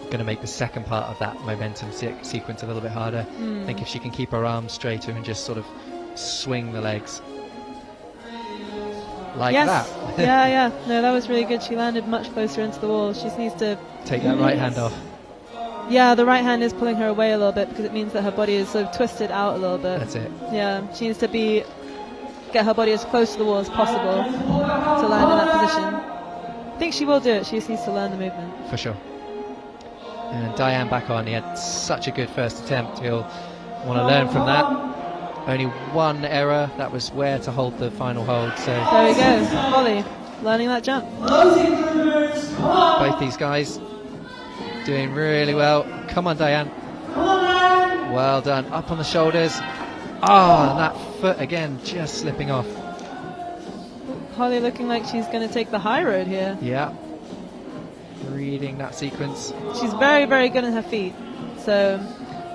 going to make the second part of that momentum sequence a little bit harder. I think if she can keep her arms straighter and just sort of swing the legs like that. Yeah. No, that was really good. She landed much closer into the wall. She just needs to take that right hand off. Yeah, the right hand is pulling her away a little bit, because it means that her body is sort of twisted out a little bit. That's it. Yeah, she needs to get her body as close to the wall as possible to land in that position. I think she will do it. She just needs to learn the movement. For sure. And Diane back on. He had such a good first attempt. He'll want to learn from that. Only one error. That was where to hold the final hold. So there we go. Holly learning that jump. Both these guys doing really well. Come on, Diane. Well done. Up on the shoulders. And that foot again just slipping off. Holly looking like she's going to take the high road here. Yeah. Reading that sequence. She's very, very good on her feet. So So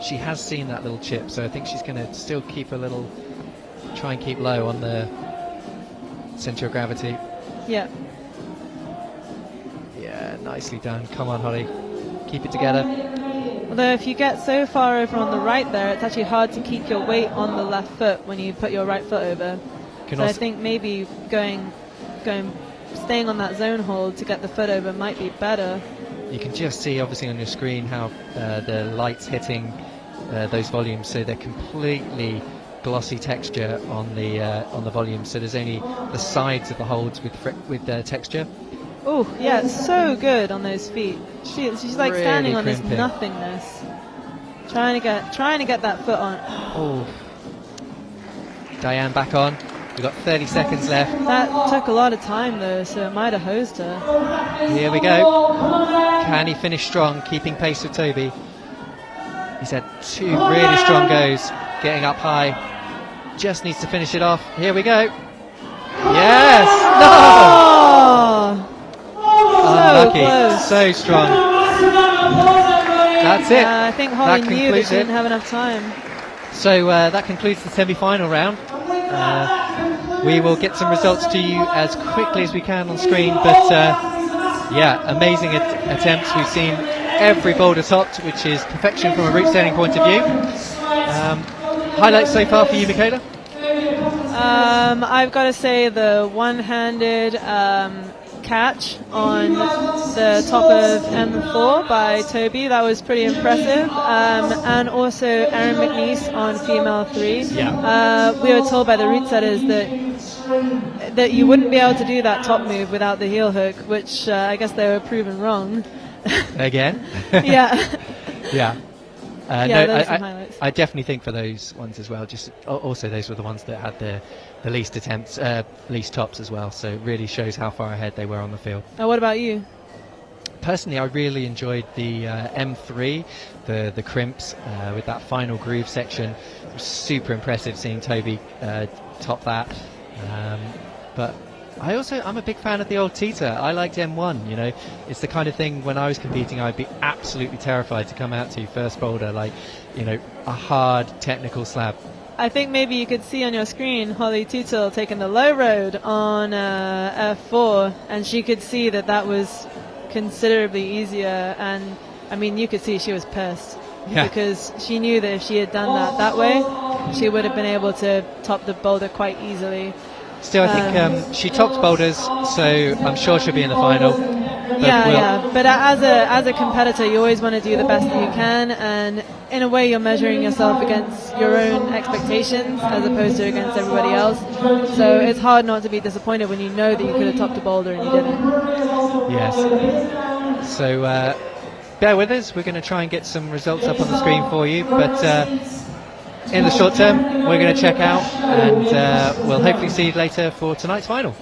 she has seen that little chip, so I think she's going to still keep try and keep low on the centre of gravity. yeah. Yeah, nicely done. Come on, Holly. Keep it together. Although if you get so far over on the right there, it's actually hard to keep your weight on the left foot when you put your right foot over. So I think maybe staying on that zone hold to get the foot over might be better. You can just see, obviously, on your screen how the light's hitting those volumes, so they're completely glossy texture on the volume. So there's only the sides of the holds with texture. Oh, yeah, it's so good on those feet. She's like Really standing on crimping. this nothingness, trying to get that foot on. Oh, Diane back on. We've got 30 seconds left. That took a lot of time though, so it might have hosed her. Here we go. Can he finish strong, keeping pace with Toby? He's had 2 really strong goes, getting up high. Just needs to finish it off. Here we go. Yes! No! Unlucky. Close. So strong. That's it. I think Holly That knew that concludes she it. didn't have enough time. So that concludes the semi-final round. We will get some results to you as quickly as we can on screen, but yeah, amazing attempts. We've seen every boulder topped, which is perfection from a route standing point of view. Highlights so far for you, Michaela? I've got to say the one-handed catch on the top of M4 by Toby, that was pretty impressive, and also Erin McNeese on female 3. Yeah. We were told by the route setters that you wouldn't be able to do that top move without the heel hook, which I guess they were proven wrong. Again? Yeah. Yeah. Yeah, those are some highlights. I definitely think for those ones as well. Just also those were the ones that had the least attempts, least tops as well. So it really shows how far ahead they were on the field. Now, what about you? Personally, I really enjoyed the M3, the crimps with that final groove section. It was super impressive seeing Toby top that. But I'm a big fan of the old Tita. I liked M1, you know. It's the kind of thing when I was competing I'd be absolutely terrified to come out to first boulder, like, you know, a hard technical slab. I think maybe you could see on your screen Holly Tutel taking the low road on F4, and she could see that was considerably easier, and I mean you could see she was pissed. Yeah. Because she knew that if she had done that way, she would have been able to top the boulder quite easily. Still, I think she topped boulders, so I'm sure she'll be in the final. But as a competitor, you always want to do the best that you can, and in a way, you're measuring yourself against your own expectations as opposed to against everybody else. So it's hard not to be disappointed when you know that you could have topped a boulder and you didn't. Yes. So bear with us. We're going to try and get some results up on the screen for you, but in the short term, we're going to check out, and we'll hopefully see you later for tonight's final.